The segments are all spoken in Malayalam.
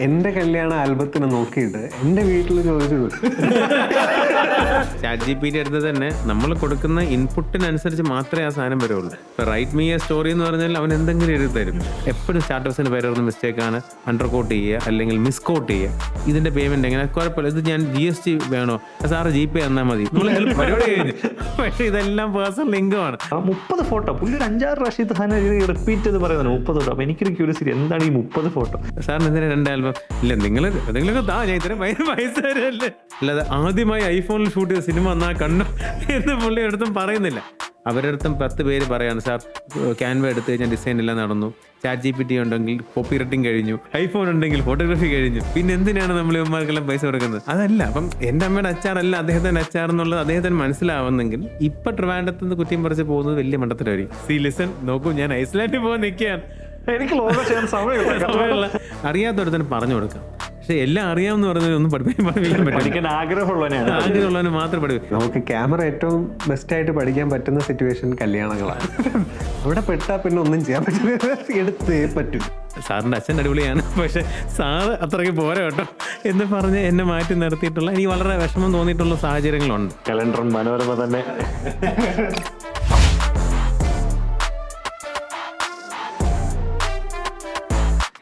എന്റെ കല്യാണ ആൽബത്തിന് നോക്കിയിട്ട് എന്റെ വീട്ടിൽ ചോദിച്ചത് ChatGPT എടുത്ത് തന്നെ നമ്മൾ കൊടുക്കുന്ന ഇൻപുട്ടിനനുസരിച്ച് മാത്രമേ ആ സാധനം വരുള്ളൂ. ഇപ്പൊ റൈറ്റ് മീ എ സ്റ്റോറി എന്ന് പറഞ്ഞാൽ അവൻ എന്തെങ്കിലും എഴുതി തരും. എപ്പോഴും സ്റ്റാർട്ടപ്സിന് പേരുന്ന മിസ്റ്റേക്കാണ് അണ്ടർകോട്ട് ചെയ്യുക അല്ലെങ്കിൽ മിസ്കോട്ട് ചെയ്യുക. ഇതിന്റെ പേയ്മെന്റ് എങ്ങനെ കുഴപ്പമില്ല, ഇത് ഞാൻ GST വേണോ സാറ് GPay തന്നാൽ മതി, പരിപാടി കഴിഞ്ഞു. പക്ഷെ ഇതെല്ലാം പേഴ്സണൽ ലിങ്കുമാണ്. 30 ഫോട്ടോ പുള്ളി ഒരു 5-6 പ്രാവശ്യം ഇത് തന്നെ റിപ്പീറ്റ് ചെയ്ത് പറയുന്നത് 30 ഫോട്ടോ. അപ്പൊ എനിക്കൊരു ക്യൂരിയോസിറ്റി, എന്താണ് ഈ 30 ഫോട്ടോ? സാറിന് എന്തിനാ 2 ആൽബം? ഇല്ല, നിങ്ങളൊക്കെ താ, ഞാൻ ഇത്രയും പൈസ തരല്ലേ. അല്ലാതെ ആദ്യമായി ഐഫോണിൽ ഷൂട്ട് ചെയ്ത സിനിമ എന്നാ കണ്ടു എന്ന് പുള്ളി അടുത്തും പറയുന്നില്ല. അവരുടെ അടുത്തും 10 പേര് പറയാണ്, സാർ ക്യാൻവ എടുത്ത് കഴിഞ്ഞാൽ ഡിസൈൻ എല്ലാം നടന്നു, ChatGPT ഉണ്ടെങ്കിൽ കോപ്പി റൈറ്റിംഗ് കഴിഞ്ഞു, ഐഫോൺ ഉണ്ടെങ്കിൽ ഫോട്ടോഗ്രാഫി കഴിഞ്ഞു, പിന്നെ എന്തിനാണ് നമ്മൾ ഇവന്മാർക്കെല്ലാം പൈസ കൊടുക്കുന്നത്? അതല്ല. അപ്പം എൻ്റെ അമ്മയുടെ അച്ചാറല്ല അദ്ദേഹത്തിൻ്റെ അച്ചാർ എന്നുള്ളത് അദ്ദേഹത്തിന് മനസ്സിലാവുന്നെങ്കിൽ ഇപ്പൊ ട്രിവാൻഡ്രത്ത് നിന്ന് കുറ്റിയും പറിച്ച് പോകുന്നത് വലിയ മണ്ടത്തരമായിരിക്കും. ലിസൺ നോക്കൂ, ഞാൻ ഐസ്ലാൻഡിൽ പോകാൻ നിൽക്കുകയാണ്, എനിക്ക് ലോകം ചെയ്യാൻ സമയമില്ല. അറിയാത്തവരെ പറഞ്ഞു കൊടുക്കാം. പക്ഷെ എല്ലാം അറിയാമെന്ന് പറഞ്ഞാൽ ഒന്നും പഠിക്കാൻ ആഗ്രഹമുള്ളവന് മാത്രം പഠിക്കും. നമുക്ക് ക്യാമറ ഏറ്റവും ബെസ്റ്റ് ആയിട്ട് പഠിക്കാൻ പറ്റുന്ന സിറ്റുവേഷൻ കല്യാണങ്ങളാണ്. അവിടെ പെട്ടാൽ പിന്നെ ഒന്നും ചെയ്യാൻ പറ്റില്ല, എടുത്തേ പറ്റും. സാറിൻ്റെ അച്ഛൻ അടിപൊളിയാണ്, പക്ഷെ സാറ് അത്രയ്ക്ക് പോരാ കേട്ടോ എന്ന് പറഞ്ഞ് എന്നെ മാറ്റി നിർത്തിയിട്ടുള്ള, എനിക്ക് വളരെ വിഷമം തോന്നിയിട്ടുള്ള സാഹചര്യങ്ങളുണ്ട്. കലണ്ടർ മനോരമ തന്നെ.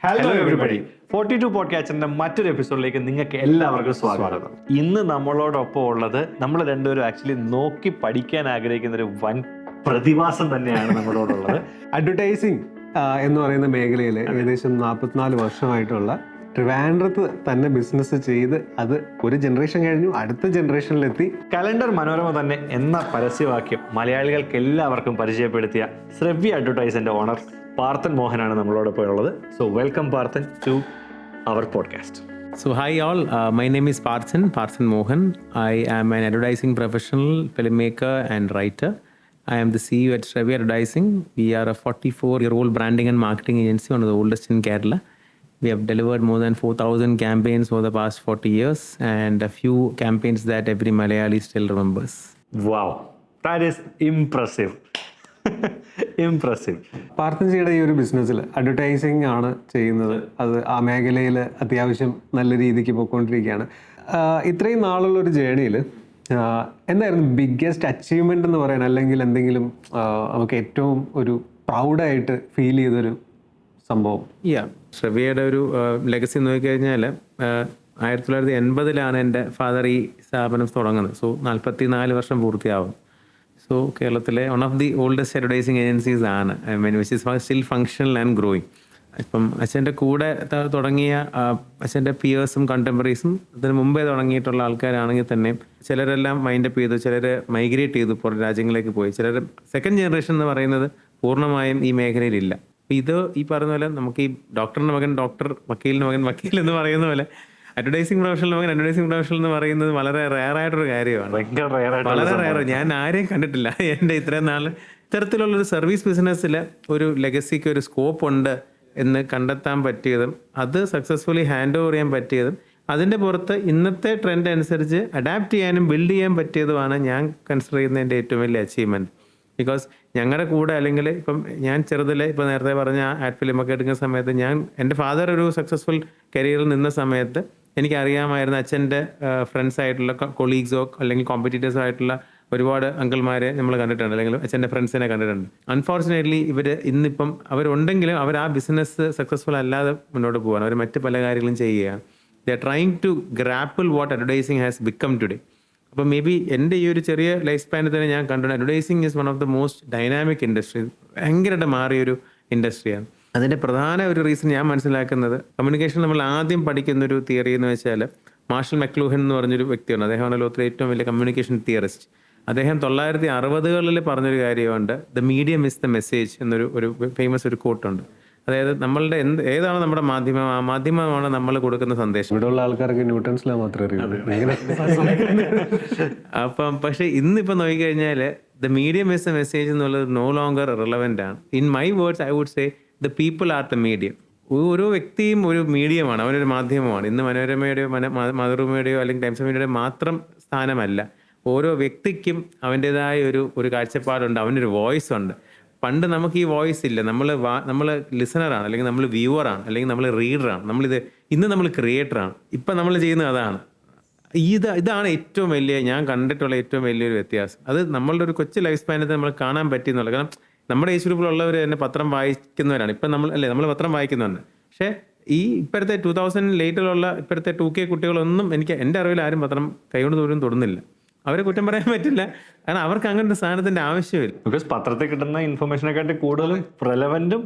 ഹലോ എവരിബഡി, 42 പോഡ്കാസ്റ്റിന്റെ മറ്റൊരു എപ്പിസോഡിലേക്ക് നിങ്ങൾക്ക് എല്ലാവർക്കും സ്വാഗതം. ഇന്ന് നമ്മളോടൊപ്പം ഉള്ളത് നമ്മൾ രണ്ടുപേരും ആക്ച്വലി നോക്കി പഠിക്കാൻ ആഗ്രഹിക്കുന്ന ഒരു വൻ പ്രതിഭാസം തന്നെയാണ് നമ്മളോടുള്ളത്. അഡ്വർടൈസിങ് എന്ന് പറയുന്ന മേഖലയിൽ ഏകദേശം 44 വർഷമായിട്ടുള്ള ട്രിവാൻഡ്രത്ത് തന്നെ ബിസിനസ് ചെയ്ത് അത് ഒരു ജനറേഷൻ കഴിഞ്ഞു, അടുത്ത ജനറേഷനിലെത്തി. കലണ്ടർ മനോരമ തന്നെ എന്ന പരസ്യവാക്യം മലയാളികൾക്ക് എല്ലാവർക്കും പരിചയപ്പെടുത്തിയ ശ്രവ്യ അഡ്വർടൈസിന്റെ ഓണർ പാർത്ഥൻ മോഹനാണ് നമ്മളോടൊപ്പം ഉള്ളത്. So welcome Parthan to our podcast. So hi all, my name is Parthan Mohan. I am an advertising professional, filmmaker and writer. I am the CEO at Shravya Advertising. We are a 44-year-old branding and marketing agency, one of the oldest in Kerala. We have delivered more than 4,000 campaigns over the past 40 years and a few campaigns that every Malayali still remembers. Wow, that is impressive. Impressive. പാർത്ഥൻജിയുടെ ഈ ഒരു ബിസിനസ്സിൽ അഡ്വർടൈസിങ് ആണ് ചെയ്യുന്നത്. അത് ആ മേഖലയിൽ അത്യാവശ്യം നല്ല രീതിക്ക് പോയിക്കൊണ്ടിരിക്കുകയാണ്. ഇത്രയും നാളുള്ളൊരു ജേണിയിൽ എന്തായിരുന്നു ബിഗ്ഗസ്റ്റ് അച്ചീവ്മെൻ്റ് എന്ന് പറയാൻ, അല്ലെങ്കിൽ എന്തെങ്കിലും നമുക്ക് ഏറ്റവും ഒരു പ്രൗഡായിട്ട് ഫീൽ ചെയ്തൊരു സംഭവം? ശ്രവ്യയുടെ ഒരു ലെഗസി നോക്കിക്കഴിഞ്ഞാൽ 1980 എൻ്റെ ഫാദർ ഈ സ്ഥാപനം തുടങ്ങുന്നത്. സോ 44 വർഷം പൂർത്തിയാവും. സോ കേരളത്തിലെ one of the oldest advertising agencies ആണ്, which is still functional and growing. ഇപ്പം അച്ഛൻ്റെ കൂടെ തുടങ്ങിയ അച്ഛൻ്റെ പിയേഴ്സും കണ്ടംപററീസും അതിന് മുമ്പേ തുടങ്ങിയിട്ടുള്ള ആൾക്കാരാണെങ്കിൽ തന്നെ ചിലരെല്ലാം മൈൻഡപ്പ് ചെയ്തു, ചിലർ മൈഗ്രേറ്റ് ചെയ്തു, പുറം രാജ്യങ്ങളിലേക്ക് പോയി, ചിലർ സെക്കൻഡ് ജനറേഷൻ എന്ന് പറയുന്നത് പൂർണ്ണമായും ഈ മേഖലയിലില്ല. അപ്പം ഇത് ഈ പറയുന്ന പോലെ നമുക്ക് ഈ ഡോക്ടറിൻ്റെ മകൻ ഡോക്ടർ, വക്കീലിൻ്റെ മകൻ വക്കീൽ എന്ന് പറയുന്ന പോലെ അഡ്വർടൈസിംഗ് പ്രൊഫഷണൽ എന്ന് പറയുന്നത് വളരെ റെയറായിട്ടൊരു കാര്യമാണ്. വളരെ റെയർ. ഞാൻ ആരെയും കണ്ടിട്ടില്ല എൻ്റെ ഇത്രയും നാൾ ഇത്തരത്തിലുള്ളൊരു സർവീസ് ബിസിനസ്സിൽ ഒരു ലെഗസിക്ക് ഒരു സ്കോപ്പ് ഉണ്ട് എന്ന് കണ്ടെത്താൻ പറ്റിയതും അത് സക്സസ്ഫുള്ളി ഹാൻഡ് ഓവർ ചെയ്യാൻ പറ്റിയതും അതിൻ്റെ പുറത്ത് ഇന്നത്തെ ട്രെൻഡ് അനുസരിച്ച് അഡാപ്റ്റ് ചെയ്യാനും ബിൽഡ് ചെയ്യാൻ പറ്റിയതുമാണ് ഞാൻ കൺസിഡർ ചെയ്യുന്നതിൻ്റെ ഏറ്റവും വലിയ അച്ചീവ്മെൻറ്റ്. ബിക്കോസ് ഞങ്ങളുടെ കൂടെ, അല്ലെങ്കിൽ ഇപ്പം ഞാൻ ചെറുതിൽ ഇപ്പോൾ നേരത്തെ പറഞ്ഞ ആഡ് ഫിലിമൊക്കെ എടുക്കുന്ന സമയത്ത് എൻ്റെ ഫാദർ ഒരു സക്സസ്ഫുൾ കരിയറിൽ നിന്ന സമയത്ത് എനിക്കറിയാമായിരുന്ന അച്ഛൻ്റെ ഫ്രണ്ട്സ് ആയിട്ടുള്ള കൊളീഗ്സോ അല്ലെങ്കിൽ കോമ്പറ്റീറ്റേഴ്സോ ആയിട്ടുള്ള ഒരുപാട് അങ്കിൾമാരെ നമ്മൾ കണ്ടിട്ടുണ്ട്, അല്ലെങ്കിൽ അച്ഛൻ്റെ ഫ്രണ്ട്സിനെ കണ്ടിട്ടുണ്ട്. അൺഫോർച്ചുനേറ്റ്ലി ഇവർ ഇന്നിപ്പം അവരുണ്ടെങ്കിലും അവർ ആ ബിസിനസ് സക്സസ്ഫുൾ അല്ലാതെ മുന്നോട്ട് പോകാൻ അവർ മറ്റ് പല കാര്യങ്ങളും ചെയ്യുകയാണ്. They are trying to grapple what advertising has become today. അപ്പോൾ മേ ബി എൻ്റെ ഈ ഒരു ചെറിയ ലൈഫ് സ്പാനിൽ തന്നെ ഞാൻ കണ്ടു advertising is one of the most dynamic industry. ഭയങ്കരമായിട്ട് മാറിയൊരു ഇൻഡസ്ട്രിയാണ്. അതിൻ്റെ പ്രധാന ഒരു റീസൺ ഞാൻ മനസ്സിലാക്കുന്നത്, കമ്മ്യൂണിക്കേഷൻ നമ്മൾ ആദ്യം പഠിക്കുന്നൊരു തിയറി എന്ന് വെച്ചാൽ മാർഷൽ മെക്ലൂഹൻ എന്ന് പറഞ്ഞൊരു വ്യക്തിയാണ്. അദ്ദേഹമാണ് ലോകത്തിലെ ഏറ്റവും വലിയ കമ്മ്യൂണിക്കേഷൻ തിയറിസ്റ്റ്. അദ്ദേഹം 1960-കളിൽ പറഞ്ഞൊരു കാര്യമുണ്ട്, the medium is the message എന്നൊരു ഫേമസ് ഒരു കോട്ടുണ്ട്. അതായത് നമ്മളുടെ ഏതാണ് നമ്മുടെ മാധ്യമം, ആ മാധ്യമമാണ് നമ്മൾ കൊടുക്കുന്ന സന്ദേശം. ഇവിടെയുള്ള ആൾക്കാർക്ക് ന്യൂട്ടൺസിലെ മാത്രമേ അപ്പം പക്ഷേ ഇന്നിപ്പോൾ നോക്കിക്കഴിഞ്ഞാൽ the medium is the message എന്നുള്ളത് നോ ലോങ്കർ റിലവൻ്റ് ആണ്. In my words I would say the people are the medium. ഓരോ വ്യക്തിയും ഒരു മീഡിയമാണ്, അവനൊരു മാധ്യമമാണ്. ഇന്ന് മനോരമയുടെയോ മാതൃഭൂമിയുടെയോ അല്ലെങ്കിൽ ടൈംസ് ഓഫ് ഇന്ത്യയുടെയോ മാത്രം സ്ഥാനമല്ല. ഓരോ വ്യക്തിക്കും അവൻ്റേതായ ഒരു കാഴ്ചപ്പാടുണ്ട്, അവനൊരു വോയിസ് ഉണ്ട്. പണ്ട് നമുക്ക് ഈ വോയിസ് ഇല്ല, നമ്മൾ ലിസണറാണ്, അല്ലെങ്കിൽ നമ്മൾ വ്യൂവറാണ്, അല്ലെങ്കിൽ നമ്മൾ റീഡറാണ്, ഇന്ന് നമ്മൾ ക്രിയേറ്ററാണ്. ഇപ്പം നമ്മൾ ചെയ്യുന്നത് അതാണ്. ഇതാണ് ഏറ്റവും വലിയ, ഞാൻ കണ്ടിട്ടുള്ള ഏറ്റവും വലിയൊരു വ്യത്യാസം. അത് നമ്മളുടെ ഒരു കൊച്ചു ലൈഫ് സ്പാനത്തിൽ നമ്മൾ കാണാൻ പറ്റിയെന്നുള്ളത്. കാരണം നമ്മുടെ ഏജ് ഗ്രൂപ്പിലുള്ളവർ തന്നെ പത്രം വായിക്കുന്നവരാണ്. ഇപ്പം നമ്മൾ പത്രം വായിക്കുന്നുണ്ട്. പക്ഷേ ഈ ഇപ്പോഴത്തെ 2000 ലേറ്റിലുള്ള ഇപ്പോഴത്തെ 2K കുട്ടികളൊന്നും എൻ്റെ അറിവിൽ ആരും പത്രം കൈകൊണ്ട് പോലും തൊടുന്നില്ല. അവരെ കുറ്റം പറയാൻ പറ്റില്ല, കാരണം അവർക്ക് അങ്ങനെ ഒരു സാധനത്തിന്റെ ആവശ്യമില്ല. ബിക്കോസ് പത്രത്തിൽ കിട്ടുന്ന ഇൻഫർമേഷനെക്കാട്ടി കൂടുതലും റെലവന്റും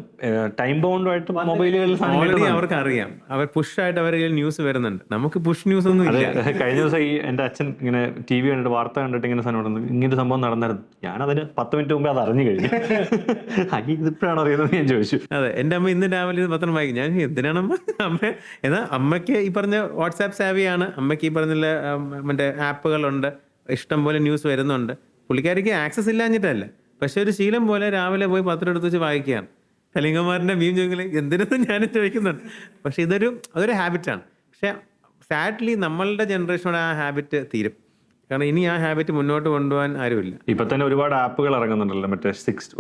ടൈം ബൗണ്ടുമായിട്ട് മൊബൈലുകളിൽ ഓൾറെഡി അവർക്ക് അറിയാം. അവർ പുഷായിട്ട് അവരുടെ ന്യൂസ് വരുന്നുണ്ട്. നമുക്ക് പുഷ് ന്യൂസ് ഒന്നും ഇല്ല. കഴിഞ്ഞ ദിവസം എൻ്റെ അച്ഛൻ ഇങ്ങനെ TV കണ്ടിട്ട് വാർത്ത കണ്ടിട്ട് ഇങ്ങനെ സാധനം ഇങ്ങനെ സംഭവം നടന്നായിരുന്നു. ഞാനതിന് 10 മിനിറ്റ് മുമ്പേ അത് അറിഞ്ഞു കഴിഞ്ഞു. ഇതിപ്പോഴാണ് അറിയുന്നത് ഞാൻ ചോദിച്ചു. അതെ, എൻ്റെ അമ്മ ഇന്ന് രാവിലെ പത്രം വായിക്കും. ഞാൻ എന്തിനാണ് എന്നാൽ അമ്മയ്ക്ക് ഈ പറഞ്ഞ വാട്സാപ്പ് സാവിയാണ്, അമ്മയ്ക്ക് ഈ പറഞ്ഞ മറ്റേ ആപ്പുകളുണ്ട്, ഇഷ്ടംപോലെ ന്യൂസ് വരുന്നുണ്ട്. പുള്ളിക്കാരിക്ക് ആക്സസ് ഇല്ലാഞ്ഞിട്ടല്ല, പക്ഷെ ഒരു ശീലം പോലെ രാവിലെ പോയി പത്രം എടുത്ത് വെച്ച് വായിക്കുകയാണ്. കലിംഗമാറിൻ്റെ മീം ചോദിക്കൽ എന്തിനും ഞാനും ചോദിക്കുന്നുണ്ട്. പക്ഷെ അതൊരു ഹാബിറ്റാണ്. പക്ഷെ സാഡ്ലി നമ്മളുടെ ജനറേഷനോട് ആ ഹാബിറ്റ് തീരും. കാരണം ഇനി ആ ഹാബിറ്റ് മുന്നോട്ട് കൊണ്ടുപോകാൻ ആരുമില്ല. ഇപ്പൊ തന്നെ ഒരുപാട് ആപ്പുകൾ ഇറങ്ങുന്നുണ്ടല്ലോ, മറ്റേ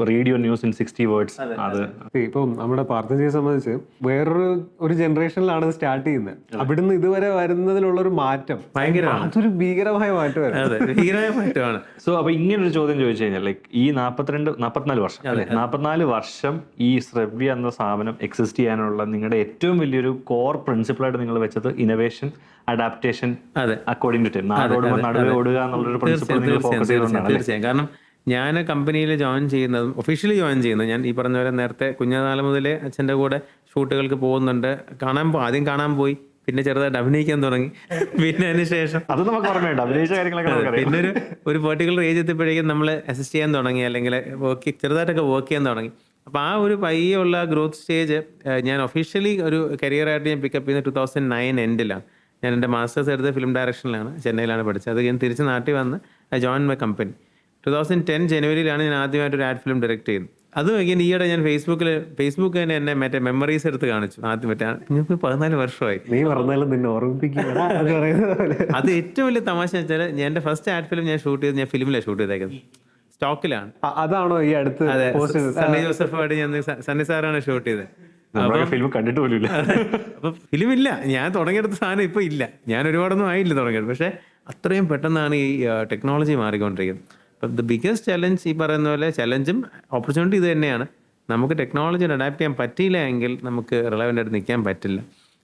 റേഡിയോ ന്യൂസ് ഇൻ 60 വേർഡ്സ്. അത് ഇപ്പം നമ്മുടെ പാർത്ഥജിയെ സംബന്ധിച്ച് വേറൊരു ജനറേഷനിലാണ് സ്റ്റാർട്ട് ചെയ്യുന്നത്. അവിടുന്ന് ഇതുവരെ വരുന്നതിലുള്ളൊരു മാറ്റം ഭയങ്കരമാണ്. അതൊരു ഭീകരമായ മാറ്റമാണ്. അതെ, ഭീകരമായ മാറ്റമാണ്. സോ അപ്പൊ ഇങ്ങനൊരു ചോദ്യം ചോദിച്ചു കഴിഞ്ഞാൽ, ലൈക്ക് ഈ 44 വർഷം ഈ ശ്രവ്യ എന്ന സ്ഥാപനം എക്സിസ്റ്റ് ചെയ്യാനുള്ള നിങ്ങളുടെ ഏറ്റവും വലിയൊരു കോർ പ്രിൻസിപ്പിളായിട്ട് നിങ്ങൾ വെച്ചത് innovation, adaptation, according to time, നടുവേ ഓടുക എന്നുള്ളൊരു പ്രിൻസിപ്പിൾ നിങ്ങൾ ഫോക്കസ് ചെയ്തുകൊണ്ടാണ്. തീർച്ചയായും. കാരണം ഞാൻ കമ്പനിയിൽ ജോയിൻ ചെയ്യുന്നതും ഒഫീഷ്യലി ജോയിൻ ചെയ്യുന്നത്, ഞാൻ ഈ പറഞ്ഞ പോലെ നേരത്തെ കുഞ്ഞുനാൾ മുതലേ അച്ഛൻ്റെ കൂടെ ഷൂട്ടുകൾക്ക് പോകുന്നുണ്ട്. ആദ്യം കാണാൻ പോയി, പിന്നെ ചെറുതായിട്ട് അഭിനയിക്കാൻ തുടങ്ങി. പിന്നെ അതിന് ശേഷം അത് നമുക്ക് ഓർമ്മയുണ്ട്, അഭിനയിച്ച കാര്യങ്ങളൊക്കെ. പിന്നെ ഒരു പെർട്ടിക്കുലർ ഏജ് എത്തിയപ്പോഴേക്കും നമ്മൾ അസിസ്റ്റ് ചെയ്യാൻ തുടങ്ങി, അല്ലെങ്കിൽ ചെറുതായിട്ടൊക്കെ വർക്ക് ചെയ്യാൻ തുടങ്ങി. അപ്പോൾ ആ ഒരു പയ്യുള്ള ഗ്രോത്ത് സ്റ്റേജ് ഞാൻ ഒഫീഷ്യലി ഒരു കരിയറായിട്ട് ഞാൻ പിക്കപ്പ് ചെയ്യുന്നത് 2009 എൻഡിലാണ്. ഞാൻ എൻ്റെ മാസ്റ്റേഴ്സ് എടുത്ത് ഫിലിം ഡയറക്ഷനിലാണ്, ചെന്നൈയിലാണ് പഠിച്ചത്. അത് ഞാൻ തിരിച്ച് നാട്ടിൽ വന്ന് ഐ ജോയിൻ മൈ കമ്പനി. 2010 ജനുവരിയിലാണ് ഞാൻ ആദ്യമായിട്ട് ഒരു ആഡ് ഫിലിം ഡയറക്റ്റ് ചെയ്യുന്നത്. അതും again ഈയിടെ ഞാൻ ഫേസ്ബുക്ക് തന്നെ എന്നെ മറ്റേ മെമ്മറീസ് എടുത്ത് കാണിച്ചു. ആദ്യം മറ്റേ 14 വർഷമായി. നീ പറഞ്ഞാലും നിന്നെ ഓർമ്മിപ്പിക്കുക. അത് ഏറ്റവും വലിയ തമാശ വെച്ചാൽ എൻ്റെ ഫസ്റ്റ് ആഡ് ഫിലിം ഞാൻ ഷൂട്ട് ചെയ്ത്, ഞാൻ ഫിലിമിലാണ് ഷൂട്ട് ചെയ്തേക്കുന്നത്, സ്റ്റോക്കിലാണ്. അതാണോ ഈ അടുത്ത്? അതെ, സണ്ണി ജോസഫായിട്ട് ഞാൻ സണ്ണി സാറാണ് ഷൂട്ട് ചെയ്തത്. ഫിലിം കണ്ടിട്ട് പോലും ഇല്ല. അപ്പൊ ഫിലിമില്ല, ഞാൻ തുടങ്ങിയെടുത്ത സാധനം ഇപ്പൊ ഇല്ല. ഞാൻ ഒരുപാടൊന്നും ആയില്ല തുടങ്ങിയത്. പക്ഷെ അത്രയും പെട്ടെന്നാണ് ഈ ടെക്നോളജി മാറിക്കൊണ്ടിരിക്കുന്നത്. അപ്പം ദ ബിഗ്ഗസ്റ്റ് ചലഞ്ച്, ഈ പറയുന്ന പോലെ ചലഞ്ചും ഓപ്പർച്യൂണിറ്റി ഇത് തന്നെയാണ്. നമുക്ക് ടെക്നോളജിയിൽ അഡാപ്റ്റ് ചെയ്യാൻ പറ്റിയില്ല എങ്കിൽ നമുക്ക് റിലവൻ്റ് ആയിട്ട് നിൽക്കാൻ പറ്റില്ല.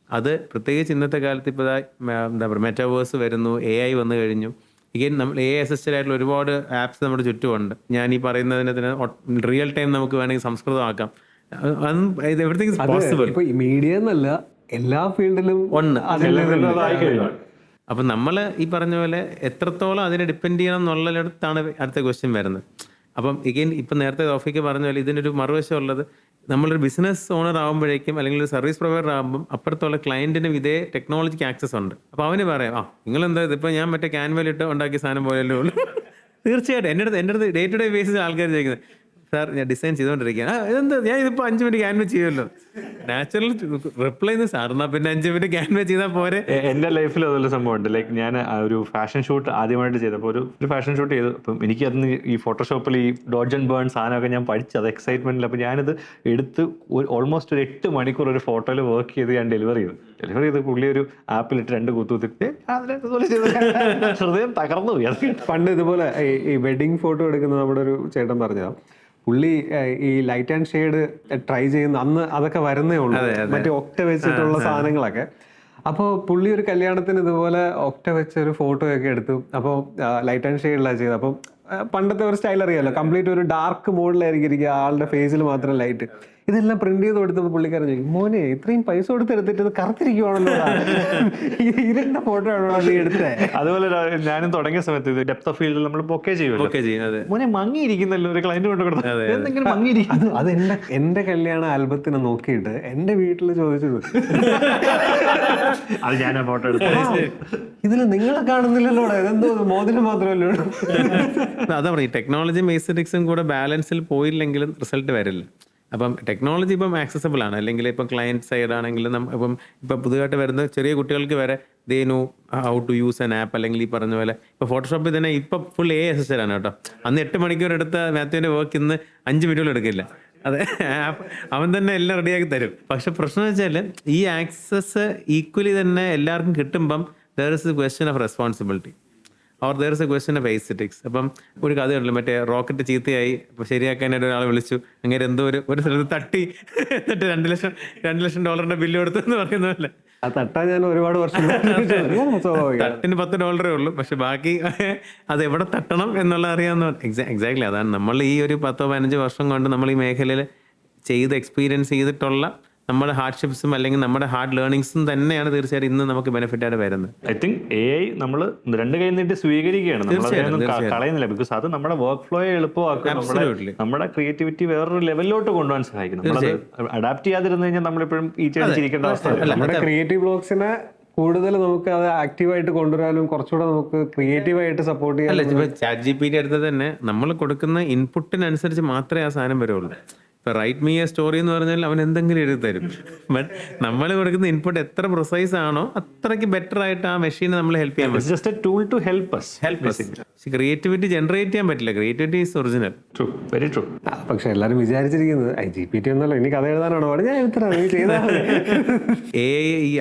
അത് പ്രത്യേകിച്ച് ഇന്നത്തെ കാലത്ത് ഇപ്പോൾ എന്താ പറയുക, മെറ്റാവേഴ്സ് വരുന്നു, AI വന്നു കഴിഞ്ഞു. ഇങ്ങനെ നമ്മൾ AI അസിസ്റ്റഡ് ആയിട്ടുള്ള ഒരുപാട് ആപ്സ് നമ്മുടെ ചുറ്റുമുണ്ട്. ഞാൻ ഈ പറയുന്നതിന് റിയൽ ടൈം നമുക്ക് വേണമെങ്കിൽ സംസ്കൃതമാക്കാം. Everything is possible. ഇപ്പൊ മീഡിയ എന്നല്ല, എല്ലാ ഫീൽഡിലും ഉണ്ട്. അപ്പം നമ്മൾ ഈ പറഞ്ഞ പോലെ എത്രത്തോളം അതിനെ ഡിപ്പെൻഡ് ചെയ്യണം എന്നുള്ളിടത്താണ് അടുത്ത ക്വസ്റ്റ്യൻ വരുന്നത്. അപ്പം ഇഗെയിൻ ഇപ്പം നേരത്തെ ഓഫിക്ക് പറഞ്ഞ പോലെ ഇതിനൊരു മറുവശം ഉള്ളത്, നമ്മളൊരു ബിസിനസ് ഓണർ ആകുമ്പോഴേക്കും അല്ലെങ്കിൽ ഒരു സർവീസ് പ്രൊവൈഡർ ആകുമ്പം അപ്പുറത്തുള്ള ക്ലയൻറ്റിനും ഇതേ ടെക്നോളജിക്ക് ആക്സസ് ഉണ്ട്. അപ്പോൾ അവന് പറയാം, നിങ്ങളെന്താ ഇതിപ്പോൾ ഞാൻ മറ്റേ ക്യാൻവലിട്ട് ഉണ്ടാക്കിയ സാധനം പോലെയല്ലേ ഉള്ളൂ. തീർച്ചയായിട്ടും എൻ്റെ അടുത്ത് ഡേ ടു ഡേ ബേസിസ് ആൾക്കാർ ചോദിക്കുന്നത്, സാർ ഞാൻ ഡിസൈൻ ചെയ്തുകൊണ്ടിരിക്കുകയാണ്. ഇതെന്താ, ഞാൻ ഇതിപ്പോൾ 5 മിനിറ്റ് ക്യാൻവസ് ചെയ്യുമല്ലോ. നാച്ചുറൽ റിപ്ലൈ സാർ, എന്നാൽ പിന്നെ 5 മിനിറ്റ് ക്യാൻവസ് ചെയ്താൽ പോരെ. എൻ്റെ ലൈഫിൽ അതുപോലെ സംഭവമുണ്ട്. ലൈക്ക് ഞാൻ ഒരു ഫാഷൻ ഷൂട്ട് ആദ്യമായിട്ട് ചെയ്തപ്പോൾ ഒരു ഫാഷൻ ഷൂട്ട് ചെയ്തു. അപ്പം എനിക്ക് അതിന് ഈ ഫോട്ടോഷോപ്പിൽ ഈ ഡോഡ്ജ് ആൻഡ് ബേൺ സാധനമൊക്കെ ഞാൻ പഠിച്ചു, അത് എക്സൈറ്റ്മെൻറ്റിൽ. അപ്പോൾ ഞാനിത് എടുത്ത് ഓൾമോസ്റ്റ് ഒരു 8 മണിക്കൂർ ഒരു ഫോട്ടോയിൽ വർക്ക് ചെയ്ത് ഞാൻ ഡെലിവറി ചെയ്ത് പുള്ളി ഒരു ആപ്പിലിട്ട് 2 കുത്തുകുത്തിട്ട് ഹൃദയം തകർന്നു പോയി. പണ്ട് ഇതുപോലെ ഈ വെഡിങ് ഫോട്ടോ എടുക്കുന്ന നമ്മുടെ ഒരു ചേട്ടൻ പറഞ്ഞാൽ, പുള്ളി ഈ ലൈറ്റ് ആൻഡ് ഷെയ്ഡ് ട്രൈ ചെയ്യുന്ന അന്ന് അതൊക്കെ വരുന്നേ ഉള്ളൂ, മറ്റേ ഒക്ട വെച്ചിട്ടുള്ള സാധനങ്ങളൊക്കെ. അപ്പോൾ പുള്ളി ഒരു കല്യാണത്തിന് ഇതുപോലെ ഒക്ട വെച്ച ഒരു ഫോട്ടോ ഒക്കെ എടുത്തു. അപ്പോൾ ലൈറ്റ് ആൻഡ് ഷെയ്ഡിലാണ് ചെയ്തത്. അപ്പം പണ്ടത്തെ ഒരു സ്റ്റൈൽ അറിയാമല്ലോ, കംപ്ലീറ്റ് ഒരു ഡാർക്ക് മോഡിലായിരിക്കും ഇരിക്കുക, ആളുടെ ഫേസിൽ മാത്രം ലൈറ്റ്. ഇതെല്ലാം പ്രിന്റ് ചെയ്ത് കൊടുത്തപ്പോൾ പുള്ളിക്കാരൻ ചോദിക്കും, മോനെ ഇത്രയും പൈസ കൊടുത്തെടുത്തിട്ട് ഇത് കറുത്തിരിക്കുവാണല്ലോ, ഇരുണ്ട ഫോട്ടോ ആണോ നീ എടുത്തേ? അതുപോലെ ഞാനും തുടങ്ങിയ സമയത്ത് ഇത് ഡെപ്ത് ഓഫ് ഫീൽഡിൽ നമ്മൾ ബൊക്കെ ചെയ്യുമല്ലോ, മോനെ മങ്ങിയിരിക്കുന്നല്ലോ ഒരു ക്ലയന്റ് കൊണ്ട് കൊടുത്തത്. അത് എന്റെ കല്യാണ ആൽബത്തിനെ നോക്കിയിട്ട് എന്റെ വീട്ടിൽ ചോദിച്ചത്, അത് ഞാൻ ഫോട്ടോ എടുത്തു, ഇതിൽ നിങ്ങളെ കാണുന്നില്ലല്ലോ, ഇതെന്തോ മോതിരം മാത്രമല്ലോ. അതാ പറയും, ടെക്നോളജിയും എസ്തെറ്റിക്സും കൂടെ ബാലൻസിൽ പോയില്ലെങ്കിലും റിസൾട്ട് വരില്ല. അപ്പം ടെക്നോളജി ഇപ്പം ആക്സസബിൾ ആണ്. അല്ലെങ്കിൽ ഇപ്പം ക്ലയൻറ്റ് സൈഡ് ആണെങ്കിലും ഇപ്പം പുതുതായിട്ട് വരുന്ന ചെറിയ കുട്ടികൾക്ക് വരെ they know how to use an app. അല്ലെങ്കിൽ ഈ പറഞ്ഞ പോലെ ഇപ്പോൾ ഫോട്ടോഷോപ്പിൽ തന്നെ ഇപ്പം ഫുൾ അസിസ്റ്റഡ് ആണ് കേട്ടോ. അന്ന് 8 മണിക്കൂർ എടുത്ത മാത്യുവിൻ്റെ വർക്ക് ഇന്ന് 5 മിനിറ്റുകൾ എടുക്കില്ല. അതെ, ആപ്പ് അവൻ തന്നെ എല്ലാം റെഡിയാക്കി തരും. പക്ഷെ പ്രശ്നം വെച്ചാൽ ഈ ആക്സസ് ഈക്വലി തന്നെ എല്ലാവർക്കും കിട്ടുമ്പം there is A question of responsibility or there is A question of aesthetics. അപ്പം ഒരു കഥയുണ്ടല്ലോ, മറ്റേ റോക്കറ്റ് ചീത്തയായി അപ്പോൾ ശരിയാക്കാനായിട്ട് ഒരാളെ വിളിച്ചു. അങ്ങനെ എന്തോ ഒരു സ്ഥലത്ത് തട്ടി എന്നിട്ട് $2 ലക്ഷം ബില്ല് കൊടുത്തു എന്ന് പറയുന്നതല്ലേ. ആ തട്ടാൻ ഞാൻ ഒരുപാട് വർഷം തട്ടിന് $10 ഉള്ളൂ, പക്ഷെ ബാക്കി അത് എവിടെ തട്ടണം എന്നുള്ള അറിയാവുന്ന എക്സാക്ട്ലി അതാണ് നമ്മൾ ഈ ഒരു 10-15 വർഷം കൊണ്ട് നമ്മൾ ഈ മേഖലയിൽ എക്സ്പീരിയൻസ് ചെയ്തിട്ടുള്ള നമ്മുടെ ഹാർഡ്ഷിപ്സും അല്ലെങ്കിൽ നമ്മുടെ ഹാർഡ് ലേണിങ്സും തന്നെയാണ് തീർച്ചയായിട്ടും ഇന്ന് നമുക്ക് ബെനിഫിറ്റ് ആയിട്ട് വരുന്നത്. ഐ തിങ്ക് AI നമ്മൾ 2 കൈ നീട്ടി സ്വീകരിക്കുകയാണ്, കളയുന്നില്ല. ബിക്കോസ് അത് നമ്മുടെ വർക്ക് ഫ്ലോയെ എളുപ്പമാക്കും, നമ്മുടെ ക്രിയേറ്റിവിറ്റി വേറൊരു ലെവലിലോട്ട് കൊണ്ടുപോകാൻ സഹായിക്കും. നമ്മളത് അഡാപ്റ്റ് ചെയ്യാതിരുന്നു കഴിഞ്ഞാൽ നമ്മളിപ്പോഴും ഈ ചിരിക്കേണ്ട അവസ്ഥ. നമ്മുടെ ക്രിയേറ്റീവ് ബ്ലോഗ്സിനെ കൂടുതൽ നമുക്ക് അത് ആക്റ്റീവായിട്ട് കൊണ്ടുവരാനും കുറച്ചുകൂടെ നമുക്ക് ക്രിയേറ്റീവായിട്ട് സപ്പോർട്ട് ചെയ്യാൻ. അല്ല, ഇപ്പോൾ ChatGPT എടുത്തത് തന്നെ നമ്മൾ കൊടുക്കുന്ന ഇൻപുട്ടിനനുസരിച്ച് മാത്രമേ ആ സാധനം വരുള്ളൂ. ഇപ്പോൾ റൈറ്റ് മീ എ സ്റ്റോറി എന്ന് പറഞ്ഞാൽ അവൻ എന്തെങ്കിലും എഴുതി തരും. ബട്ട് നമ്മൾ കൊടുക്കുന്ന ഇൻപുട്ട് എത്ര പ്രിസൈസ് ആണോ അത്രയ്ക്ക് ബെറ്റർ ആയിട്ട് ആ മെഷീനെ നമ്മൾ ഹെൽപ്പ് ചെയ്യാൻ പറ്റും. Just a tool to help us. Creativity generate ചെയ്യാൻ പറ്റില്ല. Creativity is original. True, very true. പക്ഷെ എല്ലാവരും വിചാരിച്ചിരിക്കുന്നത് GPT ഒന്നല്ലോ, എനിക്ക് കഥ എഴുതാനാണോ പാട്, ഞാൻ ചെയ്താൽ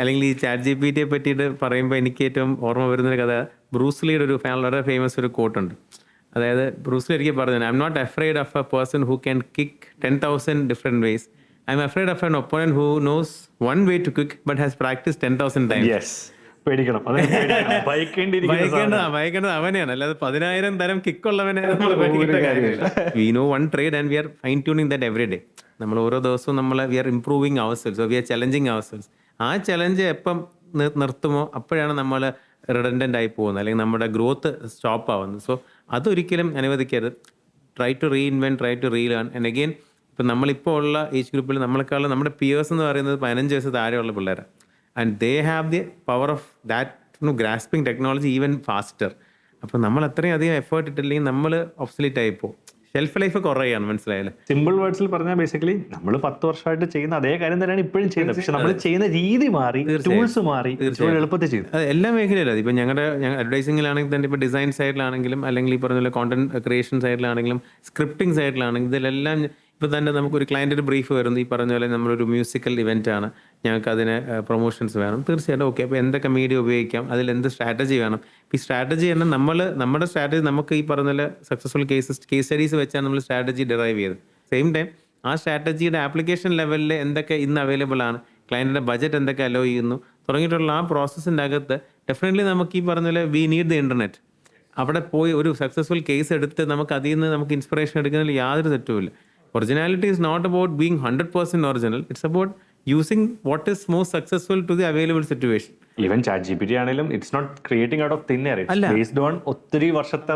അല്ലെങ്കിൽ ഈ ChatGPT പറ്റിയിട്ട് പറയുമ്പോൾ എനിക്ക് ഏറ്റവും ഓർമ്മ വരുന്നൊരു കഥ, ബ്രൂസ്ലിയുടെ ഒരു വളരെ ഫേമസ് ഒരു കോട്ടുണ്ട്. അതായത് ബ്രൂസ്ലി ഒരിക്കൽ പറഞ്ഞു, I am not afraid of a person who can kick 10,000 different ways. I am afraid of an opponent who knows one way to cook but has practiced 10,000 times. Yes. പേടിക്കണം, ഭയക്കേണ്ടത് അവനെയാണ്, അല്ലാതെ 10,000 തരം കിക്കുള്ളവനെ നമ്മൾ പേടിക്കേണ്ട കാര്യമില്ല. We know one trade and we R fine tuning that every day. നമ്മൾ ഓരോ ദിവസവും V R improving our selves, V R challenging our selves. ആ ചലഞ്ച് എപ്പം നിർത്തുമോ അപ്പോഴാണ് നമ്മൾ റിഡൻഡൻ്റ് ആയി പോകുന്നത്, അല്ലെങ്കിൽ നമ്മുടെ ഗ്രോത്ത് സ്റ്റോപ്പ് ആവുന്നത്. സോ അതൊരിക്കലും അനുവദിക്കരുത്. Try to reinvent, try to relearn. And again ഇപ്പം നമ്മളിപ്പോൾ ഉള്ള ഏജ് ഗ്രൂപ്പിൽ നമ്മളെക്കാളും നമ്മുടെ പിയേഴ്സ് എന്ന് പറയുന്നത് 15 വയസ്സ് താഴെയുള്ള പിള്ളേരാണ്. And they have the power of that grasping technology even faster. അപ്പോൾ നമ്മൾ അത്രയും അധികം എഫേർട്ട് ഇട്ടില്ലെങ്കിൽ നമ്മൾ ഒബ്സൊലീറ്റ് ആയിപ്പോൾ ഷെൽഫ് ലൈഫ് കുറയാണ്. മനസ്സിലായല്ലേ? സിമ്പിൾ വേർഡ്സിൽ പറഞ്ഞാൽ ബേസിക്കലി നമ്മൾ 10 വർഷമായിട്ട് ചെയ്യുന്ന അതേ കാര്യം തന്നെയാണ് ഇപ്പോഴും ചെയ്യുന്നത്. പക്ഷെ നമ്മൾ ചെയ്യുന്ന രീതി മാറി, ടൂൾസ് മാറി, എളുപ്പത്തിൽ ചെയ്തു. അത് എല്ലാ മേഖലയിലും. ഇപ്പം ഞങ്ങളുടെ അഡ്വർടൈസിങ്ങിലാണെങ്കിൽ തന്നെ ഇപ്പോൾ ഡിസൈൻ സൈഡിലാണെങ്കിലും അല്ലെങ്കിൽ ഈ പറഞ്ഞ പോലെ കോണ്ടന്റ് ക്രിയേഷൻ സൈഡിലാണെങ്കിലും സ്ക്രിപ്റ്റിംഗ് സൈഡിലാണെങ്കിലും ഇതിലെല്ലാം ഇപ്പോൾ തന്നെ നമുക്കൊരു ക്ലയൻറ്റ് ഒരു ബ്രീഫ് വരുന്നു, ഈ പറഞ്ഞ പോലെ നമ്മളൊരു മ്യൂസിക്കൽ ഇവൻ്റ് ആണ്, ഞങ്ങൾക്ക് അതിന് പ്രൊമോഷൻസ് വേണം. തീർച്ചയായിട്ടും ഓക്കെ, അപ്പോൾ എന്തൊക്കെ മീഡിയ ഉപയോഗിക്കാം, അതിൽ എന്ത് സ്ട്രാറ്റജി വേണം. ഈ സ്ട്രാറ്റജി തന്നെ നമ്മുടെ സ്ട്രാറ്റജി നമുക്ക് ഈ പറഞ്ഞ പോലെ സക്സസ്ഫുൾ കേസ് സ്റ്റഡീസ് വെച്ചാണ് നമ്മൾ സ്ട്രാറ്റജി ഡിറൈവ് ചെയ്തത്. സെയിം ടൈം ആ സ്ട്രാറ്റജിയുടെ ആപ്ലിക്കേഷൻ ലെവലിൽ എന്തൊക്കെ ഇന്ന് അവൈലബിൾ ആണ്, ക്ലയൻറ്റിൻ്റെ ബജറ്റ് എന്തൊക്കെ അലോ ചെയ്യുന്നു തുടങ്ങിയിട്ടുള്ള ആ പ്രോസസ്സിൻ്റെ അകത്ത് ഡെഫിനറ്റ്ലി നമുക്ക് ഈ പറഞ്ഞ പോലെ വി നീഡ് ദ ഇൻ്റർനെറ്റ്. അവിടെ പോയി ഒരു സക്സസ്ഫുൾ കേസ് എടുത്ത് നമുക്ക് അതിൽ നിന്ന് നമുക്ക് ഇൻസ്പിറേഷൻ എടുക്കുന്നതിൽ യാതൊരു തെറ്റുമില്ല. Originality is not about being 100% original. It's about using what is most successful to the available situation. Even ChatGPT ആണെങ്കിലും it's not creating out of thin air. It's based on ഒത്തിരി വർഷത്തെ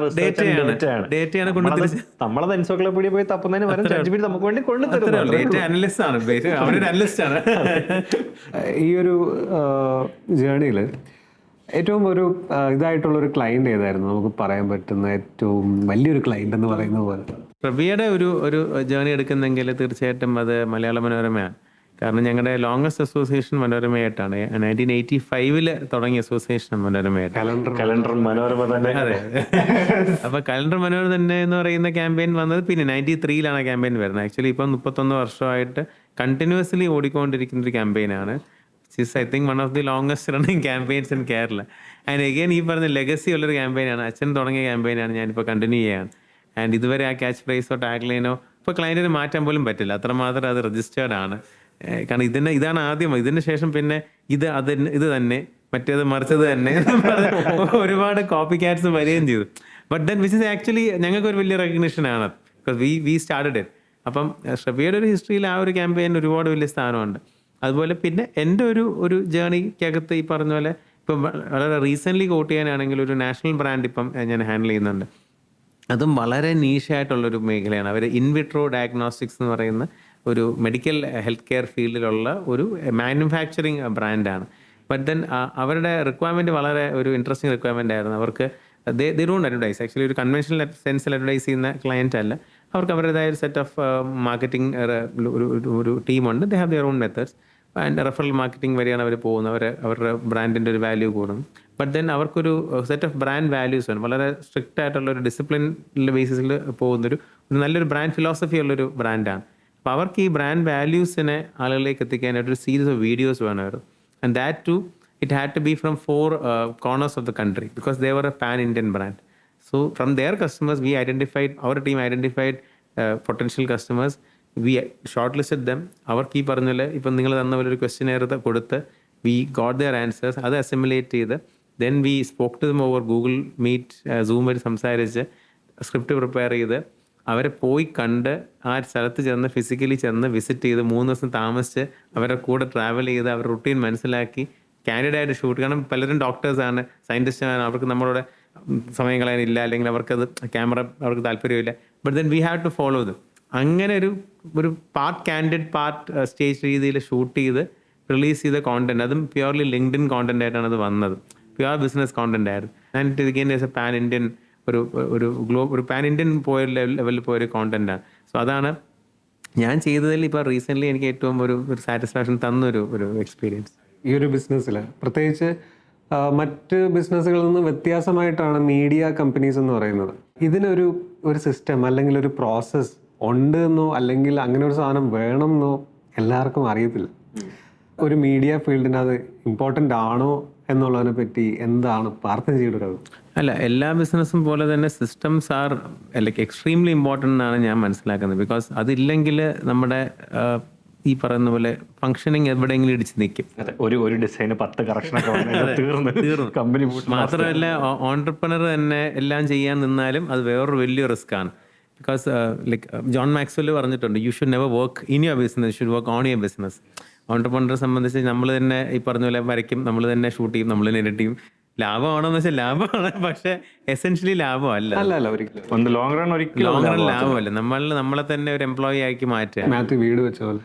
ഡേറ്റയാണ് നമ്മളത് എൻസൈക്ലോപീഡിയ പോയി തപ്പുന്നതിന് വരും ChatGPT നമുക്ക് വേണ്ടി കൊണ്ടുതരും. ഡേറ്റ അനലിസ്റ്റ് ആണ്, അവനൊരു അനലിസ്റ്റ് ആണ്. ഈ ഒരു ജേർണിയിൽ ഏറ്റവും ഇതായിട്ടുള്ളൊരു ക്ലയൻറ്റ് ഏതായിരുന്നു, നമുക്ക് പറയാൻ പറ്റുന്ന ഏറ്റവും വലിയൊരു ക്ലയൻറ്റ് എന്ന് പറയുന്ന പോലെ? പ്രവിയുടെ ഒരു ജേർണി എടുക്കുന്നെങ്കിൽ തീർച്ചയായിട്ടും അത് മലയാള മനോരമയാണ്. കാരണം ഞങ്ങളുടെ ലോങ്സ്റ്റ് അസോസിയേഷൻ മനോരമയായിട്ടാണ്. 1985 തുടങ്ങിയ അസോസിയേഷൻ മനോരമയായിട്ട്. കലണ്ടർ മനോരമ തന്നെ. അതെ. അപ്പോൾ കലണ്ടർ മനോരമ തന്നെ എന്ന് പറയുന്ന ക്യാമ്പയിൻ വന്നത് പിന്നെ 93 ക്യാമ്പയിൻ വരുന്നത്. ആക്ച്വലി ഇപ്പം 31 വർഷമായിട്ട് കണ്ടിന്യൂസ്ലി ഓടിക്കൊണ്ടിരിക്കുന്ന ഒരു ക്യാമ്പയിനാണ്. It's I think one of the longest running campaigns in Kerala. And again ഈ പറഞ്ഞ ലെഗസി ഉള്ളൊരു ക്യാമ്പയിനാണ്. അച്ഛൻ തുടങ്ങിയ ക്യാമ്പയിനാണ്, ഞാനിപ്പോൾ കണ്ടിന്യൂ ചെയ്യാണ്. ആൻഡ് ഇതുവരെ ആ ക്യാച്ച് പ്രൈസോ ടാഗ് ലൈനോ ഇപ്പോൾ ക്ലയൻറ്റിന് മാറ്റാൻ പോലും പറ്റില്ല, അത്രമാത്രം അത് രജിസ്റ്റേർഡ് ആണ്. കാരണം ഇതാണ് ആദ്യം. ഇതിന് ശേഷം പിന്നെ ഇത് തന്നെ, മറ്റേത് മറിച്ചത് തന്നെ ഒരുപാട് കോപ്പി ക്യാറ്റ്സ് വരികയും ചെയ്തു. But then which is actually ഞങ്ങൾക്കൊരു വലിയ റെക്കഗ്നിഷൻ ആണ്. Because we started it. അപ്പം ഷബിയുടെ ഒരു ഹിസ്റ്ററിയിൽ ആ ഒരു ക്യാമ്പയിൻ ഒരുപാട് വലിയ സ്ഥാനമുണ്ട്. അതുപോലെ പിന്നെ എൻ്റെ ഒരു ജേർണിക്കകത്ത് ഈ പറഞ്ഞ പോലെ ഇപ്പം വളരെ റീസെൻ്റ്ലി കോട്ട് ചെയ്യാനാണെങ്കിൽ ഒരു നാഷണൽ ബ്രാൻഡ് ഇപ്പം ഞാൻ ഹാൻഡിൽ ചെയ്യുന്നുണ്ട്. അതും വളരെ നീഷായിട്ടുള്ളൊരു മേഖലയാണ്. അവർ ഇൻവിട്രോ ഡയഗ്നോസ്റ്റിക്സ് എന്ന് പറയുന്ന ഒരു മെഡിക്കൽ ഹെൽത്ത് കെയർ ഫീൽഡിലുള്ള ഒരു മാനുഫാക്ചറിങ് ബ്രാൻഡാണ്. ബട്ട് ദെൻ അവരുടെ റിക്വയർമെൻറ്റ് വളരെ ഒരു ഇൻട്രസ്റ്റിംഗ് റിക്വയർമെൻ്റ് ആയിരുന്നു. അവർക്ക് ദേ ഡോണ്ട് അഡ്വർടൈസ്. ആക്ച്വലി ഒരു കൺവെൻഷണൽ സെൻസിൽ അഡ്വർടൈസ് ചെയ്യുന്ന ക്ലയൻറ്റ് അല്ല. അവർക്ക് അവരുടേതായ ഒരു സെറ്റ് ഓഫ് മാർക്കറ്റിംഗ് ഒരു ടീമുണ്ട്. They have their own methods. And referral marketing വഴിയാണ് അവർ പോകുന്നത്. അവരുടെ ബ്രാൻഡിൻ്റെ ഒരു വാല്യൂ കൂടും. ബട്ട് ദെൻ അവർക്കൊരു സെറ്റ് ഓഫ് ബ്രാൻഡ് വാല്യൂസ് ആണ്. വളരെ സ്ട്രിക്റ്റ് ആയിട്ടുള്ള ഒരു ഡിസിപ്ലിൻ്റെ ബേസിസിൽ പോകുന്നൊരു നല്ലൊരു ബ്രാൻഡ് ഫിലോസഫി ഉള്ളൊരു ബ്രാൻഡാണ്. അപ്പോൾ അവർക്ക് ഈ ബ്രാൻഡ് വാല്യൂസിനെ ആളുകളിലേക്ക് എത്തിക്കാനായിട്ട് ഒരു സീരീസ് ഓഫ് വീഡിയോസ് വേണമായിരുന്നു. And that to it had to be from 4 corners of the country because they were a pan-Indian brand. So from their customers, our team identified potential customers. We shortlisted them. അവർക്ക് ഈ പറഞ്ഞ പോലെ ഇപ്പം നിങ്ങൾ തന്ന പോലെ ഒരു ക്വസ്റ്റ്യനെയർ കൊടുത്ത് we got their answers. അത് അസിമുലേറ്റ് ചെയ്ത് then we spoke to them over Google Meet, Zoom വഴി സംസാരിച്ച് സ്ക്രിപ്റ്റ് പ്രിപ്പയർ ചെയ്ത് അവരെ പോയി കണ്ട് ആ സ്ഥലത്ത് ചെന്ന് ഫിസിക്കലി ചെന്ന് വിസിറ്റ് ചെയ്ത് 3 ദിവസം താമസിച്ച് അവരുടെ കൂടെ ട്രാവൽ ചെയ്ത് അവരുടെ റുട്ടീൻ മനസ്സിലാക്കി കാൻഡിഡായിട്ട് ഷൂട്ട്. കാരണം പലരും ഡോക്ടേഴ്സാണ്, സയൻറ്റിസ്റ്റാണ്, അവർക്ക് നമ്മളോട് സമയം കളയാനില്ല, അല്ലെങ്കിൽ അവർക്കത് ക്യാമറ അവർക്ക് താല്പര്യമില്ല. But then we have to follow ഇത്. അങ്ങനെ ഒരു പാർട്ട് കാൻഡിഡ് പാർട്ട് സ്റ്റേജ് രീതിയിൽ ഷൂട്ട് ചെയ്ത് റിലീസ് ചെയ്ത കോണ്ടന്റ്, അതും പ്യുവർലി ലിങ്ക്ഡിൻ കോണ്ടന്റ് ആയിട്ടാണ് അത് വന്നത്. പ്യുവർ ബിസിനസ് കോണ്ടന്റ് ആയിരുന്നു. And it a pan Indian ഒരു പാൻ ഇന്ത്യൻ പോയ ലെവലിൽ പോയൊരു കോണ്ടന്റാണ്. സോ അതാണ് ഞാൻ ചെയ്തതിൽ ഇപ്പോൾ റീസെൻ്റ്ലി എനിക്ക് ഏറ്റവും ഒരു സാറ്റിസ്ഫാക്ഷൻ തന്നൊരു എക്സ്പീരിയൻസ്. ഈ ഒരു ബിസിനസ്സിൽ പ്രത്യേകിച്ച് മറ്റ് ബിസിനസ്സുകളിൽ നിന്ന് വ്യത്യാസമായിട്ടാണ് മീഡിയ കമ്പനീസ് എന്ന് പറയുന്നത്. ഇതിനൊരു സിസ്റ്റം അല്ലെങ്കിൽ ഒരു പ്രോസസ്സ് ഉണ്ട് എന്നോ അല്ലെങ്കിൽ അങ്ങനെ ഒരു സാധനം വേണം എന്നോ എല്ലാവർക്കും അറിയത്തില്ല. ഒരു മീഡിയ ഫീൽഡിന് അത് ഇമ്പോർട്ടൻ്റ് ആണോ എന്നുള്ളതിനെ പറ്റി എന്താണ് പാർത്ഥൻ ചെയ്യേണ്ടത്? അല്ല, എല്ലാ ബിസിനസ്സും പോലെ തന്നെ systems are like extremely important എന്നാണ് ഞാൻ മനസ്സിലാക്കുന്നത്. ബിക്കോസ് അതില്ലെങ്കിൽ നമ്മുടെ ഈ പറയുന്ന പോലെ ഫംഗ്ഷനിങ് എവിടെയെങ്കിലും ഇടിച്ച് നിൽക്കും. ഒരു ഡിസൈന് 10 കറക്ഷനൊക്കെ തീർന്നു കമ്പനി. മാത്രമല്ല ഓൺട്രപ്രണർ തന്നെ എല്ലാം ചെയ്യാൻ നിന്നാലും അത് വേറൊരു വലിയ റിസ്ക് ആണ്. ബിക്കോസ് ലൈക്ക് ജോൺ മാക്സ്വെൽ പറഞ്ഞിട്ടുണ്ട്, you should never work in your business, should work on your business. ഓൺട്രപ്രണറെ സംബന്ധിച്ച് നമ്മൾ തന്നെ ഈ പറഞ്ഞ പോലെ വരയ്ക്കും, നമ്മൾ തന്നെ ഷൂട്ട് ചെയ്യും, നമ്മൾ തന്നെ എഡിറ്റ് ചെയ്യും. ലാഭമാണോന്ന് വെച്ചാൽ ലാഭമാണ്, പക്ഷെ എസെൻഷ്യലി ലാഭമല്ല. ലോങ് റൺ ലാഭമല്ല. നമ്മളെ തന്നെ ഒരു എംപ്ലോയി ആക്കി മാറ്റുക. വീട് വെച്ച പോലെ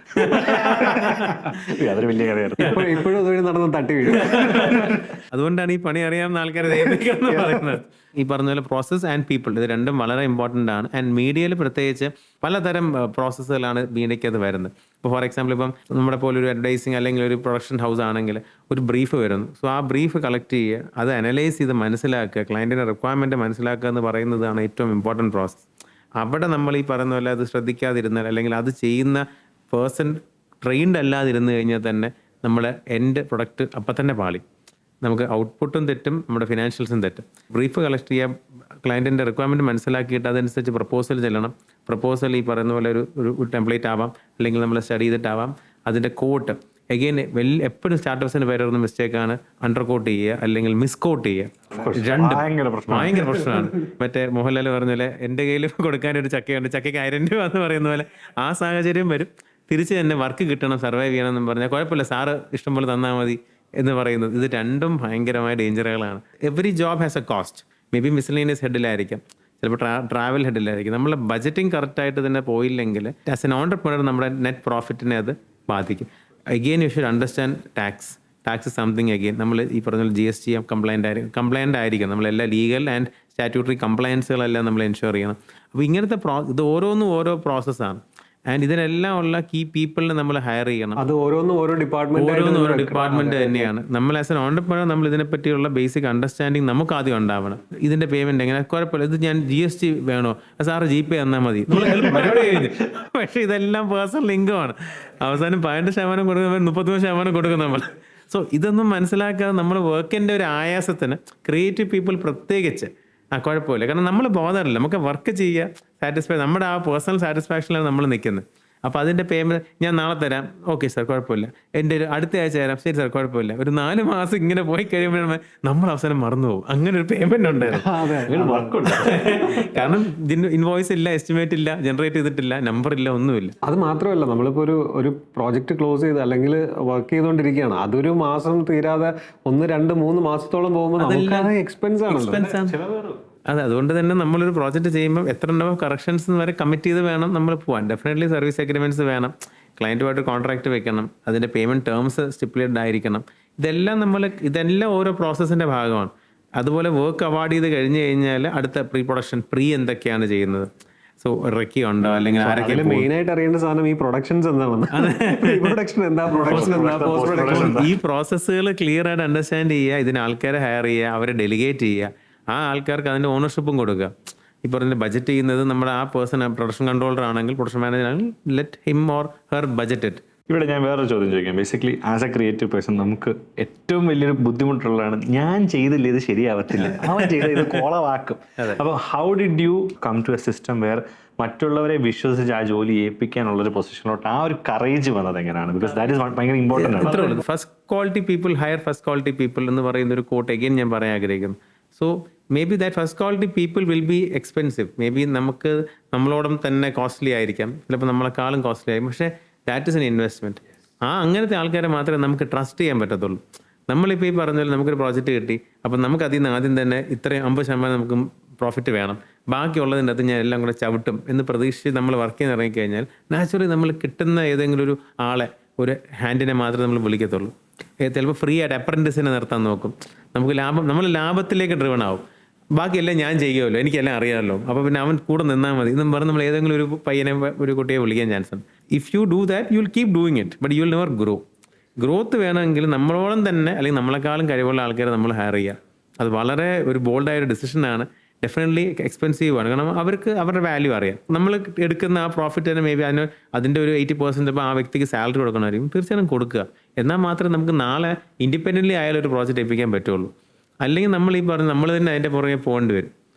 അതൊരു വലിയ കഥയായിരുന്നു. ഇപ്പോഴും നടന്ന തട്ടി വീട്. അതുകൊണ്ടാണ് ഈ പണി അറിയാവുന്ന ആൾക്കാരെ ദയപ്പിക്കണം പറയുന്നത്. ഈ പറഞ്ഞ പോലെ പ്രോസസ് ആൻഡ് പീപ്പിൾ, ഇത് രണ്ടും വളരെ ഇമ്പോർട്ടൻ്റ് ആണ്. ആൻഡ് മീഡിയയിൽ പ്രത്യേകിച്ച് പലതരം പ്രോസസ്സുകളാണ് മീഡിയയ്ക്കത് വരുന്നത്. ഇപ്പോൾ ഫോർ എക്സാമ്പിൾ ഇപ്പം നമ്മുടെ പോലെ ഒരു അഡ്വർടൈസിങ് അല്ലെങ്കിൽ ഒരു പ്രൊഡക്ഷൻ ഹൗസ് ആണെങ്കിൽ ഒരു ബ്രീഫ് വരുന്നു. സോ ആ ബ്രീഫ് കളക്ട് ചെയ്യുക, അത് അനലൈസ് ചെയ്ത് മനസ്സിലാക്കുക, ക്ലയൻറ്റിൻ്റെ റിക്വയർമെൻറ്റ് മനസ്സിലാക്കുക എന്ന് പറയുന്നതാണ് ഏറ്റവും ഇമ്പോർട്ടൻറ്റ് പ്രോസസ്സ്. അവിടെ നമ്മൾ ഈ പറയുന്ന പോലെ അത് ശ്രദ്ധിക്കാതിരുന്നാൽ അല്ലെങ്കിൽ അത് ചെയ്യുന്ന പേഴ്സൺ ട്രെയിൻഡ് അല്ലാതിരുന്നു കഴിഞ്ഞാൽ തന്നെ നമ്മുടെ എൻഡ് പ്രൊഡക്റ്റ് അപ്പം തന്നെ പാളി. നമുക്ക് ഔട്ട്പുട്ടും തെറ്റും, നമ്മുടെ ഫിനാൻഷ്യൽസും തെറ്റും. ബ്രീഫ് കളക്ട് ചെയ്യാം, ക്ലയൻറ്റിൻ്റെ റിക്വയർമെൻറ്റ് മനസ്സിലാക്കിയിട്ട് അതനുസരിച്ച് പ്രപ്പോസൽ ചെല്ലണം. പ്രപ്പോസൽ ഈ പറയുന്ന പോലെ ഒരു ടെംപ്ലേറ്റ് ആവാം, അല്ലെങ്കിൽ നമ്മൾ സ്റ്റഡി ചെയ്തിട്ടാവാം. അതിൻ്റെ കോട്ട് എഗെയിൻ എപ്പോഴും സ്റ്റാർട്ടപ്സിന് പേരുന്ന മിസ്റ്റേക്കാണ് അണ്ടർ കോട്ട് ചെയ്യുക അല്ലെങ്കിൽ മിസ്കോട്ട് ചെയ്യുക. ഭയങ്കര പ്രശ്നമാണ്. മറ്റേ മോഹൻലാൽ പറഞ്ഞ പോലെ എൻ്റെ കയ്യിൽ കൊടുക്കാനൊരു ചക്കയുണ്ട്, ചക്കയ്ക്ക് 1000 രൂപ എന്ന് പറയുന്ന പോലെ ആ സാഹചര്യം വരും. തിരിച്ച് തന്നെ വർക്ക് കിട്ടണം, സർവൈവ് ചെയ്യണം എന്ന് പറഞ്ഞാൽ കുഴപ്പമില്ല, സാറ് ഇഷ്ടംപോലെ തന്നാൽ മതി എന്ന് പറയുന്നത്. ഇത് രണ്ടും ഭയങ്കരമായ ഡേഞ്ചറുകളാണ്. Every job has a cost. Maybe miscellaneous ഹെഡിലായിരിക്കാം, ചിലപ്പോൾ ട്രാവൽ ഹെഡിലായിരിക്കും. നമ്മൾ ബജറ്റിംഗ് കറക്റ്റായിട്ട് തന്നെ പോയില്ലെങ്കിൽ ആസ് എൻ ഓൺട്രപ്രണർ നമ്മുടെ നെറ്റ് പ്രോഫിറ്റിനെ അത് ബാധിക്കും. Again you should understand tax something. Again നമ്മൾ ഈ പറഞ്ഞ GST കംപ്ലൈൻ്റ് ആയിരിക്കും. നമ്മളെല്ലാം ലീഗൽ ആൻഡ് സ്റ്റാറ്റ്യൂട്ടറി കംപ്ലയൻസുകളെല്ലാം നമ്മൾ എൻഷുർ ചെയ്യണം. അപ്പോൾ ഇങ്ങനത്തെ ഇത് ഓരോന്നും ഓരോ പ്രോസസ്സാണ്. ആൻഡ് ഇതിനെല്ലാം ഉള്ള കീ പീപ്പിളിനെ നമ്മൾ ഹയർ ചെയ്യണം. അത് ഓരോന്നും ഓരോ ഡിപ്പാർട്ട്മെന്റ് തന്നെയാണ്. നമ്മൾ ആസ് എൻ ഓൺട്രപ്രണർ നമ്മൾ ഇതിനെപ്പറ്റിയുള്ള ബേസിക് അണ്ടർസ്റ്റാൻഡിങ് നമുക്ക് ആദ്യം ഉണ്ടാവണം. ഇതിന്റെ പേയ്മെന്റ് എങ്ങനെ, കുഴപ്പമില്ല, ഇത് ഞാൻ GST വേണോ, സാറ് GPay തന്നാൽ മതി, പക്ഷെ ഇതെല്ലാം പേഴ്സണൽ ഇൻകമാണ്. അവസാനം 12% കൊടുക്കുമ്പോൾ 33% കൊടുക്കും നമ്മൾ. സോ ഇതൊന്നും മനസ്സിലാക്കാതെ നമ്മൾ വർക്കിന്റെ ഒരു ആയാസത്തിന് ക്രിയേറ്റീവ് പീപ്പിൾ പ്രത്യേകിച്ച് കുഴപ്പമില്ല. കാരണം നമ്മൾ ബോധറില്ല, നമുക്ക് വർക്ക് ചെയ്യുക, സാറ്റിസ്ഫൈ, നമ്മുടെ ആ പേഴ്സണൽ സാറ്റിസ്ഫാക്ഷനിലാണ് നമ്മൾ നിൽക്കുന്നത്. അപ്പോൾ അതിൻ്റെ പേയ്മെൻറ്റ് ഞാൻ നാളെ തരാം, ഓക്കെ സാർ കുഴപ്പമില്ല, എൻ്റെ ഒരു അടുത്ത ആഴ്ച തരാം, ശരി സാർ കുഴപ്പമില്ല. ഒരു 4 മാസം ഇങ്ങനെ പോയി കഴിയുമ്പോഴാണ് നമ്മൾ അവസാനം മറന്നു പോകും. അങ്ങനെ ഒരു പേയ്മെൻറ്റ് ഉണ്ടായിരുന്നു. വർക്കുണ്ട്. കാരണം ഇതിന് ഇൻവോയ്സ് ഇല്ല, എസ്റ്റിമേറ്റ് ഇല്ല, ജനറേറ്റ് ചെയ്തിട്ടില്ല, നമ്പർ ഇല്ല, ഒന്നുമില്ല. അത് മാത്രമല്ല, നമ്മളിപ്പോൾ ഒരു പ്രോജക്റ്റ് ക്ലോസ് ചെയ്ത് അല്ലെങ്കിൽ വർക്ക് ചെയ്തുകൊണ്ടിരിക്കുകയാണ്, അതൊരു മാസം തീരാതെ 1, 2, 3 മാസത്തോളം പോകുമ്പോൾ എക്സ്പെൻസ് ആണ്. അതെ, അതുകൊണ്ട് തന്നെ നമ്മളൊരു പ്രോജക്റ്റ് ചെയ്യുമ്പോൾ എത്ര നമ്പർ കറക്ഷൻസ് വരെ കമ്മിറ്റ് ചെയ്ത് വേണം നമ്മൾ പോകാൻ. ഡെഫിനറ്റ്ലി സർവീസ് അഗ്രിമെൻറ്റ്സ് വേണം, ക്ലയൻറ്റുമായിട്ട് കോൺട്രാക്ട് വെക്കണം, അതിൻ്റെ പേയ്മെൻറ്റ് ടേംസ് സ്റ്റിപ്പുലേറ്റഡ് ആയിരിക്കണം. ഇതെല്ലാം ഓരോ പ്രോസസ്സിൻ്റെ ഭാഗമാണ്. അതുപോലെ വർക്ക് അവാർഡ് ചെയ്ത് കഴിഞ്ഞ് കഴിഞ്ഞാൽ അടുത്ത പ്രീ പ്രൊഡക്ഷൻ എന്തൊക്കെയാണ് ചെയ്യുന്നത്. സോ റെക്കി ഉണ്ടോ അല്ലെങ്കിൽ ആരൊക്കെ മെയിൻ ആയിട്ട് അറിയേണ്ട സാധനം ഈ പ്രൊഡക്ഷൻസ് എന്താണെന്ന്. പ്രൊഡക്ഷൻ എന്താ, പ്രൊഡക്ഷൻ എന്താ, പോസ്റ്റ് പ്രൊഡക്ഷൻ എന്താ. ഈ പ്രോസസ്സുകൾ ക്ലിയർ ആയിട്ട് അണ്ടർസ്റ്റാൻഡ് ചെയ്യുക, ഇതിന് ആൾക്കാരെ ഹയർ ചെയ്യുക, അവരെ ഡെലിഗേറ്റ് ചെയ്യുക, ആ ആൾക്കാർക്ക് അതിൻ്റെ ഓണർഷിപ്പും കൊടുക്കുക. ഈ പറഞ്ഞ ബജറ്റ് ചെയ്യുന്നത് നമ്മുടെ ആ പേഴ്സൺ പ്രൊഡക്ഷൻ കൺട്രോളർ ആണെങ്കിൽ, പ്രൊഡക്ഷൻ മാനേജർ ആണെങ്കിൽ, let him or her budget it. ഇവിടെ ഞാൻ വേറൊരു ചോദ്യം ചോദിക്കാം. Basically as A creative person നമുക്ക് ഏറ്റവും വലിയൊരു ബുദ്ധിമുട്ടുള്ളതാണ് ഞാൻ ചെയ്തില്ല ഇത് ശരിയാവത്തില്ല, അവൻ ചെയ്ത ഇത് കോളവാക്കും. അപ്പോൾ how did you come to a system where മറ്റുള്ളവരെ വിശ്വസിച്ച് ആ ജോലി ഏൽപ്പിക്കാനുള്ളൊരു പൊസിഷനിലോട്ട് ആ ഒരു കറേജ് വന്നത് എങ്ങനെയാണ്? ബിക്കോസ് ദാറ്റ് ഇസ് ഭയങ്കര ഇമ്പോർട്ടൻ്റ് ആണ്. ഇത്രേ ഉള്ളൂ. First quality people higher first quality people എന്ന് പറയുന്ന ഒരു കോട്ട് എഗെയിൻ ഞാൻ പറയാൻ ആഗ്രഹിക്കുന്നു. So may be that first quality people will be expensive, may be നമുക്ക് നമ്മളോടും തന്നെ കോസ്റ്റ്ലി ആയിരിക്കാം, ചിലപ്പോൾ നമ്മളെക്കാളും കോസ്റ്റ്ലി ആയിരിക്കും, പക്ഷേ ദാറ്റ് ഇസ് എൻ ഇൻവെസ്റ്റ്മെൻറ്റ്. അങ്ങനത്തെ ആൾക്കാരെ മാത്രമേ നമുക്ക് ട്രസ്റ്റ് ചെയ്യാൻ പറ്റത്തുള്ളൂ. നമ്മളിപ്പോൾ ഈ പറഞ്ഞ പോലെ നമുക്കൊരു പ്രോജക്റ്റ് കിട്ടി, അപ്പം നമുക്ക് അതിൽ നിന്ന് ആദ്യം തന്നെ ഇത്രയും 50% നമുക്ക് പ്രോഫിറ്റ് വേണം, ബാക്കിയുള്ളതിൻ്റെ അകത്ത് ഞാൻ എല്ലാം കൂടെ ചവിട്ടും എന്ന് പ്രതീക്ഷിച്ച് നമ്മൾ വർക്ക് ചെയ്യാൻ ഇറങ്ങിക്കഴിഞ്ഞാൽ നാച്ചുറലി നമ്മൾ കിട്ടുന്ന ഏതെങ്കിലും ഒരു ആളെ, ഒരു ഹാൻഡിനെ മാത്രമേ നമ്മൾ വിളിക്കത്തുള്ളൂ. ചിലപ്പോൾ ഫ്രീ ആയിട്ട് അപ്രൻറ്റിസിനെ നിർത്താൻ നോക്കും. നമുക്ക് നമ്മൾ ലാഭത്തിലേക്ക് ഡ്രിവൺ ആവും. ബാക്കിയെല്ലാം ഞാൻ ചെയ്യുമല്ലോ, എനിക്കെല്ലാം അറിയാമല്ലോ, അപ്പോൾ പിന്നെ അവൻ കൂടെ നിന്നാൽ മതി എന്നും പറഞ്ഞ് നമ്മൾ ഏതെങ്കിലും ഒരു പയ്യനെ, ഒരു കുട്ടിയെ വിളിക്കാൻ ചാൻസ് ഉണ്ട്. If you do that you will keep doing it, but you will never grow. Growth വേണമെങ്കിൽ നമ്മളോളം തന്നെ അല്ലെങ്കിൽ നമ്മളെക്കാളും കഴിവുള്ള ആൾക്കാരെ നമ്മൾ ഹയർ ചെയ്യുക. അത് വളരെ ഒരു ബോൾഡായൊരു ഡിസിഷനാണ്. ഡെഫിനറ്റ്ലി എക്സ്പെൻസീവ് ആണ്, കാരണം അവർക്ക് അവരുടെ വാല്യൂ അറിയാം. നമ്മൾ എടുക്കുന്ന ആ പ്രോഫിറ്റ് തന്നെ മേ ബി അതിൻ്റെ ഒരു 80% ഇപ്പോൾ ആ വ്യക്തിക്ക് സാലറി കൊടുക്കണമായിരിക്കും, തീർച്ചയായും കൊടുക്കുക. എന്നാൽ മാത്രമേ നമുക്ക് നാളെ ഇൻഡിപെൻഡൻ്റ്ലി ആയാലും ഒരു പ്രോജക്റ്റ് ഏൽപ്പിക്കാൻ പറ്റുള്ളൂ. അല്ലെങ്കിൽ നമ്മൾ ഈ പറഞ്ഞ നമ്മൾ തന്നെ അതിൻ്റെ പുറകെ പോകേണ്ടി വരും.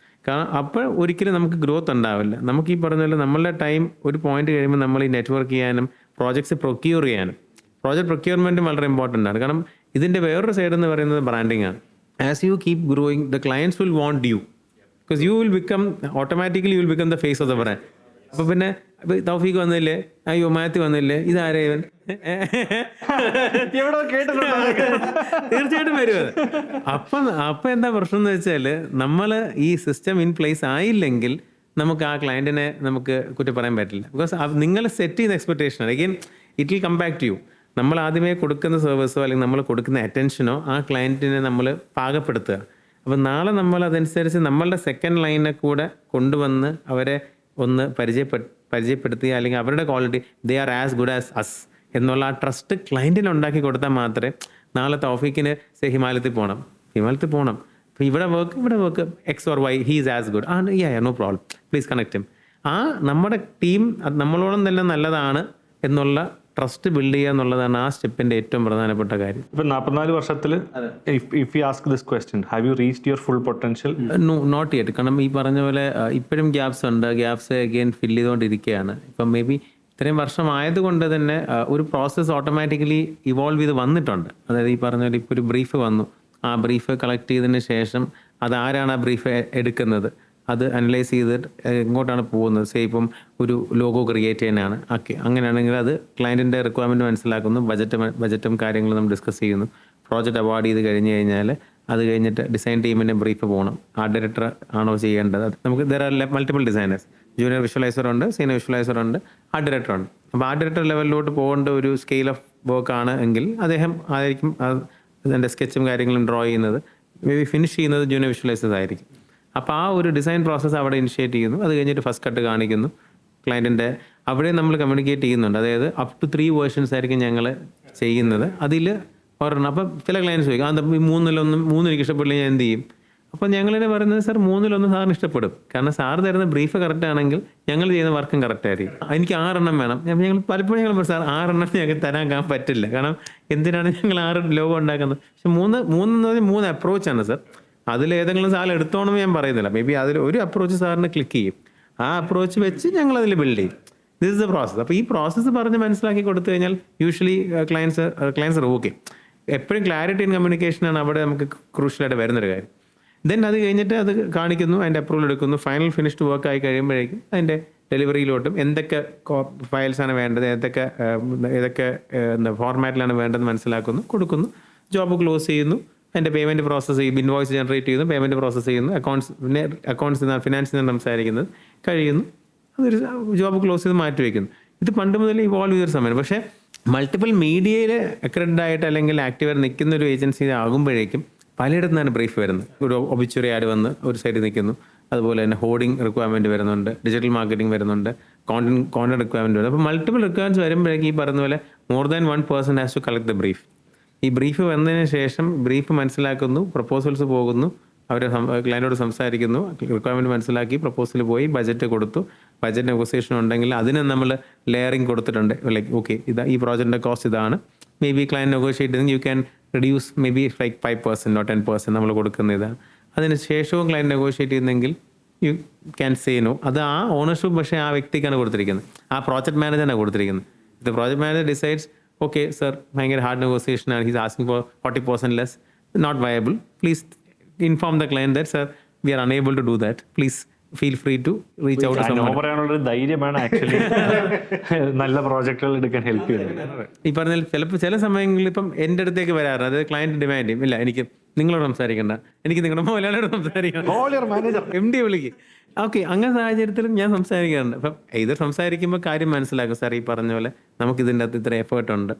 കാരണം അപ്പോൾ ഒരിക്കലും നമുക്ക് ഗ്രോത്ത് ഉണ്ടാവില്ല. നമുക്ക് ഈ പറഞ്ഞ പോലെ നമ്മളുടെ ടൈം ഒരു പോയിന്റ് കഴിയുമ്പോൾ നമ്മൾ ഈ നെറ്റ്വർക്ക് ചെയ്യാനും പ്രോജക്ട്സ് പ്രൊക്യൂർ ചെയ്യാനും, പ്രോജക്റ്റ് പ്രൊക്യൂർമെൻറ്റും വളരെ ഇമ്പോർട്ടൻ്റ് ആണ്. കാരണം ഇതിൻ്റെ വേറൊരു സൈഡ് എന്ന് പറയുന്നത് ബ്രാൻഡിങ് ആണ്. As you keep growing the clients will want you, because you will become automatically you will become the face of the brand. അപ്പോൾ പിന്നെ തൗഫീഖ് വന്നില്ലേ, അയ്യോ മാത്യു വന്നില്ലേ, ഇതാരേ ഇവൻ, തീർച്ചയായിട്ടും വരും അത്. അപ്പം എന്താ പ്രശ്നം എന്ന് വെച്ചാൽ നമ്മൾ ഈ സിസ്റ്റം ഇൻ പ്ലേസ് ആയില്ലെങ്കിൽ നമുക്ക് ആ ക്ലയൻറ്റിനെ നമുക്ക് കുറ്റം പറയാൻ പറ്റില്ല. ബിക്കോസ് നിങ്ങൾ സെറ്റ് ചെയ്യുന്ന expectation again it will come back to you. നമ്മൾ ആദ്യമേ കൊടുക്കുന്ന സർവീസോ അല്ലെങ്കിൽ നമ്മൾ കൊടുക്കുന്ന അറ്റൻഷനോ ആ ക്ലയൻറ്റിനെ നമ്മൾ പാകപ്പെടുത്തുക. അപ്പം നാളെ നമ്മൾ അതനുസരിച്ച് നമ്മളുടെ സെക്കൻഡ് ലൈനെ കൂടെ കൊണ്ടുവന്ന് അവരെ ഒന്ന് പരിചയപ്പെടുത്തുക, അല്ലെങ്കിൽ അവരുടെ quality they are as good as us എന്നുള്ള ആ ട്രസ്റ്റ് ക്ലയൻറ്റിന് ഉണ്ടാക്കി കൊടുത്താൽ മാത്രമേ നാളെ തൗഫീഖിന് ഹിമാലയത്തിൽ പോകണം, അപ്പോൾ ഇവിടെ work X or Y he is as good, no problem, please connect him. ആ നമ്മുടെ ടീം നമ്മളോളം തന്നെ നല്ലതാണ് എന്നുള്ള ട്രസ്റ്റ് ബിൽഡ് ചെയ്യുക എന്നുള്ളതാണ് ആ സ്റ്റെപ്പിൻ്റെ ഏറ്റവും പ്രധാനപ്പെട്ട കാര്യം. ഇപ്പം 44 വർഷത്തിൽ if you ask this question, have you reached your full potential? Not yet. കാരണം ഈ പറഞ്ഞ പോലെ ഇപ്പോഴും ഗ്യാപ്സ് ഉണ്ട്, ഗ്യാപ്സ് അഗെയിൻ ഫില്ല് ചെയ്തുകൊണ്ടിരിക്കുകയാണ്. ഇപ്പം മേ ബി ഇത്രയും വർഷമായതുകൊണ്ട് തന്നെ ഒരു പ്രോസസ്സ് ഓട്ടോമാറ്റിക്കലി ഇവോൾവ് ചെയ്ത് വന്നിട്ടുണ്ട്. അതായത് ഈ പറഞ്ഞ പോലെ ഇപ്പോൾ ഒരു ബ്രീഫ് വന്നു, ആ ബ്രീഫ് കളക്ട് ചെയ്തതിന് ശേഷം അതാരാണ് ആ ബ്രീഫ് എടുക്കുന്നത്, അത് അനലൈസ് ചെയ്തിട്ട് എങ്ങോട്ടാണ് പോകുന്നത്. സേ ഇപ്പം ഒരു ലോഗോ ക്രിയേറ്റ് ചെയ്യാനാണ്, ഓക്കെ, അങ്ങനെയാണെങ്കിൽ അത് ക്ലയൻറ്റിൻ്റെ റിക്വയർമെൻറ്റ് മനസ്സിലാക്കുന്നു, ബജറ്റും കാര്യങ്ങളും നമ്മൾ ഡിസ്കസ് ചെയ്യുന്നു. പ്രോജക്റ്റ് അവാർഡ് ചെയ്ത് കഴിഞ്ഞ് കഴിഞ്ഞാൽ അത് കഴിഞ്ഞിട്ട് ഡിസൈൻ ടീമിൻ്റെ ബ്രീഫ് പോകണം. ആർട്ട് ഡയറക്ടർ ആണോ ചെയ്യേണ്ടത്, നമുക്ക് there are multiple designers, junior visualiser ഉണ്ട്, സീനിയർ വിഷ്വലൈസർ ഉണ്ട്, ആർട്ട് ഡയറക്ടർ ഉണ്ട്. അപ്പോൾ ആർട്ട് ഡയറക്ടർ ലെവലിലോട്ട് പോകേണ്ട ഒരു സ്കെയിൽ ഓഫ് വർക്ക് ആണ് എങ്കിൽ അദ്ദേഹം ആയിരിക്കും അതിൻ്റെ സ്കെച്ചും കാര്യങ്ങളും ഡ്രോ ചെയ്യുന്നത്, മേ ബി ഫിനിഷ് ചെയ്യുന്നത് ജൂനിയർ വിഷ്വലൈസേഴ്സ് ആയിരിക്കും. അപ്പോൾ ആ ഒരു ഡിസൈൻ പ്രോസസ്സ് അവിടെ ഇനിഷ്യേറ്റ് ചെയ്യുന്നു. അത് കഴിഞ്ഞിട്ട് ഫസ്റ്റ് കട്ട് കാണിക്കുന്നു ക്ലയൻറ്റിൻ്റെ. അവിടെ നമ്മൾ കമ്മ്യൂണിക്കേറ്റ് ചെയ്യുന്നുണ്ട്. അതായത് അപ് ടു 3 വേർഷൻസ് ആയിരിക്കും ഞങ്ങൾ ചെയ്യുന്നത്. അതിൽ ഒരെണ്ണം, അപ്പം ചില ക്ലയൻസ് ചോദിക്കും അത് മൂന്ന് എനിക്ക് ഇഷ്ടപ്പെടില്ല, ഞാൻ എന്ത് ചെയ്യും? അപ്പോൾ ഞങ്ങളിനെ പറയുന്നത് സാർ 3-1 സാറിന് ഇഷ്ടപ്പെടും. കാരണം സാറ് തരുന്ന ബ്രീഫ് കറക്റ്റ് ആണെങ്കിൽ ഞങ്ങൾ ചെയ്യുന്ന വർക്കും കറക്റ്റ് ആയിരിക്കും. എനിക്ക് 6 എണ്ണം വേണം. ഞങ്ങൾ പലപ്പോഴും ഞങ്ങൾ സാർ 6 എണ്ണം ഞങ്ങൾക്ക് തരാൻ പറ്റില്ല, കാരണം എന്തിനാണ് ഞങ്ങൾ 6 ലോഗോ ഉണ്ടാക്കുന്നത്. പക്ഷെ 3 അപ്രോച്ചാണ് സാർ. അതിലേതെങ്കിലും സാർ എടുത്തോണമെന്ന് ഞാൻ പറയുന്നില്ല. മേ ബി അതിൽ ഒരു അപ്രോച്ച് സാറിന് ക്ലിക്ക് ചെയ്യും, ആ അപ്രോച്ച് വെച്ച് ഞങ്ങൾ അതിൽ ബിൽഡ് ചെയ്യും. This is the process. അപ്പോൾ ഈ പ്രോസസ്സ് പറഞ്ഞ് മനസ്സിലാക്കി കൊടുത്തു കഴിഞ്ഞാൽ യൂഷ്വലി ക്ലയൻസ് ഓക്കെ. എപ്പോഴും ക്ലാരിറ്റി ഇൻ കമ്മ്യൂണിക്കേഷനാണ് അവിടെ നമുക്ക് ക്രൂഷ്യലായിട്ട് വരുന്നൊരു കാര്യം. ദെൻ അത് കഴിഞ്ഞിട്ട് അത് കാണിക്കുന്നു, അതിൻ്റെ അപ്രൂവൽ എടുക്കുന്നു, ഫൈനൽ ഫിനിഷ്ഡ് വർക്ക് ആയി കഴിയുമ്പോഴേക്കും അതിൻ്റെ ഡെലിവറിയിലോട്ടും എന്തൊക്കെ ഫയൽസാണ് വേണ്ടത്, ഏതൊക്കെ ഫോർമാറ്റിലാണ് വേണ്ടതെന്ന് മനസ്സിലാക്കുന്നു, കൊടുക്കുന്നു, ജോബ് ക്ലോസ് ചെയ്യുന്നു, അതിൻ്റെ പേയ്മെൻറ്റ് പ്രോസസ്സ് ചെയ്യും, ഇൻവോയ്സ് ജനറേറ്റ് ചെയ്യുന്നു, പേയ്മെൻറ്റ് പ്രോസസ്സ് ചെയ്യുന്നു, അക്കൗണ്ട്സ് ഫിനാൻസിൽ നിന്ന് സംസാരിക്കുന്നത് കഴിയുന്നു, അതൊരു ജോബ് ക്ലോസ് ചെയ്ത് മാറ്റി വയ്ക്കുന്നു. ഇത് പണ്ട് മുതൽ ഇവോൾവ് ചെയ്തൊരു സമയം. പക്ഷേ മൾട്ടിപ്പിൾ മീഡിയയിൽ അക്രഡിറ്റഡ് ആയിട്ട് അല്ലെങ്കിൽ ആക്റ്റീവായിട്ട് നിൽക്കുന്ന ഒരു ഏജൻസി ആകുമ്പോഴേക്കും പലയിടത്തു നിന്നാണ് ബ്രീഫ് വരുന്നത്. ഒരു ഒബിച്വറി ആഡ് വന്ന് ഒരു സൈഡിൽ നിൽക്കുന്നു, അതുപോലെ തന്നെ ഹോർഡിംഗ് റിക്വയർമെൻറ്റ് വരുന്നുണ്ട്, ഡിജിറ്റൽ മാർക്കറ്റിംഗ് വരുന്നുണ്ട്, കോണ്ടന്റ് റിക്വയർമെൻറ്റ് വരുന്നത്. അപ്പോൾ മൾട്ടിപ്പിൾ റിക്വയർമെൻറ്റ്സ് വരുമ്പോഴേക്കും ഈ പറഞ്ഞ പോലെ more than 1 person has to collect the brief. ഈ ബ്രീഫ് വന്നതിന് ശേഷം ബ്രീഫ് മനസ്സിലാക്കുന്നു, പ്രപ്പോസൽസ് പോകുന്നു, അവർ ക്ലയൻറ്റോട് സംസാരിക്കുന്നു, റിക്വയർമെൻറ്റ് മനസ്സിലാക്കി പ്രപ്പോസൽ പോയി, ബജറ്റ് കൊടുത്തു, ബജറ്റ് നെഗോസിയേഷൻ ഉണ്ടെങ്കിൽ അതിന് നമ്മൾ ലെയറിങ് കൊടുത്തിട്ടുണ്ട്. ലൈക്ക് ഓക്കെ ഈ പ്രോജക്റ്റിൻ്റെ കോസ്റ്റ് ഇതാണ്, മേ ബി ക്ലയൻറ്റ് നെഗോഷിയേറ്റ് ചെയ്തെങ്കിൽ you can reduce may be like 5% or 10% നമ്മൾ കൊടുക്കുന്ന ഇതാണ്. അതിന് ശേഷവും ക്ലയൻറ്റ് നെഗോഷിയേറ്റ് ചെയ്യുന്നെങ്കിൽ യു ക്യാൻ സേ നോ. അത് ആ ഓണർഷിപ്പ് പക്ഷേ ആ വ്യക്തിക്കാണ് കൊടുത്തിരിക്കുന്നത്, ആ പ്രോജക്റ്റ് മാനേജറാണ് കൊടുത്തിരിക്കുന്നത്. The project manager decides okay sir ഭയങ്കര ഹാർഡ് നെഗോസിയേഷൻ ആണ്, he's asking for 40% less, not viable, please inform the client that sir we are unable to do that, please feel free to reach out to someone. പറയാനുള്ളൊരു ധൈര്യമാണ് ആക്ച്വലി നല്ല പ്രോജക്റ്റുകൾ എടുക്കാൻ ഹെൽപ്പ് ചെയ്യുന്നത്. ഈ പറഞ്ഞാൽ ചില സമയങ്ങളിൽ ഇപ്പം എൻ്റെ അടുത്തേക്ക് വരാറുണ്ട്, അതായത് ക്ലയൻറ്റ് ഡിമാൻഡ് ചെയ്യും, ഇല്ല എനിക്ക് നിങ്ങളോട് സംസാരിക്കണ്ട, എനിക്ക് നിങ്ങളുടെ മുതലാളിയോട് സംസാരിക്കണം, MD വിളിക്കും. ഓക്കെ, അങ്ങനെ സാഹചര്യത്തിലും ഞാൻ സംസാരിക്കാറുണ്ട്. അപ്പം ഇത് സംസാരിക്കുമ്പോൾ കാര്യം മനസ്സിലാക്കും, സാർ ഈ പറഞ്ഞ പോലെ നമുക്ക് ഇതിൻ്റെ അകത്ത് ഇത്ര എഫേർട്ട് ഉണ്ട്,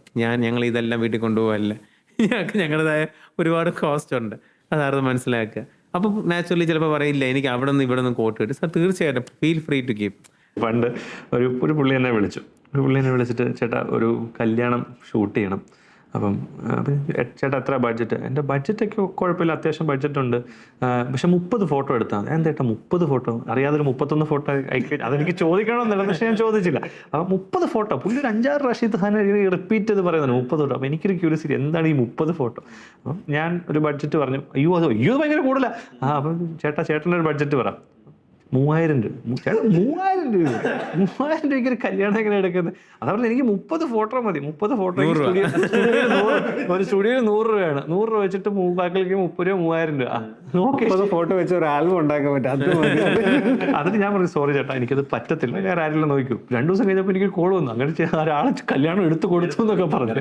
ഞങ്ങൾ ഇതെല്ലാം വീട്ടിൽ കൊണ്ടുപോകല്ല, ഞങ്ങൾക്ക് ഞങ്ങളുടേതായ ഒരുപാട് കോസ്റ്റ് ഉണ്ട്, അതായത് മനസ്സിലാക്കുക. അപ്പോൾ നാച്ചുറലി ചിലപ്പോൾ പറയില്ല എനിക്ക് അവിടെ നിന്ന് ഇവിടെ നിന്ന് കോട്ട് കിട്ടും. സാർ തീർച്ചയായിട്ടും ഫീൽ ഫ്രീ ടു കീപ്. പണ്ട് ഒരു പുള്ളി എന്നെ വിളിച്ചിട്ട് ചേട്ടാ ഒരു കല്യാണം ഷൂട്ട് ചെയ്യണം, അപ്പം ചേട്ടാ എത്ര ബഡ്ജറ്റ്? എൻ്റെ ബഡ്ജറ്റൊക്കെ കുഴപ്പമില്ല, അത്യാവശ്യം ബഡ്ജറ്റ് ഉണ്ട്, പക്ഷെ 30 ഫോട്ടോ എടുത്താൽ മതി. എന്താ 30 ഫോട്ടോ? അറിയാതൊരു 31 ഫോട്ടോ അതെനിക്ക് ചോദിക്കണമെന്നില്ല, പക്ഷെ ഞാൻ ചോദിച്ചില്ല. അപ്പം 30 ഫോട്ടോ പുള്ളി ഒരു 5-6 പ്രാവശ്യം തന്നെ റിപ്പീറ്റ് ചെയ്ത് പറയുന്നത് 30 ഫോട്ടോ. അപ്പം എനിക്കൊരു ക്യൂരിയോസിറ്റി, എന്താണ് ഈ 30 ഫോട്ടോ? അപ്പം ഞാൻ ഒരു ബഡ്ജറ്റ് പറഞ്ഞു. അയ്യോ ഭയങ്കര കൂടുതലാണ്. അപ്പം ചേട്ടൻ്റെ ഒരു ബഡ്ജറ്റ് പറ. 3000 രൂപ. 3000 രൂപയ്ക്ക് ഒരു കല്യാണം എങ്ങനെ എടുക്കുന്നത്? അതവിടെ എനിക്ക് 30 ഫോട്ടോ മതി. 30 ഫോട്ടോ ഒരു സ്റ്റുഡിയോയിൽ 100 രൂപയാണ്. 100 രൂപ വെച്ചിട്ട് ബാക്കിലേക്ക് 30 രൂപ 3000 രൂപ. ഓക്കെ, ഫോട്ടോ വെച്ച് ഒരു ആൽബം ഉണ്ടാക്കാൻ പറ്റും. അതിന് ഞാൻ പറഞ്ഞു സോറി ചേട്ടാ എനിക്കത് പറ്റത്തില്ല, ഞാൻ ആരെല്ലാം നോക്കൂ. 2 ദിവസം കഴിഞ്ഞപ്പോൾ എനിക്ക് കോൾ വന്നു, അങ്ങനെ ഒരാളെ കല്യാണം എടുത്തു കൊടുത്തു എന്നൊക്കെ പറഞ്ഞു.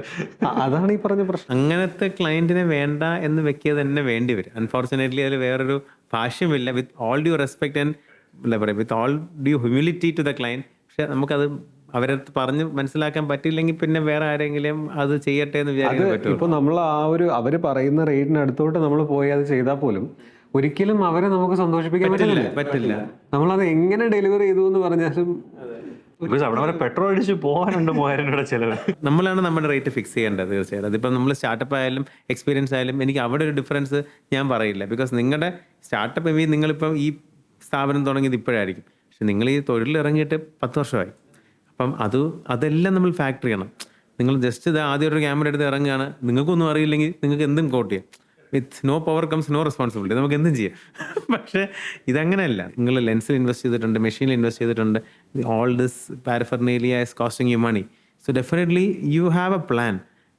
അതാണ് ഈ പറഞ്ഞ പ്രശ്നം. അങ്ങനത്തെ ക്ലയൻറ്റിനെ വേണ്ട എന്ന് വെക്കുക തന്നെ വേണ്ടി വരും. അൺഫോർച്ചുനേറ്റ്ലി അതിൽ വേറൊരു ഭാഷ്യമില്ല. With all due respect and എന്താ പറയുക, with all due humility to the client. പക്ഷെ നമുക്കത് അവരെ പറഞ്ഞ് മനസ്സിലാക്കാൻ പറ്റില്ലെങ്കിൽ പിന്നെ വേറെ ആരെങ്കിലും അത് ചെയ്യട്ടെ എന്ന് വിചാരിക്കാൻ പറ്റും. ഇപ്പോൾ നമ്മൾ അവര് പറയുന്ന റേറ്റിന് അടുത്തോട്ട് നമ്മൾ പോയി അത് ചെയ്താൽ പോലും ഒരിക്കലും അവരെ നമുക്ക് സന്തോഷിപ്പിക്കാൻ പറ്റില്ല. നമ്മളത് എങ്ങനെ ഡെലിവറി ചെയ്തു എന്ന് പറഞ്ഞാലും അവിടെ വരെ പെട്രോൾ അടിച്ച് പോകാനുണ്ട് 3000 രൂപ ചിലവ്. നമ്മളാണ് നമ്മുടെ റേറ്റ് ഫിക്സ് ചെയ്യേണ്ടത് തീർച്ചയായിട്ടും. അതിപ്പം നമ്മൾ സ്റ്റാർട്ടപ്പ് ആയാലും എക്സ്പീരിയൻസ് ആയാലും എനിക്ക് അവിടെ ഒരു ഡിഫറൻസ് ഞാൻ പറയില്ല. ബിക്കോസ് നിങ്ങളുടെ സ്റ്റാർട്ടപ്പ് മേ നിങ്ങളിപ്പം ഈ സ്ഥാപനം തുടങ്ങിയത് ഇപ്പോഴായിരിക്കും, പക്ഷെ നിങ്ങൾ ഈ തൊഴിലിൽ ഇറങ്ങിയിട്ട് 10 വർഷമായി. അപ്പം അതെല്ലാം നമ്മൾ ഫാക്ടർ ചെയ്യണം. നിങ്ങൾ ജസ്റ്റ് ഇത് ആദ്യം ഒരു ക്യാമറ എടുത്ത് ഇറങ്ങുകയാണ്, നിങ്ങൾക്കൊന്നും അറിയില്ലെങ്കിൽ നിങ്ങൾക്ക് എന്തും കോട്ട് ചെയ്യാം. With no power comes no responsibility, നമുക്ക് എന്തും ചെയ്യാം. പക്ഷേ ഇതങ്ങനെയല്ല. നിങ്ങൾ ലെൻസിൽ ഇൻവെസ്റ്റ് ചെയ്തിട്ടുണ്ട്, മെഷീനിൽ ഇൻവെസ്റ്റ് ചെയ്തിട്ടുണ്ട്, all this paraphernalia is costing you money. So definitely you have a plan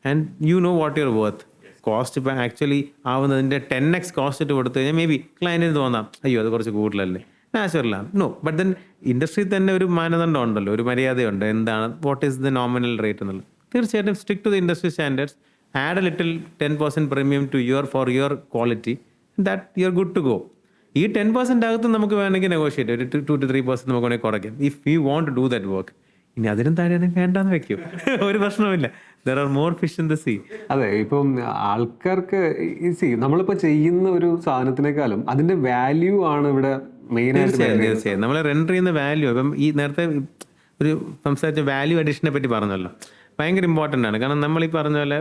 and you know what your worth. Cost ഇപ്പം ആക്ച്വലി ആവുന്നതിൻ്റെ 10x കോസ്റ്റ് ഇട്ട് കൊടുത്തു കഴിഞ്ഞാൽ മേ ബി ക്ലയൻറ്റിന് തോന്നാം അയ്യോ അത് കുറച്ച് കൂടുതലല്ലേ, നാച്ചുറലാണ്. നോ, ബട്ട് ദെൻ ഇൻഡസ്ട്രിയിൽ തന്നെ ഒരു മാനദണ്ഡം ഉണ്ടല്ലോ, ഒരു മര്യാദയുണ്ട്, എന്താണ് what is the nominal rate എന്നുള്ളത്. തീർച്ചയായിട്ടും stick to the industry standards, add a little 10% premium to for your quality, that you are good to go. ഈ 10% അകത്ത് നമുക്ക് വേണമെങ്കിൽ നെഗോഷിയേറ്റ് ഒരു 2 to 3% നമുക്ക് വേണമെങ്കിൽ കുറയ്ക്കാം if you want to do that work. ഇനി അതിനും താഴെയാണെങ്കിൽ വേണ്ടാന്ന് വെക്കും, ഒരു പ്രശ്നമില്ല. There are more fish in the sea. അതെ, ഇപ്പം ആൾക്കാർക്ക് നമ്മളിപ്പോൾ ചെയ്യുന്ന ഒരു സാധനത്തിനേക്കാളും അതിന്റെ വാല്യൂ ആണ് ഇവിടെ മെയിൻ ആയിട്ട്. തീർച്ചയായും നമ്മൾ റെൻഡർ ചെയ്യുന്ന വാല്യൂ, ഇപ്പം ഈ നേരത്തെ ഒരു സംസാരിച്ച വാല്യൂ അഡീഷനെ പറ്റി പറഞ്ഞല്ലോ, ഭയങ്കര ഇമ്പോർട്ടൻ്റ് ആണ്. കാരണം നമ്മൾ ഈ പറഞ്ഞ പോലെ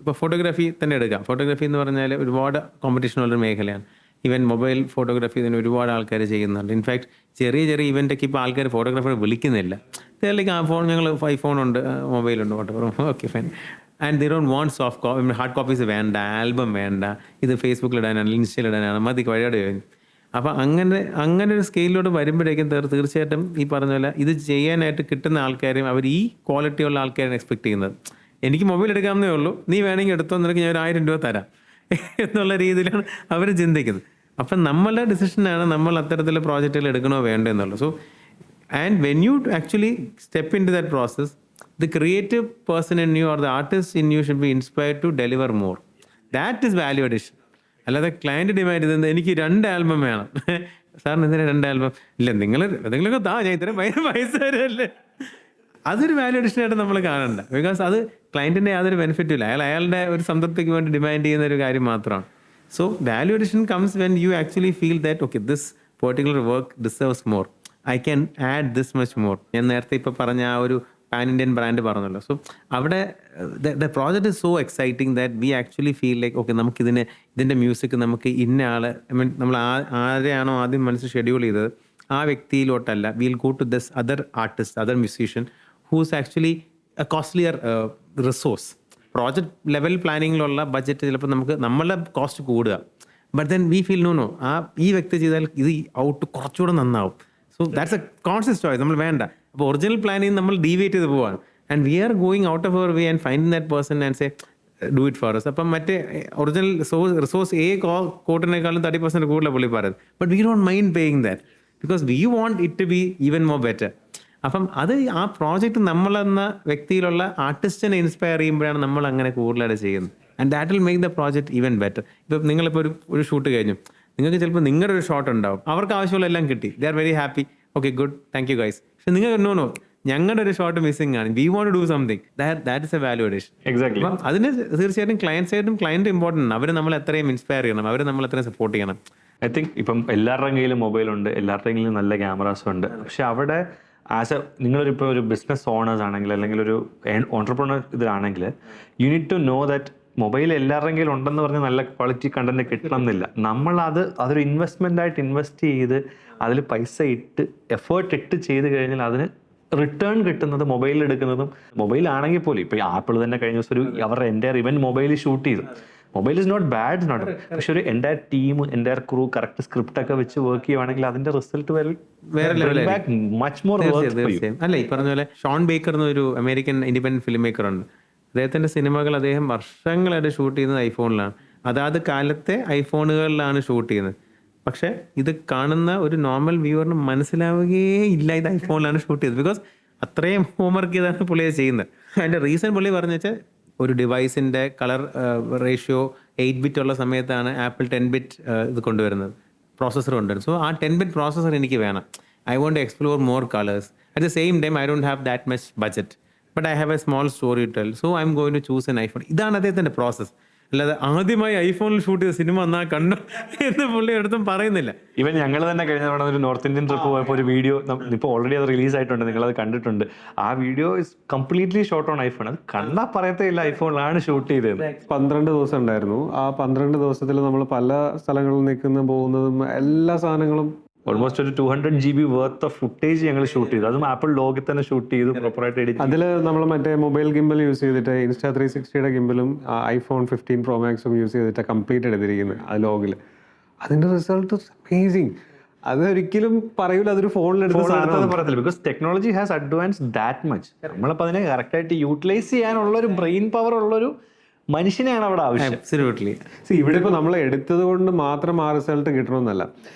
ഇപ്പോൾ ഫോട്ടോഗ്രാഫി തന്നെ എടുക്കാം. ഫോട്ടോഗ്രാഫി എന്ന് പറഞ്ഞാൽ ഒരുപാട് കോമ്പറ്റീഷനുള്ളൊരു മേഖലയാണ്. ഈവൻ മൊബൈൽ ഫോട്ടോഗ്രാഫി തന്നെ ഒരുപാട് ആൾക്കാർ ചെയ്യുന്നുണ്ട്. ഇൻഫാക്ട് ചെറിയ ഇവൻ്റൊക്കെ ഇപ്പോൾ ആൾക്കാർ ഫോട്ടോഗ്രാഫർ വിളിക്കുന്നില്ല. ലൈക്ക് ആ ഫോൺ ഞങ്ങൾ ഐഫോണുണ്ട്, മൊബൈലുണ്ട്, water, okay fine. And they don't want hard copies വേണ്ട, ആൽബം വേണ്ട, ഇത് ഫേസ്ബുക്കിൽ ഇടാനാണ്, ഇൻസ്റ്റയിൽ ഇടാനാണ്, മതി വഴിയോടെ കഴിഞ്ഞു. അപ്പോൾ അങ്ങനെ ഒരു സ്കെയിലോട്ട് വരുമ്പോഴേക്കും തീർച്ചയായിട്ടും ഈ പറഞ്ഞ പോലെ ഇത് ചെയ്യാനായിട്ട് കിട്ടുന്ന ആൾക്കാരും അവർ ഈ ക്വാളിറ്റിയുള്ള ആൾക്കാരാണ് എക്സ്പെക്ട് ചെയ്യുന്നത്. എനിക്ക് മൊബൈൽ എടുക്കാമെന്നേ ഉള്ളൂ, നീ വേണമെങ്കിൽ എടുത്തോ, നിനക്ക് ഞാൻ 1000 രൂപ തരാം എന്നുള്ള രീതിയിലാണ് അവർ ചിന്തിക്കുന്നത്. അപ്പം നമ്മളുടെ ഡിസിഷനാണ് നമ്മൾ അത്തരത്തിലുള്ള പ്രോജക്റ്റുകൾ എടുക്കണോ വേണ്ടോ എന്നുള്ളത്. So and when you actually step in to that process, the creative person in you or the artist in you should be inspired to deliver more. That is value addition. അല്ലാതെ ക്ലയൻറ്റ് ഡിമാൻഡ് ചെയ്തത് എനിക്ക് 2 ആൽബം വേണം, സാറിന് എന്തിനാ 2 ആൽബം? ഇല്ല നിങ്ങൾ എന്തെങ്കിലുമൊക്കെ ഞാൻ ഇത്രയും പൈസ തരുമല്ലേ. അതൊരു വാല്യൂ അഡീഷനായിട്ട് നമ്മൾ കാണണ്ട. ബിക്കോസ് അത് ക്ലയൻറ്റിൻ്റെ യാതൊരു ബെനിഫിറ്റും ഇല്ല. അയാളുടെ ഒരു സംതൃപ്തിക്ക് വേണ്ടി ഡിമാൻഡ് ചെയ്യുന്ന ഒരു കാര്യം മാത്രമാണ്. So value addition comes when you actually feel that okay this particular work deserves more, I can add this much more. ഞാൻ നേരത്തെ ഇപ്പോൾ പറഞ്ഞ ആ ഒരു പാൻ ഇന്ത്യൻ ബ്രാൻഡ് പറഞ്ഞല്ലോ. സോ അവിടെ the project is so exciting that we actually feel like okay, ഇതിൻ്റെ മ്യൂസിക് നമുക്ക് ഇന്ന ആള്, ഐ മീൻ നമ്മൾ ആരെയാണോ ആദ്യം മനസ്സിൽ ഷെഡ്യൂൾ ചെയ്തത് ആ വ്യക്തിയിലോട്ടല്ല, will go to this other artist, other musician who's actually a costlier resource. Project level പ്ലാനിങ്ങിലുള്ള ബഡ്ജറ്റ് ചിലപ്പോൾ നമ്മളുടെ കോസ്റ്റ് കൂടുക, but then we feel no ഈ വ്യക്തി ചെയ്താൽ ഇത് ഔട്ട് കുറച്ചുകൂടെ നന്നാവും. So that's a conscious choice. നമ്മൾ വേണ്ട. അപ്പോൾ ഒറിജിനൽ പ്ലാനിൽ നമ്മൾ ഡീവിയേറ്റ് ചെയ്ത് പോവാണ്. And we are going out of our way and finding that person and say do it for us. അപ്പം മറ്റേ ഒറിജിനൽ റിസോഴ്സ് കോട്ടിനേക്കാളും 30% കൂടുതലാണ് പുള്ളി പറയുന്നത്. But we don't mind paying that because we want it to be even more better. അപ്പം അത് ആ പ്രോജക്റ്റ് നമ്മളെന്ന വ്യക്തിയിലുള്ള ആർട്ടിസ്റ്റിനെ ഇൻസ്പയർ ചെയ്യുമ്പോഴാണ് നമ്മൾ അങ്ങനെ കൂടുതലായിട്ട് ചെയ്യുന്നത്. And that will make the project even better. ഇപ്പം നിങ്ങളിപ്പോൾ ഒരു ഷൂട്ട് കഴിഞ്ഞു, നിങ്ങൾക്ക് ചിലപ്പോൾ നിങ്ങളുടെ ഒരു ഷോട്ട് ഉണ്ടാവും, അവർക്ക് ആവശ്യമുള്ള എല്ലാം കിട്ടി, they are very happy, okay good, thank you guys. പക്ഷെ നിങ്ങൾക്ക് നോ ഞങ്ങളുടെ ഒരു ഷോട്ട് മിസ്സിംഗ് ആണ്, we want to do something, that is a value addition. Exactly. അപ്പം അതിന് തീർച്ചയായിട്ടും ക്ലയൻറ്റ് ഇമ്പോർട്ടൻ്റ് ആണ്. അവർ നമ്മൾ എത്രയും ഇൻസ്പയർ ചെയ്യണം, അവർ നമ്മൾ എത്രയും സപ്പോർട്ട് ചെയ്യണം. ഐ തിങ്ക് ഇപ്പം എല്ലാവരുടെയും കയ്യിലും മൊബൈലുണ്ട്, എല്ലാവരുടെയും കയ്യിലും നല്ല ക്യാമറാസും ഉണ്ട്. പക്ഷെ അവിടെ നിങ്ങളൊരിപ്പോൾ ഒരു ബിസിനസ് ഓണേഴ്സ് ആണെങ്കിൽ അല്ലെങ്കിൽ ഒരു ഓൺടർപ്രണർ ഇതിലാണെങ്കിൽ you need to know that mobile എല്ലാവരുടെയും കയ്യിൽ ഉണ്ടെന്ന് പറഞ്ഞ് നല്ല ക്വാളിറ്റി കണ്ടന്റ് കിട്ടണം എന്നില്ല. അതൊരു ഇൻവെസ്റ്റ്മെൻ്റ് ആയിട്ട് ഇൻവെസ്റ്റ് ചെയ്ത് അതിൽ പൈസ ഇട്ട് എഫേർട്ട് ഇട്ട് ചെയ്ത് കഴിഞ്ഞാൽ അതിന് റിട്ടേൺ കിട്ടുന്നത് മൊബൈലിൽ എടുക്കുന്നതും. മൊബൈലാണെങ്കിൽ പോലും ഇപ്പോൾ ആപ്പിൾ തന്നെ കഴിഞ്ഞ ദിവസം അവരുടെ എൻ്റയർ ഇവൻറ്റ് മൊബൈലിൽ ഷൂട്ട് ചെയ്തു. Mobile is not bad not, പക്ഷെ ഒരു entire team entire crew correct script ഒക്കെ വെച്ച് വർക്ക് ചെയ്യുവാണെങ്കിൽ അതിന്റെ റിസൾട്ട് മച്ച് മോർ. അല്ല, ഈ പറഞ്ഞ പോലെ ഷോൺ ബേക്കർ എന്നൊരു അമേരിക്കൻ ഇൻഡിപെൻഡന്റ് ഫിലിം മേക്കർ ഉണ്ട്. അദ്ദേഹത്തിന്റെ സിനിമകൾ അദ്ദേഹം വർഷങ്ങളായിട്ട് ഷൂട്ട് ചെയ്യുന്നത് ഐഫോണിലാണ്. അതാത് കാലത്തെ ഐഫോണുകളിലാണ് ഷൂട്ട് ചെയ്യുന്നത്. പക്ഷെ ഇത് കാണുന്ന ഒരു നോർമൽ വ്യൂവറിന് മനസ്സിലാവുകയേ ഇല്ല ഇത് ഐഫോണിലാണ് ഷൂട്ട് ചെയ്തത്. ബിക്കോസ് അത്രയും ഹോംവർക്ക് ചെയ്താണ് പുള്ളി ചെയ്യുന്നത്. അതിന്റെ റീസൺ പുള്ളി പറഞ്ഞു വെച്ചാൽ ഒരു ഡിവൈസിൻ്റെ കളർ റേഷ്യോ 8-bit ഉള്ള സമയത്താണ് ആപ്പിൾ 10-bit ഇത് കൊണ്ടുവരുന്നത്, പ്രോസസ്സർ കൊണ്ടുവരുന്നത്. സോ ആ 10-bit പ്രോസസ്സർ എനിക്ക് വേണം. I want to explore more colours. At the same time I don't have that much budget, but I have a small story to tell. So I am going to choose an iPhone. ഇതാണ് അദ്ദേഹത്തിൻ്റെ പ്രോസസ്സ്. അല്ലാതെ ആദ്യമായി ഐഫോണിൽ ഷൂട്ട് ചെയ്ത സിനിമ എന്നാ കണ്ടു എന്ന് പുള്ളി അടുത്തും പറയുന്നില്ല. ഇവൻ ഞങ്ങൾ തന്നെ കഴിഞ്ഞ തവണ ഒരു നോർത്ത് ഇന്ത്യൻ ട്രിപ്പ് പോയപ്പോൾ ഒരു വീഡിയോ, ഇപ്പോൾ ഓൾറെഡി അത് റിലീസ് ആയിട്ടുണ്ട്, നിങ്ങളത് കണ്ടിട്ടുണ്ട്. ആ video is completely shot on iPhone. അത് കണ്ടാ പറയത്തില്ല ഐഫോണിലാണ് ഷൂട്ട് ചെയ്തത്. 12 ദിവസം ഉണ്ടായിരുന്നു. ആ 12 ദിവസത്തിൽ നമ്മൾ പല സ്ഥലങ്ങളിൽ നിൽക്കുന്ന പോകുന്നതും എല്ലാ സാധനങ്ങളും ഓൾമോസ്റ്റ് ഒരു 200 GB വർത്ത് ഓഫ് ഫുട്ടേജ് ഞങ്ങൾ ഷൂട്ട് ചെയ്തു. അതും ആപ്പിൾ ലോഗിൽ തന്നെ ഷൂട്ട് ചെയ്തു, പ്രോപ്പറായിട്ട് എഡിറ്റ്. അതിൽ നമ്മൾ മറ്റേ മൊബൈൽ ഗിംബൽ യൂസ് ചെയ്തിട്ട് Insta360 ഗിംബലും iPhone 15 Pro Maxും യൂസ് ചെയ്തിട്ട് കംപ്ലീറ്റ് എടുത്തിരിക്കുന്നത് ആ ലോഗിൽ. അതിന്റെ റിസൾട്ട് അമേസിങ്. അതൊരിക്കലും പറയൂല അതൊരു ഫോണിലെടുത്ത് പറയത്തില്ല, because technology has advance that much. നമ്മളിപ്പോൾ അതിനെ കറക്റ്റായിട്ട് യൂട്ടിലൈസ് ചെയ്യാനുള്ള ഒരു ബ്രെയിൻ പവർ ഉള്ളൊരു മനുഷ്യനെയാണ് അവിടെ ആവശ്യം. ഇവിടെ ഇപ്പോൾ നമ്മൾ എടുത്തത് കൊണ്ട് മാത്രം ആ റിസൾട്ട് കിട്ടണമെന്നല്ല.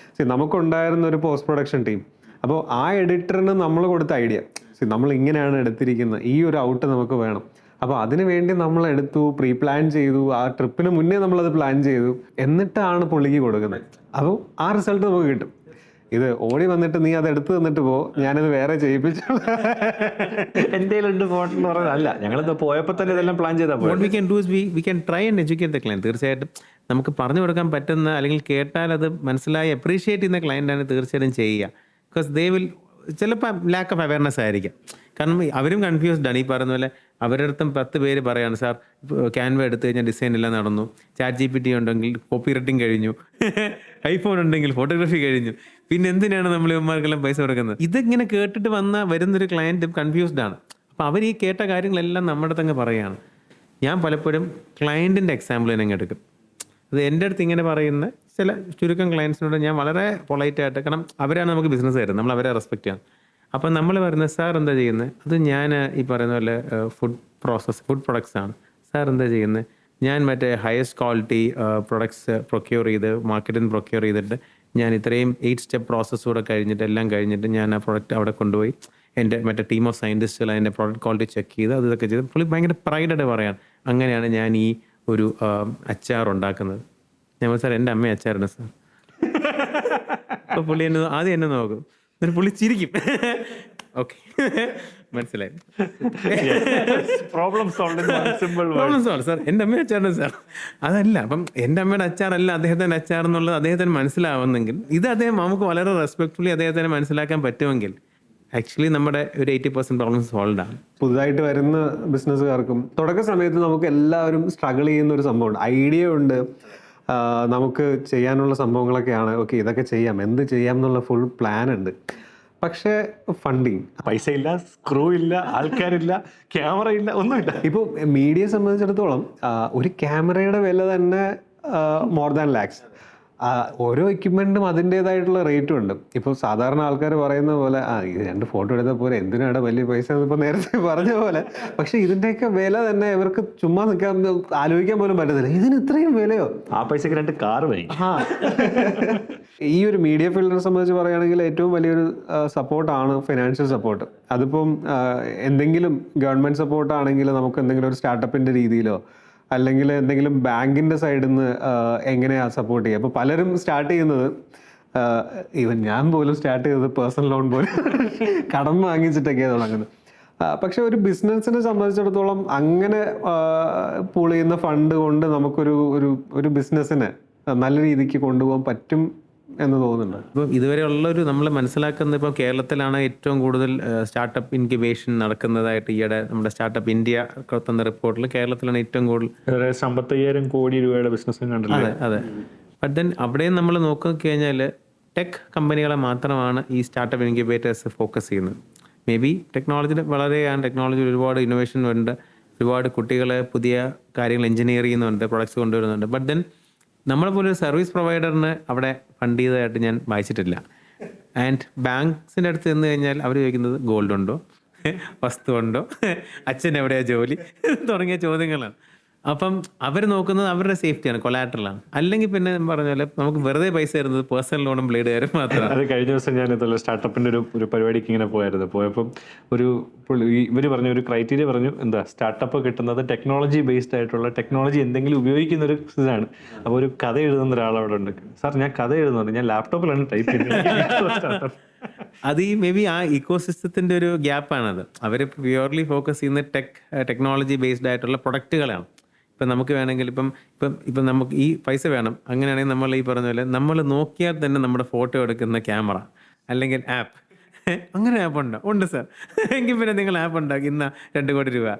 നമുക്കുണ്ടായിരുന്ന ഒരു പോസ്റ്റ് പ്രൊഡക്ഷൻ ടീം, അപ്പോൾ ആ എഡിറ്ററിന് നമ്മൾ കൊടുത്ത ഐഡിയ, നമ്മൾ ഇങ്ങനെയാണ് എടുത്തിരിക്കുന്നത്, ഈ ഒരു ഔട്ട് നമുക്ക് വേണം, അപ്പോൾ അതിന് വേണ്ടി നമ്മൾ എടുത്തു, പ്രീ പ്ലാൻ ചെയ്തു, ആ ട്രിപ്പിന് മുന്നേ നമ്മളത് പ്ലാൻ ചെയ്തു, എന്നിട്ടാണ് പുള്ളിക്ക് കൊടുക്കുന്നത്. അപ്പോൾ ആ റിസൾട്ട് നമുക്ക് കിട്ടും. ഇത് ഓടി വന്നിട്ട് നീ അത് എടുത്തു തന്നിട്ട് പോ, ഞാനത് വേറെ ചെയ്യിപ്പിച്ചോളാം, എൻ്റെ കയ്യിലുണ്ട് ഫോട്ടോ എന്ന് പറയുന്നതല്ല. ഞങ്ങളിത് പോയപ്പോൾ തന്നെ ഇതെല്ലാം പ്ലാൻ ചെയ്താൽ what we can do is we can try and educate the client. തീർച്ചയായിട്ടും നമുക്ക് പറഞ്ഞു കൊടുക്കാൻ പറ്റുന്ന അല്ലെങ്കിൽ കേട്ടാൽ അത് മനസ്സിലായി അപ്രീഷിയേറ്റ് ചെയ്യുന്ന ക്ലയൻറ്റാണ് തീർച്ചയായിട്ടും ചെയ്യുക. ബിക്കോസ് ദേ വിൽ ചിലപ്പോൾ ലാക്ക് ഓഫ് അവയർനെസ് ആയിരിക്കാം. കാരണം അവരും കൺഫ്യൂസ്ഡ് ആണ്. ഈ പറയുന്ന പോലെ അവരുടെ അടുത്തും 10 പേര് പറയാണ്, സാർ ക്യാൻവ എടുത്തു കഴിഞ്ഞാൽ ഡിസൈൻ എല്ലാം നടന്നു, ChatGPT ഉണ്ടെങ്കിൽ കോപ്പി റൈറ്റിംഗ് കഴിഞ്ഞു, ഐഫോൺ ഉണ്ടെങ്കിൽ ഫോട്ടോഗ്രാഫി കഴിഞ്ഞു, പിന്നെ എന്തിനാണ് നമ്മൾ ഇവന്മാർക്കെല്ലാം പൈസ കൊടുക്കുന്നത്? ഇതിങ്ങനെ കേട്ടിട്ട് വരുന്നൊരു ക്ലയൻറ്റ് കൺഫ്യൂസ്ഡ് ആണ്. അപ്പോൾ അവർ ഈ കേട്ട കാര്യങ്ങളെല്ലാം നമ്മുടെ തന്നെ പറയുകയാണ്. ഞാൻ പലപ്പോഴും ക്ലയൻറ്റിൻ്റെ എക്സാമ്പിൾ തന്നെ എടുക്കും. അത് എൻ്റെ അടുത്ത് ഇങ്ങനെ പറയുന്ന ചില ചുരുക്കം ക്ലയൻസിനോട് ഞാൻ വളരെ പൊളൈറ്റായിട്ട്, കാരണം അവരാണ് നമുക്ക് ബിസിനസ് തരുന്നത്, നമ്മൾ അവരെ റെസ്പെക്റ്റ് ചെയ്യണം. അപ്പം നമ്മൾ പറയുന്നത്, സാർ എന്താ ചെയ്യുന്നത്? അത് ഞാൻ ഈ പറയുന്ന പോലെ ഫുഡ് പ്രൊഡക്ട്സ് ആണ്. സാർ എന്താ ചെയ്യുന്നത്? ഞാൻ മറ്റേ ഹയസ്റ്റ് ക്വാളിറ്റി പ്രൊഡക്ട്സ് പ്രൊക്യൂർ ചെയ്ത് മാർക്കറ്റിൽ നിന്ന് പ്രൊക്യൂർ ചെയ്തിട്ട് ഞാൻ ഇത്രയും 8 സ്റ്റെപ്പ് പ്രോസസ്സ് കൂടെ എല്ലാം കഴിഞ്ഞിട്ട് ഞാൻ ആ പ്രൊഡക്റ്റ് അവിടെ കൊണ്ടുപോയി എൻ്റെ മറ്റേ ടീം ഓഫ് സയൻറ്റിസ്റ്റുകൾ അതിൻ്റെ പ്രോഡക്റ്റ് ക്വാളിറ്റി ചെക്ക് ചെയ്ത് അതൊക്കെ ചെയ്ത് പുള്ളി ഭയങ്കര പ്രൈഡായിട്ട് പറയാൻ, അങ്ങനെയാണ് ഞാൻ ഈ ഒരു അച്ചാർ ഉണ്ടാക്കുന്നത്. ഞാൻ സാർ എൻ്റെ അമ്മ അച്ചാറുണ്ട് സാർ. അപ്പോൾ പുള്ളി ആദ്യം എന്നെ നോക്കും, എന്നിട്ട് പുള്ളി ചിരിക്കും. ഓക്കെ, മനസ്സിലായി. Problem solve simple. Problem solve sir. എൻ്റെ അമ്മ അച്ചാറിന് സാർ അതല്ല. അപ്പം എൻ്റെ അമ്മയുടെ അച്ചാറല്ല അദ്ദേഹത്തിൻ്റെ അച്ചാർ എന്നുള്ളത് അദ്ദേഹത്തിന് മനസ്സിലാവുന്നെങ്കിൽ, ഇത് അദ്ദേഹം നമുക്ക് വളരെ റെസ്പെക്ട്ഫുള്ളി അദ്ദേഹത്തിന് മനസ്സിലാക്കാൻ പറ്റുമെങ്കിൽ ആക്ച്വലി നമ്മുടെ ഒരു 80% പ്രോബ്ലം സോൾവ് ആണ്. പുതുതായിട്ട് വരുന്ന ബിസിനസ്സുകാർക്കും തുടക്ക സമയത്ത് നമുക്ക് എല്ലാവരും സ്ട്രഗിൾ ചെയ്യുന്ന ഒരു സംഭവമുണ്ട്. ഐഡിയ ഉണ്ട്, നമുക്ക് ചെയ്യാനുള്ള സംഭവങ്ങളൊക്കെയാണ്, ഓക്കെ ഇതൊക്കെ ചെയ്യാം, എന്ത് ചെയ്യാം എന്നുള്ള ഫുൾ പ്ലാൻ ഉണ്ട്. പക്ഷേ ഫണ്ടിങ്, പൈസ ഇല്ല, സ്ക്രൂ ഇല്ല, ആൾക്കാരില്ല, ക്യാമറ ഇല്ല, ഒന്നുമില്ല. ഇപ്പോൾ മീഡിയയെ സംബന്ധിച്ചിടത്തോളം ഒരു ക്യാമറയുടെ വില തന്നെ മോർ ദാൻ ലാക്സ്. ഓരോ എക്യുപ്മെൻറ്റും അതിൻ്റേതായിട്ടുള്ള റേറ്റും ഉണ്ട്. ഇപ്പോൾ സാധാരണ ആൾക്കാർ പറയുന്ന പോലെ ഇത് 2 ഫോട്ടോ എടുത്താൽ പോലെ എന്തിനാണ് വലിയ പൈസ ഇപ്പോൾ നേരത്തെ പറഞ്ഞ പോലെ. പക്ഷേ ഇതിൻ്റെയൊക്കെ വില തന്നെ ഇവർക്ക് ചുമ്മാ നിൽക്കാൻ ആലോചിക്കാൻ പോലും പറ്റത്തില്ല. ഇതിന് ഇത്രയും വിലയോ? ആ പൈസക്ക് 2 കാർ വാങ്ങി. ഈ ഒരു മീഡിയ ഫീൽഡിനെ സംബന്ധിച്ച് പറയുകയാണെങ്കിൽ ഏറ്റവും വലിയൊരു സപ്പോർട്ടാണ് ഫിനാൻഷ്യൽ സപ്പോർട്ട്. അതിപ്പം എന്തെങ്കിലും ഗവൺമെൻറ് സപ്പോർട്ടാണെങ്കിൽ നമുക്ക് എന്തെങ്കിലും ഒരു സ്റ്റാർട്ടപ്പിൻ്റെ രീതിയിലോ അല്ലെങ്കിൽ എന്തെങ്കിലും ബാങ്കിൻ്റെ സൈഡിൽ നിന്ന് എങ്ങനെയാണ് സപ്പോർട്ട് ചെയ്യുക. അപ്പോൾ പലരും സ്റ്റാർട്ട് ചെയ്യുന്നത്, ഈവൻ ഞാൻ പോലും സ്റ്റാർട്ട് ചെയ്തത് പേഴ്സണൽ ലോൺ പോലും കടം വാങ്ങിച്ചിട്ടൊക്കെയാണ് തുടങ്ങുന്നത്. പക്ഷെ ഒരു ബിസിനസ്സിനെ സംബന്ധിച്ചിടത്തോളം അങ്ങനെ പൂൾ ചെയ്യുന്ന ഫണ്ട് കൊണ്ട് നമുക്കൊരു ഒരു ബിസിനസ്സിനെ നല്ല രീതിക്ക് കൊണ്ടുപോകാൻ പറ്റും എന്ന് തോന്നുന്നുണ്ട്. ഇപ്പം ഇതുവരെ ഉള്ളൊരു നമ്മൾ മനസ്സിലാക്കുന്നത്, ഇപ്പോൾ കേരളത്തിലാണ് ഏറ്റവും കൂടുതൽ സ്റ്റാർട്ടപ്പ് ഇൻക്യുബേഷൻ നടക്കുന്നതായിട്ട് ഈയിടെ നമ്മുടെ സ്റ്റാർട്ടപ്പ് ഇന്ത്യ തന്ന റിപ്പോർട്ടിൽ കേരളത്തിലാണ് ഏറ്റവും കൂടുതൽ 55,000 കോടി രൂപയുടെ ബിസിനസ് കണ്ടില്ല. അതെ. ബട്ട് ദെൻ അവിടെയും നമ്മൾ നോക്കിക്കഴിഞ്ഞാൽ ടെക് കമ്പനികളെ മാത്രമാണ് ഈ സ്റ്റാർട്ടപ്പ് ഇൻക്യുബേറ്റേഴ്സ് ഫോക്കസ് ചെയ്യുന്നത്. മേ ബി ടെക്നോളജി ഒരുപാട് ഇന്നോവേഷൻ ഉണ്ട്, ഒരുപാട് കുട്ടികൾ പുതിയ കാര്യങ്ങൾ എഞ്ചിനീയർ ചെയ്യുന്നുണ്ട്, പ്രൊഡക്ട്സ് കൊണ്ടുവരുന്നുണ്ട്. ബട്ട് ദെൻ നമ്മളെപ്പോലെ ഒരു സർവീസ് പ്രൊവൈഡറിന് അവിടെ ഫണ്ട് ചെയ്തതായിട്ട് ഞാൻ വായിച്ചിട്ടില്ല. ആൻഡ് ബാങ്ക്സിൻ്റെ അടുത്ത് ചെന്ന് കഴിഞ്ഞാൽ അവർ ചോദിക്കുന്നത് ഗോൾഡ് ഉണ്ടോ, വസ്തു ഉണ്ടോ, അച്ഛൻ എവിടെയാണ് ജോലി തുടങ്ങിയ ചോദ്യങ്ങളാണ്. അപ്പം അവർ നോക്കുന്നത് അവരുടെ സേഫ്റ്റിയാണ്, കൊലാറ്ററലാണ്. അല്ലെങ്കിൽ പിന്നെ പറഞ്ഞ പോലെ നമുക്ക് വെറുതെ പൈസ തരുന്നത് പേഴ്സണൽ ലോണും ബ്ലേഡ് കാര്യം മാത്രമാണ്. അത് കഴിഞ്ഞ ദിവസം ഞാൻ ഇതുള്ള സ്റ്റാർട്ടപ്പിൻ്റെ ഒരു പരിപാടിക്ക് ഇങ്ങനെ പോയപ്പം ഇവർ പറഞ്ഞു, ഒരു ക്രൈറ്റീരിയ പറഞ്ഞു, എന്താ സ്റ്റാർട്ടപ്പ് കിട്ടുന്നത് ടെക്നോളജി ബേസ്ഡ് ആയിട്ടുള്ള ടെക്നോളജി എന്തെങ്കിലും ഉപയോഗിക്കുന്ന ഒരു ഇതാണ്. അപ്പോൾ ഒരു കഥ എഴുതുന്ന ഒരാളവിടെ ഉണ്ട്. സാർ ഞാൻ കഥ എഴുതുന്നുണ്ട്, ഞാൻ ലാപ്ടോപ്പിലാണ് ടൈപ്പ് ചെയ്യുന്നത്. അത് ഈ മേ ബി ആ ഇക്കോസിസ്റ്റത്തിൻ്റെ ഒരു ഗ്യാപ്പാണത്. അവർ പ്യുവർലി ഫോക്കസ് ചെയ്യുന്ന ടെക്നോളജി ബേസ്ഡ് ആയിട്ടുള്ള പ്രൊഡക്റ്റുകളാണ്. ഇപ്പം നമുക്ക് വേണമെങ്കിൽ ഇപ്പം നമുക്ക് ഈ പൈസ വേണം, അങ്ങനെയാണെങ്കിൽ നമ്മൾ ഈ പറഞ്ഞ പോലെ നമ്മൾ നോക്കിയാൽ തന്നെ നമ്മുടെ ഫോട്ടോ എടുക്കുന്ന ക്യാമറ അല്ലെങ്കിൽ ആപ്പ്, അങ്ങനെ ആപ്പ് ഉണ്ടോ? ഉണ്ട് സാർ. എങ്കിൽ പിന്നെ നിങ്ങൾ ആപ്പ് ഉണ്ടാക്കി ഇന്ന 2 കോടി രൂപ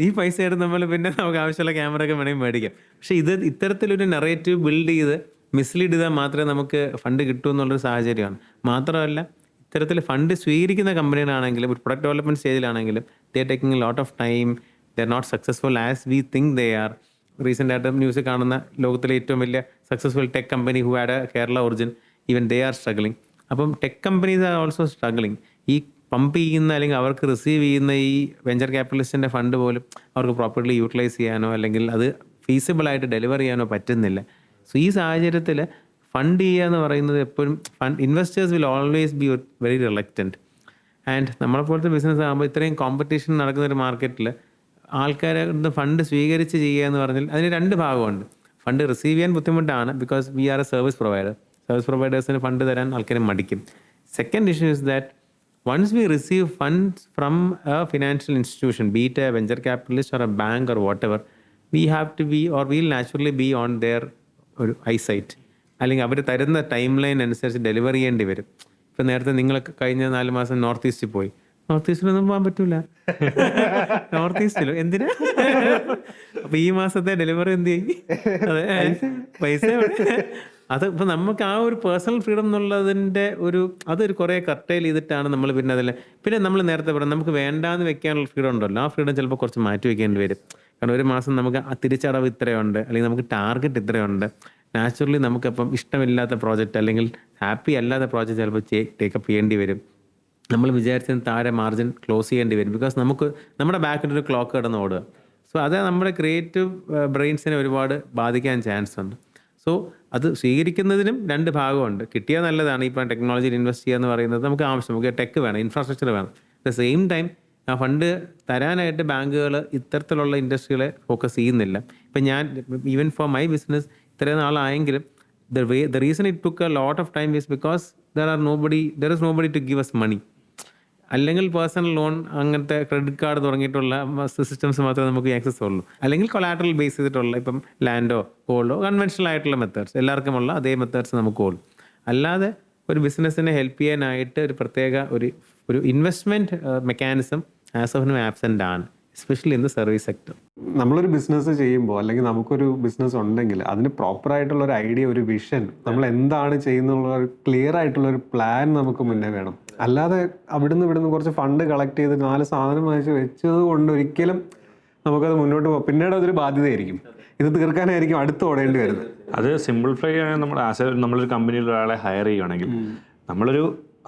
ഈ പൈസ എടുത്ത് നമ്മൾ പിന്നെ നമുക്ക് ആവശ്യമുള്ള ക്യാമറ ഒക്കെ വേണമെങ്കിൽ മേടിക്കാം. പക്ഷേ ഇത് ഇത്തരത്തിലൊരു നെറേറ്റീവ് ബിൽഡ് ചെയ്ത് മിസ്ലീഡ് ചെയ്താൽ മാത്രമേ നമുക്ക് ഫണ്ട് കിട്ടൂ എന്നുള്ളൊരു സാഹചര്യമാണ്. മാത്രമല്ല ഇത്തരത്തിൽ ഫണ്ട് സ്വീകരിക്കുന്ന കമ്പനികളാണെങ്കിലും ഒരു പ്രൊഡക്റ്റ് ഡെവലപ്മെൻറ്റ് സ്റ്റേജിലാണെങ്കിലും they are taking lot of time, they are not successful as we think they are. Recent ആയിട്ട് ന്യൂസിൽ കാണുന്ന ലോകത്തിലെ ഏറ്റവും വലിയ successful tech company who had a Kerala origin, even they are struggling. അപ്പം tech companies are also struggling. ഈ പമ്പ് ചെയ്യുന്ന അല്ലെങ്കിൽ അവർക്ക് റിസീവ് ചെയ്യുന്ന ഈ വെഞ്ചർ ക്യാപിറ്റലിസ്റ്റിൻ്റെ ഫണ്ട് പോലും അവർക്ക് പ്രോപ്പർലി യൂട്ടിലൈസ് ചെയ്യാനോ അല്ലെങ്കിൽ അത് ഫീസിബിളായിട്ട് ഡെലിവർ ചെയ്യാനോ പറ്റുന്നില്ല. സോ ഈ സാഹചര്യത്തിൽ ഫണ്ട് ചെയ്യുക എന്ന് പറയുന്നത് എപ്പോഴും investors will always be very reluctant. And നമ്മളെപ്പോലത്തെ ബിസിനസ് ആകുമ്പോൾ ഇത്രയും കോമ്പറ്റീഷൻ നടക്കുന്ന ഒരു മാർക്കറ്റിൽ ആൾക്കാരുടെ ഫണ്ട് സ്വീകരിച്ച് ചെയ്യുക എന്ന് പറഞ്ഞാൽ അതിന് 2 ഭാഗമുണ്ട്. ഫണ്ട് റിസീവ് ചെയ്യാൻ ബുദ്ധിമുട്ടാണ്, because we are a service provider. Service പ്രൊവൈഡേഴ്സിന് ഫണ്ട് തരാൻ ആൾക്കാർ മടിക്കും. Second issue is that once we receive funds from a financial institution, be it a venture capitalist or a bank or whatever, we have to be or we'll naturally be on their eyesight. അല്ലെങ്കിൽ അവർ തരുന്ന ടൈം ലൈൻ അനുസരിച്ച് ഡെലിവറി ചെയ്യേണ്ടി വരും. ഇപ്പം നേരത്തെ നിങ്ങൾ കഴിഞ്ഞ 4 മാസം നോർത്ത് ഈസ്റ്റിൽ പോയി, നോർത്ത് ഈസ്റ്റിലൊന്നും പോകാൻ പറ്റൂല. നോർത്ത് ഈസ്റ്റിലോ എന്തിനാ? അപ്പൊ ഈ മാസത്തെ ഡെലിവറി എന്ത് ചെയ്യും? അതെ, പൈസ അത് ഇപ്പം നമുക്ക് ആ ഒരു പേഴ്സണൽ ഫ്രീഡം എന്നുള്ളതിൻ്റെ അതൊരു കുറേ കർട്ടൈൽ ചെയ്തിട്ടാണ് നമ്മൾ പിന്നെ നമ്മൾ നേരത്തെ പറയാം നമുക്ക് വേണ്ടാന്ന് വെക്കാനുള്ള ഫ്രീഡം ഉണ്ടല്ലോ, ആ ഫ്രീഡം ചിലപ്പോൾ കുറച്ച് മാറ്റി വെക്കേണ്ടി വരും. കാരണം ഒരു മാസം നമുക്ക് ആ തിരിച്ചടവ് ഇത്രയുണ്ട്, അല്ലെങ്കിൽ നമുക്ക് ടാർഗറ്റ് ഇത്രയുണ്ട്. നാച്ചുറലി നമുക്കപ്പം ഇഷ്ടമില്ലാത്ത പ്രോജക്റ്റ് അല്ലെങ്കിൽ ഹാപ്പി അല്ലാത്ത പ്രോജക്റ്റ് ചിലപ്പോൾ ടേക്കപ്പ് ചെയ്യേണ്ടി വരും. നമ്മൾ വിചാരിച്ചതിന് താഴെ മാർജിൻ ക്ലോസ് ചെയ്യേണ്ടി വരും. ബിക്കോസ് നമ്മുടെ ബാക്കിലൊരു ക്ലോക്ക് കിടന്ന് ഓടുക. സോ അത് നമ്മുടെ ക്രിയേറ്റീവ് ബ്രെയിൻസിനെ ഒരുപാട് ബാധിക്കാൻ ചാൻസ് ഉണ്ട്. സോ അത് സ്വീകരിക്കുന്നതിനും 2 ഭാഗമുണ്ട്. കിട്ടിയാൽ നല്ലതാണ്. ഇപ്പം ടെക്നോളജിയിൽ ഇൻവെസ്റ്റ് ചെയ്യുക എന്ന് പറയുന്നത് നമുക്ക് ആവശ്യം, നമുക്ക് ടെക് വേണം, ഇൻഫ്രാസ്ട്രക്ചർ വേണം. അറ്റ് ദ സെയിം ടൈം ആ ഫണ്ട് തരാനായിട്ട് ബാങ്കുകൾ ഇത്തരത്തിലുള്ള ഇൻഡസ്ട്രികളെ ഫോക്കസ് ചെയ്യുന്നില്ല. ഇപ്പം ഞാൻ ഈവൻ ഫോർ മൈ ബിസിനസ് ഇത്രയും നാളായെങ്കിലും the reason it took a lot of time is because there is nobody to give us money. അല്ലെങ്കിൽ പേഴ്സണൽ ലോൺ അങ്ങനത്തെ ക്രെഡിറ്റ് കാർഡ് തുടങ്ങിയിട്ടുള്ള സിസ്റ്റംസ് മാത്രമേ നമുക്ക് ആക്സസ് ഉള്ളൂ. അല്ലെങ്കിൽ കൊളാറ്ററൽ ബേസ് ചെയ്തിട്ടുള്ള ഇപ്പം ലാൻഡോ ഗോൾഡോ കൺവെൻഷണൽ ആയിട്ടുള്ള മെത്തേഡ്സ് എല്ലാവർക്കുമുള്ള അതേ മെത്തേഡ്സ് നമുക്ക് ഉള്ളൂ. അല്ലാതെ ഒരു ബിസിനസ്സിനെ ഹെൽപ്പ് ചെയ്യാനായിട്ട് ഒരു പ്രത്യേക ഒരു investment mechanism as of no absent ആണ്, especially in the service sector. നമ്മളൊരു ബിസിനസ് ചെയ്യുമ്പോൾ അല്ലെങ്കിൽ നമുക്കൊരു ബിസിനസ് ഉണ്ടെങ്കിൽ അതിന് പ്രോപ്പറായിട്ടുള്ള ഒരു ഐഡിയ, ഒരു വിഷൻ, നമ്മൾ എന്താണ് ചെയ്യുന്നുള്ള ഒരു ക്ലിയർ ആയിട്ടുള്ള ഒരു പ്ലാൻ നമുക്ക് മുന്നേ വേണം. അല്ലാതെ ഇവിടുന്ന് കുറച്ച് ഫണ്ട് കളക്ട് ചെയ്ത് 4 സാധനം വാങ്ങിച്ച് വെച്ചത് കൊണ്ട് ഒരിക്കലും നമുക്കത് മുന്നോട്ട് പോകാം. പിന്നീട് അതൊരു ബാധ്യതയായിരിക്കും, ഇത് തീർക്കാനായിരിക്കും അടുത്ത് ഓടേണ്ടി വരുന്നത്. അത് സിമ്പിൾഫൈ ആണ്. നമ്മളൊരു കമ്പനിയിൽ ഒരാളെ ഹയർ ചെയ്യുകയാണെങ്കിൽ നമ്മളൊരു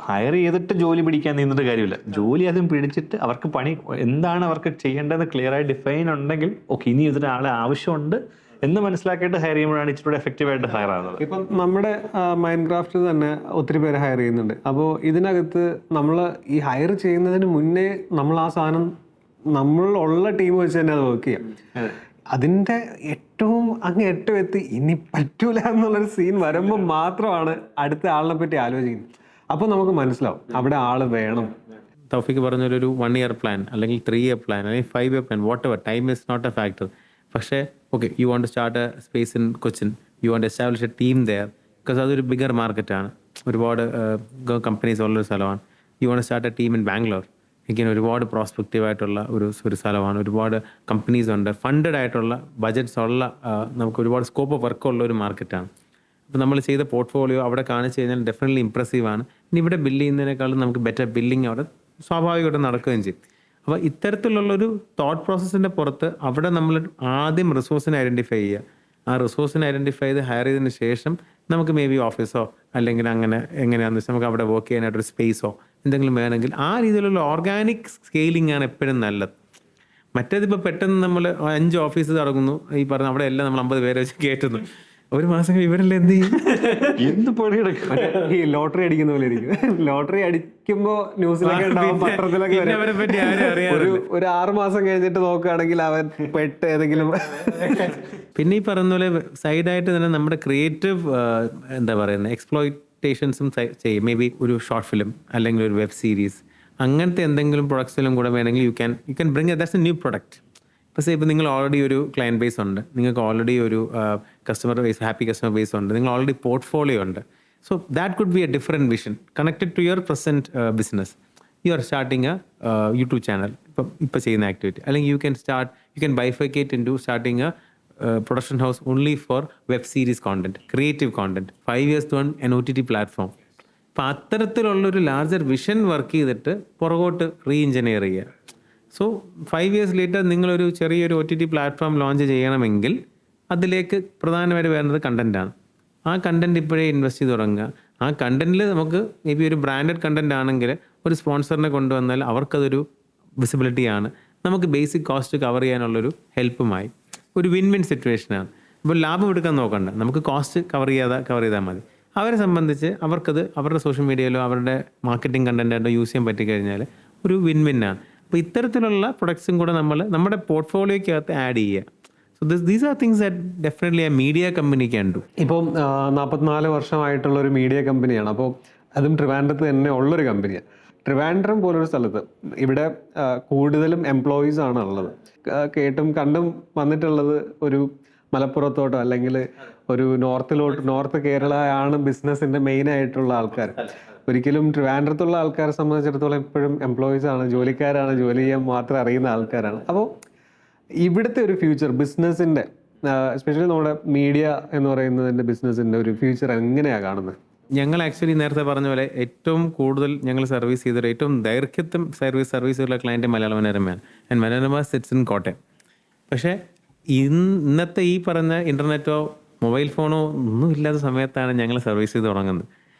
ഹയർ ചെയ്തിട്ട് ജോലി പിടിക്കാൻ നിന്നിട്ട് കാര്യമില്ല. ജോലി അതും പിടിച്ചിട്ട് അവർക്ക് പണി എന്താണ് അവർക്ക് ചെയ്യേണ്ടതെന്ന് ക്ലിയർ ആയി ഡിഫൈൻ ഉണ്ടെങ്കിൽ ഓക്കെ, ഇനി ഇതിനൊരാളെ ആവശ്യമുണ്ട് എന്ന് മനസ്സിലാക്കിയിട്ട് ഹയർ ചെയ്യുമ്പോഴാണ് ഇച്ചിരി എഫക്റ്റീവായിട്ട് ഹയർ ആകുന്നത്. ഇപ്പം നമ്മുടെ മൈൻഡ് ക്രാഫ്റ്റ് തന്നെ ഒത്തിരി പേര് ഹയർ ചെയ്യുന്നുണ്ട്. അപ്പോൾ ഇതിനകത്ത് നമ്മൾ ഈ ഹയർ ചെയ്യുന്നതിന് മുന്നേ നമ്മൾ ആ സാധനം നമ്മളുള്ള ടീം വെച്ച് തന്നെ അത് വർക്ക് ചെയ്യാം. അതിൻ്റെ ഏറ്റവും അങ്ങേറ്റം എത്തി ഇനി പറ്റൂല എന്നുള്ളൊരു സീൻ വരുമ്പോൾ മാത്രമാണ് അടുത്ത ആളിനെ പറ്റി ആലോചിക്കുന്നത്. അപ്പോൾ നമുക്ക് മനസ്സിലാവും അവിടെ ആൾ വേണം. തൗഫീഖ് പറഞ്ഞൊരു 1 year പ്ലാൻ അല്ലെങ്കിൽ 3 year പ്ലാൻ അല്ലെങ്കിൽ 5 year plan, whatever, time is not a factor. പക്ഷേ okay, you want to start a space in Cochin, you want establish a team there, because അതൊരു ബിഗർ മാർക്കറ്റാണ്, ഒരുപാട് കമ്പനീസ് ഉള്ളൊരു സ്ഥലമാണ്. You want start a team in Bangalore, ഇങ്ങനെ ഒരുപാട് പ്രോസ്പെക്റ്റീവ് ആയിട്ടുള്ള ഒരു സ്ഥലമാണ്, ഒരുപാട് കമ്പനീസ് ഉണ്ട്, ഫണ്ടഡ് ആയിട്ടുള്ള ബജറ്റ്സ് ഉള്ള, നമുക്ക് ഒരുപാട് സ്കോപ്പ് ഓഫ് വർക്ക് ഉള്ള ഒരു മാർക്കറ്റാണ്. അപ്പോൾ നമ്മൾ ചെയ്ത പോർട്ട്ഫോളിയോ അവിടെ കാണിച്ചു കഴിഞ്ഞാൽ ഡെഫിനറ്റ്ലി ഇംപ്രസീവാണ്. ഇനി ഇവിടെ ബില്ല് ചെയ്യുന്നതിനേക്കാളും നമുക്ക് ബെറ്റർ ബില്ലിങ് അവിടെ സ്വാഭാവികമായിട്ട് നടക്കുകയും ചെയ്യും. അപ്പോൾ ഇത്തരത്തിലുള്ളൊരു തോട്ട് പ്രോസസ്സിൻ്റെ പുറത്ത് അവിടെ നമ്മൾ ആദ്യം റിസോഴ്സിനെ ഐഡൻറ്റിഫൈ ചെയ്യുക. ആ റിസോഴ്സിനെ ഐഡൻറ്റിഫൈ ചെയ്ത് ഹയർ ചെയ്തതിന് ശേഷം നമുക്ക് മേ ബി ഓഫീസോ അല്ലെങ്കിൽ അങ്ങനെ എങ്ങനെയാണെന്ന് വെച്ചാൽ നമുക്ക് അവിടെ വർക്ക് ചെയ്യാനായിട്ടൊരു സ്പേസോ എന്തെങ്കിലും വേണമെങ്കിൽ ആ രീതിയിലുള്ള ഓർഗാനിക് സ്കെയിലിംഗ് ആണ് എപ്പോഴും നല്ലത്. മറ്റേതിപ്പോൾ പെട്ടെന്ന് നമ്മൾ 5 ഓഫീസ് തുടങ്ങുന്നു, ഈ പറഞ്ഞ അവിടെ എല്ലാം നമ്മൾ 50 പേരെ വെച്ച് കയറ്റുന്നു, ഒരു മാസം ഇവരെല്ലാം എന്ത് ചെയ്യും? എന്ത് പണിയെടുക്കും? ഈ ലോട്ടറി അടിക്കുന്ന പോലെ ഇരിക്കും. ലോട്ടറി അടിക്കുമ്പോ ന്യൂസിലൊക്കെ ഉണ്ടാവും, പത്രത്തിലൊക്കെ ഒരു 6 മാസം കഴിഞ്ഞിട്ട് നോക്കുകയാണെങ്കിൽ അവൻ പെട്ട് ഏതെങ്കിലും. പിന്നെ ഈ പറയുന്ന പോലെ സൈഡായിട്ട് തന്നെ നമ്മുടെ ക്രിയേറ്റീവ് എന്താ പറയുന്നത് എക്സ്പ്ലോയിറ്റേഷൻസും ചെയ്യും. മേ ബി ഒരു ഷോർട്ട് ഫിലിം അല്ലെങ്കിൽ ഒരു വെബ് സീരീസ് അങ്ങനത്തെ എന്തെങ്കിലും പ്രൊഡക്ട്സിലും കൂടെ വേണമെങ്കിൽ you can bring that's A new product. പക്ഷേ ഇപ്പോൾ നിങ്ങൾ ഓൾറെഡി ഒരു ക്ലയൻറ്റ് ബേസ് ഉണ്ട്, നിങ്ങൾക്ക് ഓൾറെഡി ഒരു customer base, happy customer base ഉണ്ട്, നിങ്ങൾ ഓൾറെഡി പോർട്ട്ഫോളിയോ ഉണ്ട്. So that could be a different vision connected to your present business. You are starting a YouTube channel, ഇപ്പോൾ ചെയ്യുന്ന ആക്ടിവിറ്റി, അല്ലെങ്കിൽ you can bifurcate into starting a production house only for web series content, creative content, 5 years to an OTT platform. അപ്പോൾ അത്തരത്തിലുള്ളൊരു ലാർജർ വിഷൻ വർക്ക് ചെയ്തിട്ട് പുറകോട്ട് റീ എഞ്ചിനീയർ ചെയ്യുക. സോ 5 years later നിങ്ങളൊരു ചെറിയൊരു OTT പ്ലാറ്റ്ഫോം ലോഞ്ച് ചെയ്യണമെങ്കിൽ അതിലേക്ക് പ്രധാനമായിട്ട് വേണ്ടത് കണ്ടൻറ്റാണ്. ആ കണ്ടൻറ്റ് ഇപ്പോഴേ ഇൻവെസ്റ്റ് ചെയ്ത് തുടങ്ങുക. ആ കണ്ടൻറ്റിൽ നമുക്ക് മേ ബി ഒരു ബ്രാൻഡഡ് കണ്ടൻറ്റ് ആണെങ്കിൽ ഒരു സ്പോൺസറിനെ കൊണ്ടുവന്നാൽ അവർക്കതൊരു വിസിബിലിറ്റിയാണ്, നമുക്ക് ബേസിക് കോസ്റ്റ് കവർ ചെയ്യാനുള്ളൊരു ഹെൽപ്പുമായി. ഒരു വിൻ വിൻ സിറ്റുവേഷനാണ്. ഇപ്പോൾ ലാഭം എടുക്കാൻ നോക്കണ്ട, നമുക്ക് കോസ്റ്റ് കവർ ചെയ്താൽ മതി. അവരെ സംബന്ധിച്ച് അവർക്കത് അവരുടെ സോഷ്യൽ മീഡിയയിലോ അവരുടെ മാർക്കറ്റിംഗ് കണ്ടൻറ്റായിട്ടോ യൂസ് ചെയ്യാൻ പറ്റിക്കഴിഞ്ഞാൽ ഒരു വിൻ വിന്നാണ്. അപ്പോൾ ഇത്തരത്തിലുള്ള പ്രൊഡക്ട്സും കൂടെ നമ്മൾ നമ്മുടെ പോർട്ട്ഫോളിയോയ്ക്കകത്ത് ആഡ് ചെയ്യുക. So these are things that definitely A media company can do. ഇപ്പം 44 വർഷമായിട്ടുള്ള ഒരു മീഡിയ കമ്പനിയാണ്. അപ്പോൾ അതും ട്രിവാൻഡ്രത്ത് തന്നെ ഉള്ളൊരു കമ്പനിയാണ്. ട്രിവാൻഡ്രം പോലൊരു സ്ഥലത്ത് ഇവിടെ കൂടുതലും എംപ്ലോയീസ് ആണ് ഉള്ളത്. കേട്ടും കണ്ടും വന്നിട്ടുള്ളത് ഒരു മലപ്പുറത്തോട്ടോ അല്ലെങ്കിൽ ഒരു നോർത്ത് കേരള ആണ് ബിസിനസ്സിൻ്റെ മെയിൻ ആയിട്ടുള്ള ആൾക്കാർ. ഒരിക്കലും ട്രിവാൻഡ്രത്തുള്ള ആൾക്കാരെ സംബന്ധിച്ചിടത്തോളം എപ്പോഴും എംപ്ലോയീസ് ആണ്, ജോലിക്കാരാണ്, ജോലി ചെയ്യാൻ മാത്രം അറിയുന്ന ആൾക്കാരാണ്. അപ്പോൾ ഇവിടുത്തെ ഒരു ഫ്യൂച്ചർ ബിസിനസ്സിൻ്റെ, എസ്പെഷ്യലി നമ്മുടെ മീഡിയ എന്ന് പറയുന്നതിൻ്റെ ബിസിനസ്സിൻ്റെ ഒരു ഫ്യൂച്ചർ എങ്ങനെയാണ് കാണുന്നത്? ഞങ്ങൾ ആക്ച്വലി നേരത്തെ പറഞ്ഞ പോലെ ഏറ്റവും കൂടുതൽ ഞങ്ങൾ സർവീസ് ചെയ്തൊരു ഏറ്റവും ദൈർഘ്യത്തും സർവീസുള്ള ക്ലയൻറ്റ് മലയാള മനോരമയാണ്. And Manorama sits in Kottayam. പക്ഷേ ഇന്നത്തെ ഈ പറഞ്ഞ ഇൻ്റർനെറ്റോ മൊബൈൽ ഫോണോ ഒന്നും ഇല്ലാത്ത സമയത്താണ് ഞങ്ങൾ സർവീസ് ചെയ്ത് തുടങ്ങുന്നത്.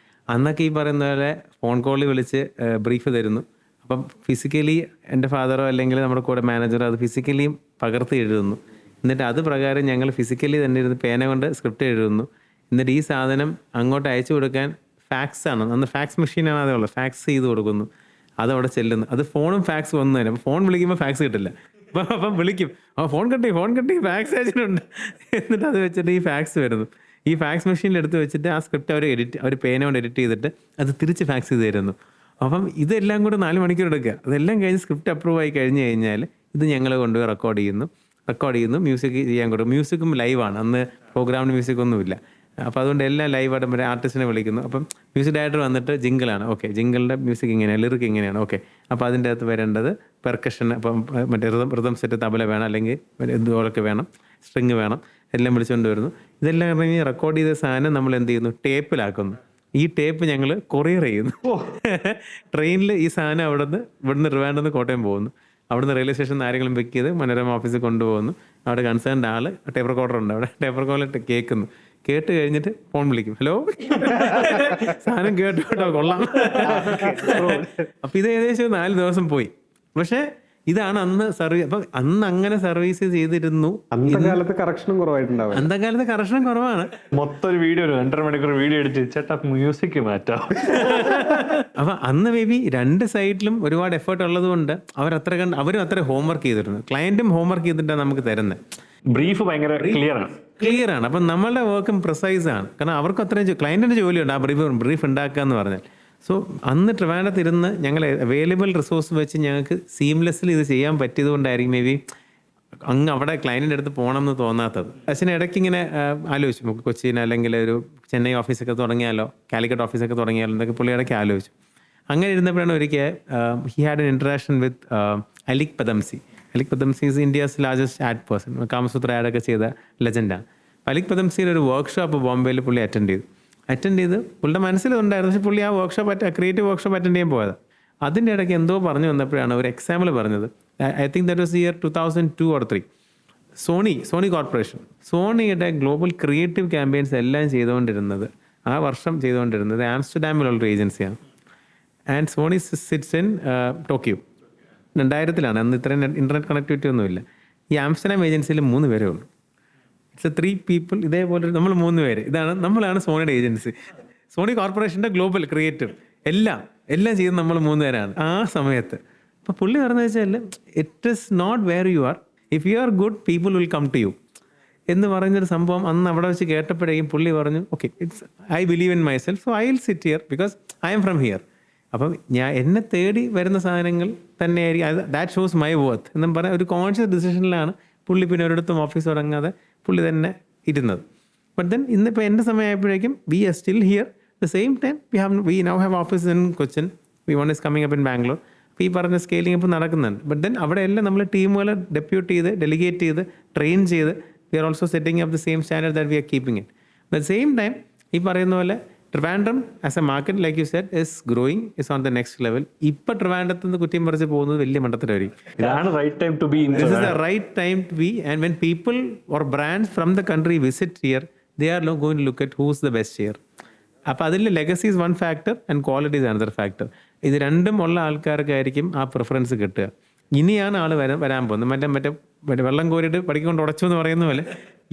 അന്നൊക്കെ ഈ പറയുന്ന പോലെ ഫോൺ കോളിൽ വിളിച്ച് ബ്രീഫ് തരുന്നു. അപ്പം ഫിസിക്കലി എൻ്റെ ഫാദറോ അല്ലെങ്കിൽ നമ്മുടെ കൂടെ മാനേജറോ അത് ഫിസിക്കലിയും പകർത്തി എഴുതുന്നു. എന്നിട്ട് അത് പ്രകാരം ഞങ്ങൾ ഫിസിക്കലി തന്നെ ഇരുന്ന് പേന കൊണ്ട് സ്ക്രിപ്റ്റ് എഴുതുന്നു. എന്നിട്ട് ഈ സാധനം അങ്ങോട്ട് അയച്ചു കൊടുക്കാൻ ഫാക്സാണ്, അന്ന് ഫാക്സ് മെഷീനാണ് അതേ ഉള്ളത്, ഫാക്സ് ചെയ്ത് കൊടുക്കുന്നു. അതവിടെ ചെല്ലുന്നു. അത് ഫോണും ഫാക്സ് വന്നു തന്നെ. അപ്പോൾ ഫോൺ വിളിക്കുമ്പോൾ ഫാക്സ് കിട്ടില്ല. അപ്പം വിളിക്കും, ഫോൺ കട്ടി ഫാക്സ് അയച്ചിട്ടുണ്ട്. എന്നിട്ട് അത് വെച്ചിട്ട് ഈ ഫാക്സ് വരുന്നു. ഈ ഫാക്സ് മെഷീനിൽ എടുത്ത് വെച്ചിട്ട് ആ സ്ക്രിപ്റ്റ് അവർ പേന കൊണ്ട് എഡിറ്റ് ചെയ്തിട്ട് അത് തിരിച്ച് ഫാക്സ് ചെയ്ത് തരുന്നു. അപ്പം ഇതെല്ലാം കൂടെ 4 മണിക്കൂർ എടുക്കുക. അതെല്ലാം കഴിഞ്ഞ് സ്ക്രിപ്റ്റ് അപ്രൂവ് ആയി കഴിഞ്ഞ് കഴിഞ്ഞാൽ ഇത് ഞങ്ങൾ കൊണ്ടുപോയി റെക്കോർഡ് ചെയ്യുന്നു, മ്യൂസിക് ചെയ്യാൻ കൊടുക്കും. മ്യൂസിക്കും ലൈവാണ്, അന്ന് പ്രോഗ്രാമിന് മ്യൂസിക്കൊന്നുമില്ല. അപ്പോൾ അതുകൊണ്ട് എല്ലാം ലൈവായിട്ട് മറ്റേ ആർട്ടിസ്റ്റിനെ വിളിക്കുന്നു. അപ്പം മ്യൂസിക് ഡയറക്ടർ വന്നിട്ട് ജിങ്കിളാണ്, ഓക്കെ ജിങ്കിളിൻ്റെ മ്യൂസിക് ഇങ്ങനെയാണ്, ലിറിക് ഇങ്ങനെയാണ്, ഓക്കെ അപ്പോൾ അതിൻ്റെ അകത്ത് വരേണ്ടത് പെർക്കഷൻ, അപ്പം മറ്റേ റിതം സെറ്റ് തബല വേണം, അല്ലെങ്കിൽ ഇതുപോലൊക്കെ വേണം, സ്ട്രിങ് വേണം, എല്ലാം വിളിച്ചുകൊണ്ട് വരുന്നു. ഇതെല്ലാം കഴിഞ്ഞ് റെക്കോർഡ് ചെയ്ത സാധനം നമ്മൾ എന്ത് ചെയ്യുന്നു, ടേപ്പിലാക്കുന്നു. ഈ ടേപ്പ് ഞങ്ങൾ കൊറിയർ ചെയ്യുന്നു. ട്രെയിനിൽ ഈ സാധനം ഇവിടുന്ന് ട്രിവാൻഡ്രത്ത് കോട്ടയം പോകുന്നു. അവിടുന്ന് റെയിൽവേ സ്റ്റേഷനിൽ ആരെങ്കിലും പിക്ക് ചെയ്ത് മനോരമ ഓഫീസിൽ കൊണ്ടുപോകുന്നു. അവിടെ കൺസേൺഡ് ആൾ ടേപ്പ് റെക്കോർഡർ ഉണ്ട്, അവിടെ ടേപ്പ് റെക്കോർഡർ കേൾക്കുന്നു. കേട്ട് കഴിഞ്ഞിട്ട് ഫോൺ വിളിക്കും, ഹലോ സാധനം കേട്ടോ കൊള്ളാം. അപ്പം ഇത് ഏകദേശം 4 ദിവസം പോയി. പക്ഷേ ഇതാണ് അന്ന് സർവീസ്. അപ്പം അന്ന് അങ്ങനെ സർവീസ് ചെയ്തിരുന്നു. അന്നത്തെ കാലത്ത് കറക്ഷനും കുറവായിട്ടുണ്ടാവും. അന്നത്തെ കാലത്ത് കറക്ഷൻ കുറവാണ്. മൊത്തം ഒരു വീഡിയോ 2.5 മണിക്കൂർ വീഡിയോ എടുത്ത് ചേട്ടാ മ്യൂസിക് മാറ്റാം. അപ്പം അന്ന് മേ ബി 2 സൈഡിലും ഒരുപാട് എഫേർട്ട് ഉള്ളത് കൊണ്ട് അവരും അത്ര ഹോംവർക്ക് ചെയ്തിരുന്നു. ക്ലയൻറ്റും ഹോംവർക്ക് ചെയ്തിട്ടാണ് നമുക്ക് തരുന്നത്. ബ്രീഫ് ഭയങ്കര ക്ലിയർ ആണ്. അപ്പം നമ്മളുടെ വർക്കും പ്രിസൈസ് ആണ്. കാരണം അവർക്ക് അത്രയും ക്ലയൻറ്റിൻ്റെ ജോലിയുണ്ട് ആ ബ്രീഫ് ഉണ്ടാക്കുക എന്ന് പറഞ്ഞാൽ. സോ അന്ന് ട്രിവാൻഡ്രത്ത് ഇരുന്ന് ഞങ്ങൾ അവൈലബിൾ റിസോഴ്സ് വെച്ച് ഞങ്ങൾക്ക് സീംലെസ്ലി ഇത് ചെയ്യാൻ പറ്റിയത് കൊണ്ടായിരിക്കും മേ ബി അങ്ങ് അവിടെ ക്ലയൻറ്റിൻ്റെ അടുത്ത് പോകണം എന്ന് തോന്നാത്തത്. അച്ഛനെ ഇടയ്ക്ക് ഇങ്ങനെ ആലോചിച്ചു, നമുക്ക് കൊച്ചിയിൽ അല്ലെങ്കിൽ ഒരു ചെന്നൈ ഓഫീസൊക്കെ തുടങ്ങിയാലോ, കാലിക്കറ്റ് ഓഫീസൊക്കെ തുടങ്ങിയാലോ എന്നൊക്കെ പുള്ളി ഇടയ്ക്ക് ആലോചിച്ചു. അങ്ങനെ ഇരുന്നപ്പോഴാണ് ഒരിക്കൽ he had an interaction with Alyque Padamsee. Alyque Padamsee is India's largest ad person. Kamasutra ആഡൊക്കെ ചെയ്ത ലെജൻഡാണ്. അലിക് പദംസിയുടെ ഒരു വർക്ക്ഷോപ്പ് ബോംബെയിൽ പുള്ളി അറ്റൻഡ് ചെയ്ത് പുള്ളിയുടെ മനസ്സിലുണ്ടായിരുന്നു. പക്ഷേ പുള്ളി ആ ക്രിയേറ്റീവ് വർക്ക്ഷോപ്പ് അറ്റൻഡ് ചെയ്യാൻ പോയത്. അതിൻ്റെ ഇടയ്ക്ക് എന്തോ പറഞ്ഞു വന്നപ്പോഴാണ് ഒരു എക്സാമ്പിൾ പറഞ്ഞത്. I think that was year 2002 or 3. Sony corporation, സോണിയുടെ ഗ്ലോബൽ ക്രിയേറ്റീവ് ക്യാമ്പയിൻസ് എല്ലാം ആ വർഷം ചെയ്തുകൊണ്ടിരുന്നത് ആംസ്റ്റർഡാമിലുള്ള ഒരു ഏജൻസിയാണ്. And Sony sits in Tokyo. 2000 അന്ന് ഇത്രയും ഇൻ്റർനെറ്റ് കണക്ടിവിറ്റി ഒന്നുമില്ല. ഈ ആംസ്റ്റർഡാം ഏജൻസിയിൽ 3 പേരേ ഉള്ളൂ. It's 3 people. ഇതേപോലെ നമ്മൾ 3 പേര്, നമ്മളാണ് സോണിയുടെ ഏജൻസി. സോണി കോർപ്പറേഷൻ്റെ ഗ്ലോബൽ ക്രിയേറ്റീവ് എല്ലാം ചെയ്യുന്നത് നമ്മൾ 3 പേരാണ് ആ സമയത്ത്. അപ്പോൾ പുള്ളി പറഞ്ഞു വെച്ചാൽ it is not where you are, if you are good people will come to you എന്ന് പറയുന്നൊരു സംഭവം അന്ന് അവിടെ വെച്ച് കേട്ടപ്പോഴേക്കും പുള്ളി പറഞ്ഞു, okay I believe in myself, so I will sit here because I am from here. അപ്പം എന്നെ തേടി വരുന്ന സാധനങ്ങൾ തന്നെയായിരിക്കും, ദാറ്റ് ഷോസ് മൈ വർത്ത് എന്നും പറഞ്ഞ ഒരു കോൺഷ്യസ് ഡിസിഷനിലാണ് പുള്ളി പിന്നെ ഒരിടത്തും ഓഫീസ് തുടങ്ങാതെ പുള്ളി തന്നെ ഇരുന്നത്. ബട്ട് ദെൻ ഇന്നിപ്പോൾ എൻ്റെ സമയമായപ്പോഴേക്കും we are still here. The same time we now have office in Cochin, one is coming up in Bangalore. അപ്പോൾ ഈ പറഞ്ഞ സ്കെയിലിംഗ് ഇപ്പോൾ നടക്കുന്നുണ്ട്. ബട്ട് ദെൻ അവിടെ എല്ലാം നമ്മൾ ടീമുകൾ ഡെപ്യൂട്ട് ചെയ്ത്, ഡെലിഗേറ്റ് ചെയ്ത്, ട്രെയിൻ ചെയ്ത്, we are also setting up the same standard that we are keeping it. But same time ഈ പറയുന്ന പോലെ Trivandrum as a market like you said is growing, is on the next level. ഇപ്പം ട്രിവാൻഡ്രത്ത് നിന്ന് കുറ്റിയും പറിച്ച് പോകുന്നത് വലിയ മണ്ടത്തിലായിരിക്കും. ഇതാണ് right time to be. This is the right time to be, and when people or brands from the country visit here, they are going to look at who's the best here. അപ്പോൾ അതിൽ legacy is one factor and quality is another factor. ഇത് രണ്ടും ഉള്ള ആൾക്കാർക്കായിരിക്കും ആ പ്രിഫറൻസ് കിട്ടുക. ഇനിയാണ് ആൾ വരാൻ പോകുന്നത്. മറ്റേ വെള്ളം കോരിയിട്ട് പഠിക്കൊണ്ട് ഉടച്ചു എന്ന് പറയുന്ന പോലെ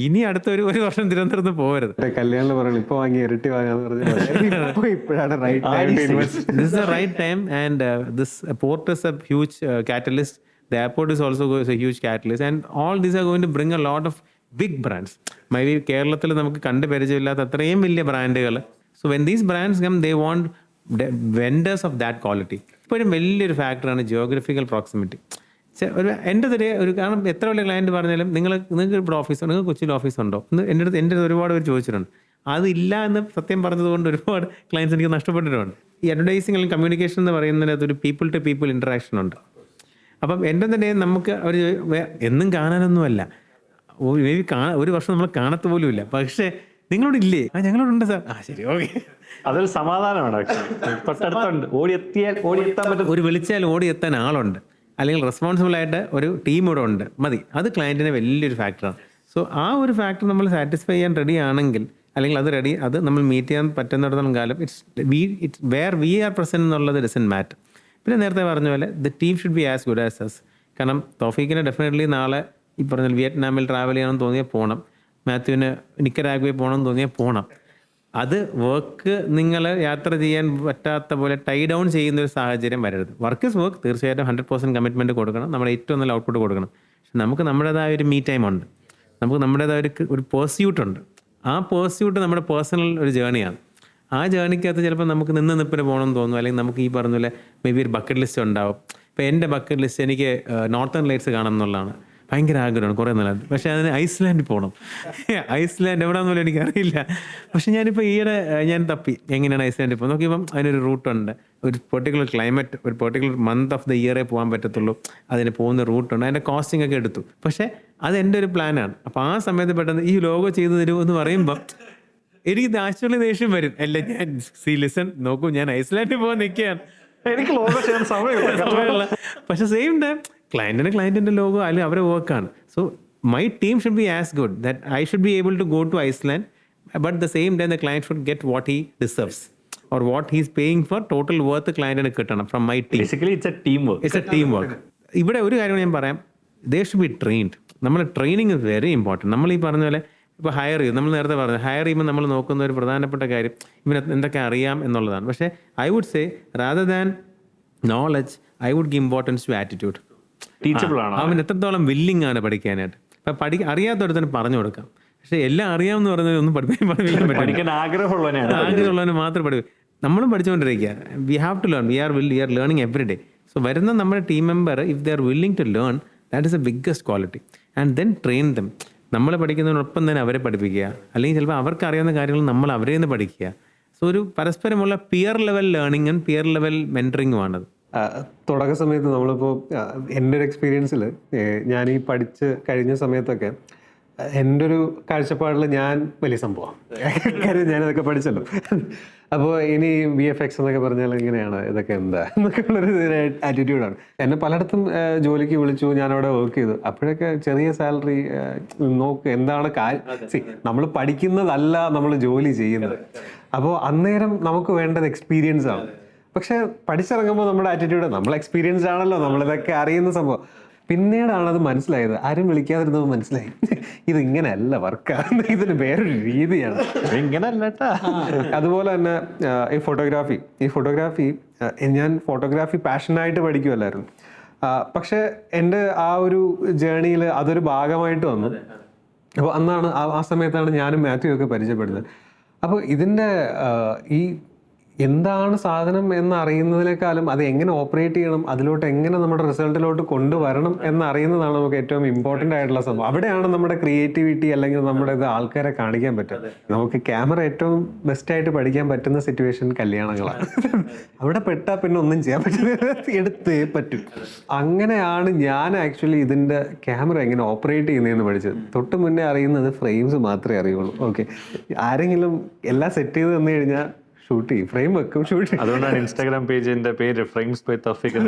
ഇനി അടുത്ത ഒരു വർഷം തിരുവനന്തപുരത്ത് പോകരുത്. കല്യാണം പറയണം, ഇപ്പോൾ വാങ്ങി ഇരട്ടി വാങ്ങാന്ന് പറഞ്ഞു. ഇപ്പോഴാണ് right time to invest. This is the right time, and this port is a huge catalyst. The airport is also a huge catalyst, and all these are going to bring a lot of big brands. Maybe കേരളത്തിൽ നമുക്ക് കണ്ട് പരിചയമില്ലാത്ത അത്രയും വലിയ ബ്രാൻഡുകൾ. So when these brands come, they want vendors of that quality. ഇപ്പോഴും വലിയൊരു ഫാക്ടറാണ് ജിയോഗ്രഫിക്കൽ പ്രോക്സിമിറ്റി. എൻ്റെ കാരണം എത്ര വലിയ ക്ലയൻറ്റ് പറഞ്ഞാലും നിങ്ങൾക്ക് ഇവിടെ ഓഫീസുണ്ടോ, നിങ്ങൾക്ക് കൊച്ചിയിൽ ഓഫീസുണ്ടോ എന്ന് എൻ്റെ ഒരുപാട് പേര് ചോദിച്ചിട്ടുണ്ട്. അതില്ല എന്ന് സത്യം പറഞ്ഞതുകൊണ്ട് ഒരുപാട് ക്ലയൻറ്റ്സ് എനിക്ക് നഷ്ടപ്പെട്ടിട്ടുണ്ട്. ഈ അഡ്വർടൈസിംഗ് അല്ലെങ്കിൽ കമ്മ്യൂണിക്കേഷൻ എന്ന് പറയുന്നതിനകത്ത് ഒരു പീപ്പിൾ ടു പീപ്പിൾ ഇൻട്രാക്ഷൻ ഉണ്ട്. അപ്പം എൻ്റെ തന്നെ നമുക്ക് അവർ എന്നും കാണാനൊന്നുമല്ല, മേ ബി ഒരു വർഷം നമ്മൾ കാണത്ത പോലും ഇല്ല, പക്ഷേ നിങ്ങളോട് ഇല്ലേ, ഞങ്ങളോടുണ്ട് സാർ, ശരി ഓക്കെ, അതൊരു സമാധാനമാണ്. തൊട്ടടുത്തുണ്ട്, ഓടിയെത്താൻ പറ്റും. ഒരു വിളിച്ചാൽ ഓടിയെത്താൻ ആളുണ്ട്, അല്ലെങ്കിൽ റെസ്പോൺസിബിൾ ആയിട്ട് ഒരു ടീം ഇവിടെ ഉണ്ട്, മതി. അത് ക്ലയൻറ്റിന് വലിയൊരു ഫാക്ടറാണ്. സോ ആ ഒരു ഫാക്ടർ നമ്മൾ സാറ്റിസ്ഫൈ ചെയ്യാൻ റെഡി ആണെങ്കിൽ, അല്ലെങ്കിൽ അത് നമ്മൾ മീറ്റ് ചെയ്യാൻ പറ്റുന്നിടത്തോളം കാലം it's where we are present എന്നുള്ളത് ഡസൻറ്റ് മാറ്റർ. പിന്നെ നേരത്തെ പറഞ്ഞ പോലെ the team should be as good as us. കാരണം തൗഫീഖിന് ഡെഫിനറ്റ്ലി നാളെ ഈ പറഞ്ഞ വിയറ്റ്നാമിൽ ട്രാവൽ ചെയ്യണമെന്ന് തോന്നിയാൽ പോകണം, മാത്യുവിന് നിക്കരാഗ്വയിൽ പോകണമെന്ന് തോന്നിയാൽ പോകണം. അത് വർക്ക് നിങ്ങൾ യാത്ര ചെയ്യാൻ പറ്റാത്ത പോലെ ടൈ ഡൗൺ ചെയ്യുന്ന ഒരു സാഹചര്യം വരരുത്. വർക്ക് ഇസ് വർക്ക്, തീർച്ചയായിട്ടും 100% കമ്മിറ്റ്മെൻറ്റ് കൊടുക്കണം, നമ്മുടെ ഏറ്റവും നല്ല ഔട്ട്പുട്ട് കൊടുക്കണം. പക്ഷെ നമുക്ക് നമ്മുടേതായ ഒരു മീ ടൈം ഉണ്ട്, നമുക്ക് നമ്മുടേതായ ഒരു പേഴ്സ്യൂട്ട് ഉണ്ട്. ആ പേഴ്സ്യൂട്ട് നമ്മുടെ പേഴ്സണൽ ഒരു ജേണിയാണ്. ആ ജേണിക്കകത്ത് ചിലപ്പോൾ നമുക്ക് നിപ്പിന് പോകണമെന്ന് തോന്നും, അല്ലെങ്കിൽ നമുക്ക് ഈ പറഞ്ഞ പോലെ മേ ബി ഒരു ബക്കറ്റ് ലിസ്റ്റ് ഉണ്ടാവും. ഇപ്പോൾ എൻ്റെ ബക്കറ്റ് ലിസ്റ്റ് എനിക്ക് നോർത്തേൺ ലൈറ്റ്സ് കാണണം എന്നുള്ളതാണ്, ഭയങ്കര ആഗ്രഹമാണ് കുറേ നല്ലത്. പക്ഷേ അതിന് ഐസ്ലാൻഡിൽ പോകണം. ഐസ്ലാൻഡ് എവിടെയാണെന്നല്ലോ എനിക്കറിയില്ല. പക്ഷേ ഞാനിപ്പോൾ ഈയിടെ ഞാൻ തപ്പി എങ്ങനെയാണ് ഐസ്ലാൻഡിൽ പോകുന്നത് നോക്കിയപ്പം അതിനൊരു റൂട്ടുണ്ട്, ഒരു പെർട്ടിക്കുലർ ക്ലൈമറ്റ്, ഒരു പെർട്ടിക്കുലർ മന്ത് ഓഫ് ദ ഇയറേ പോകാൻ പറ്റത്തുള്ളൂ, അതിന് പോകുന്ന റൂട്ടുണ്ട്, അതിൻ്റെ കോസ്റ്റിംഗ് ഒക്കെ എടുത്തു. പക്ഷേ അത് എൻ്റെ ഒരു പ്ലാനാണ്. അപ്പോൾ ആ സമയത്ത് പെട്ടെന്ന് ഈ ലോഗോ ചെയ്തു തരൂ എന്ന് പറയുമ്പം എനിക്ക് ആക്ച്വലി ദേഷ്യം വരും. അല്ല ഞാൻ ലിസൺ നോക്കൂ, ഞാൻ ഐസ്ലാൻഡിൽ പോകാൻ നിൽക്കുകയാണ്, എനിക്ക് ലോഗോ ചെയ്യാൻ സമയമില്ല. പക്ഷെ സെയിം ടൈം ക്ലയൻറ്റിൻ്റെ ലോഗോ അല്ലെങ്കിൽ അവരെ വർക്കാണ്. So my team should be as good that I should be able to go to Iceland, but the same time the client should get what he deserves or what he's paying for total worth ക്ലയൻറ്റിന് കിട്ടണം from my team. Basically it's a team work. It's a team work. ഇവിടെ ഒരു കാര്യം ഞാൻ പറയാം, ദേ ഷുഡ് ബി ട്രെയിൻഡ്. നമ്മുടെ ട്രെയിനിങ് ഇസ് വെരി ഇമ്പോർട്ടൻറ്റ്. നമ്മൾ ഈ പറഞ്ഞ പോലെ ഇപ്പോൾ ഹയർ ചെയ്യും, നമ്മൾ നേരത്തെ പറഞ്ഞു ഹയർ ചെയ്യുമ്പോൾ നമ്മൾ നോക്കുന്ന ഒരു പ്രധാനപ്പെട്ട കാര്യം ഇവന് എന്തൊക്കെ അറിയാം എന്നുള്ളതാണ്. പക്ഷേ I would say rather than knowledge I would give importance to attitude. Teachable ആണ്. അവൻ എത്രത്തോളം വില്ലിങ് ആണ് പഠിക്കാനായിട്ട്. ഇപ്പം അറിയാത്തവരത്തിന് പറഞ്ഞു കൊടുക്കാം, പക്ഷേ എല്ലാം അറിയാമെന്ന് പറഞ്ഞാൽ ഒന്നും പഠിപ്പിക്കാൻ പറ്റില്ല. പഠിക്കാൻ ആഗ്രഹമുള്ളവന് മാത്രം പഠിക്കും. നമ്മളും പഠിച്ചുകൊണ്ടിരിക്കുക. We have to learn, we are learning every day. So വരുന്ന നമ്മുടെ team member if they are willing to learn, that is a biggest quality. And then train them. നമ്മൾ പഠിക്കുന്നതിനൊപ്പം തന്നെ അവരെ പഠിപ്പിക്കുക, അല്ലെങ്കിൽ ചിലപ്പോൾ അവർക്ക് അറിയാവുന്ന കാര്യങ്ങൾ നമ്മൾ അവരെ നിന്ന് പഠിക്കുക. സോ ഒരു പരസ്പരമുള്ള പിയർ ലെവൽ ലേണിങ്ങും പിയർ ലെവൽ മെൻറ്ററിങ്ങും ആണത്. തുടക്ക സമയത്ത് നമ്മളിപ്പോൾ എൻ്റെ ഒരു എക്സ്പീരിയൻസിൽ ഞാൻ ഈ പഠിച്ച് കഴിഞ്ഞ സമയത്തൊക്കെ എൻ്റെ ഒരു കാഴ്ചപ്പാടിൽ ഞാൻ വലിയ സംഭവമാണ്, കാര്യം ഞാനിതൊക്കെ പഠിച്ചല്ലോ. അപ്പോൾ ഇനി VFX എന്നൊക്കെ പറഞ്ഞാൽ ഇങ്ങനെയാണ്, ഇതൊക്കെ എന്താ എന്നൊക്കെ ഉള്ളൊരു ആറ്റിറ്റ്യൂഡാണ്. എന്നെ പലയിടത്തും ജോലിക്ക് വിളിച്ചു, ഞാനവിടെ വർക്ക് ചെയ്തു. അപ്പോഴൊക്കെ ചെറിയ സാലറി നോക്ക് എന്താണ് നമ്മൾ പഠിക്കുന്നതല്ല നമ്മൾ ജോലി ചെയ്യുന്നത്. അപ്പോൾ അന്നേരം നമുക്ക് വേണ്ടത് എക്സ്പീരിയൻസ് ആണ്. പക്ഷെ പഠിച്ചിറങ്ങുമ്പോൾ നമ്മുടെ ആറ്റിറ്റ്യൂഡ് നമ്മൾ എക്സ്പീരിയൻസ്ഡ് ആണല്ലോ, നമ്മളിതൊക്കെ അറിയുന്ന സംഭവം. പിന്നീടാണ് അത് മനസ്സിലായത്, ആരും വിളിക്കാതിരുന്നത് മനസ്സിലായി, ഇത് ഇങ്ങനെയല്ല വർക്കാണ്, ഇതിന് വേറൊരു രീതിയാണ്, ഇങ്ങനെയല്ല. അതുപോലെ തന്നെ ഈ ഫോട്ടോഗ്രാഫി ഞാൻ ഫോട്ടോഗ്രാഫി പാഷനായിട്ട് പഠിക്കുമല്ലായിരുന്നു. പക്ഷെ എൻ്റെ ആ ഒരു ജേണിയിൽ അതൊരു ഭാഗമായിട്ട് വന്നു. അപ്പോൾ അന്നാണ് ആ സമയത്താണ് ഞാനും മാത്യു ഒക്കെ പരിചയപ്പെടുന്നത്. അപ്പോൾ ഇതിൻ്റെ ഈ എന്താണ് സാധനം എന്നറിയുന്നതിനേക്കാളും അത് എങ്ങനെ ഓപ്പറേറ്റ് ചെയ്യണം, അതിലോട്ട് എങ്ങനെ നമ്മുടെ റിസൾട്ടിലോട്ട് കൊണ്ടുവരണം എന്നറിയുന്നതാണ് നമുക്ക് ഏറ്റവും ഇമ്പോർട്ടൻ്റ് ആയിട്ടുള്ള സംഭവം. അവിടെയാണ് നമ്മുടെ ക്രിയേറ്റിവിറ്റി അല്ലെങ്കിൽ നമ്മുടെ ഇത് ആൾക്കാരെ കാണിക്കാൻ പറ്റും. നമുക്ക് ക്യാമറ ഏറ്റവും ബെസ്റ്റായിട്ട് പഠിക്കാൻ പറ്റുന്ന സിറ്റുവേഷൻ കല്യാണങ്ങളാണ്. അവിടെ പെട്ടാൽ പിന്നെ ഒന്നും ചെയ്യാൻ പറ്റില്ല, എടുത്തേ പറ്റും. അങ്ങനെയാണ് ഞാൻ ആക്ച്വലി ഇതിൻ്റെ ക്യാമറ എങ്ങനെ ഓപ്പറേറ്റ് ചെയ്യുന്നതെന്ന് പഠിച്ചത്. തൊട്ട് മുന്നേ അറിയുന്നത് ഫ്രെയിംസ് മാത്രമേ അറിയുള്ളൂ. ഓക്കെ, ആരെങ്കിലും എല്ലാം സെറ്റ് ചെയ്ത് തന്നു കഴിഞ്ഞാൽ ഷൂട്ട് ചെയ്യും, ഫ്രെയിം വെക്കും, ഷൂട്ട് ചെയ്യും. അതുകൊണ്ടാണ് ഇൻസ്റ്റാഗ്രാം പേജിന്റെ പേര് ഫ്രെയിംസ് ബൈ തൗഫീഖ്.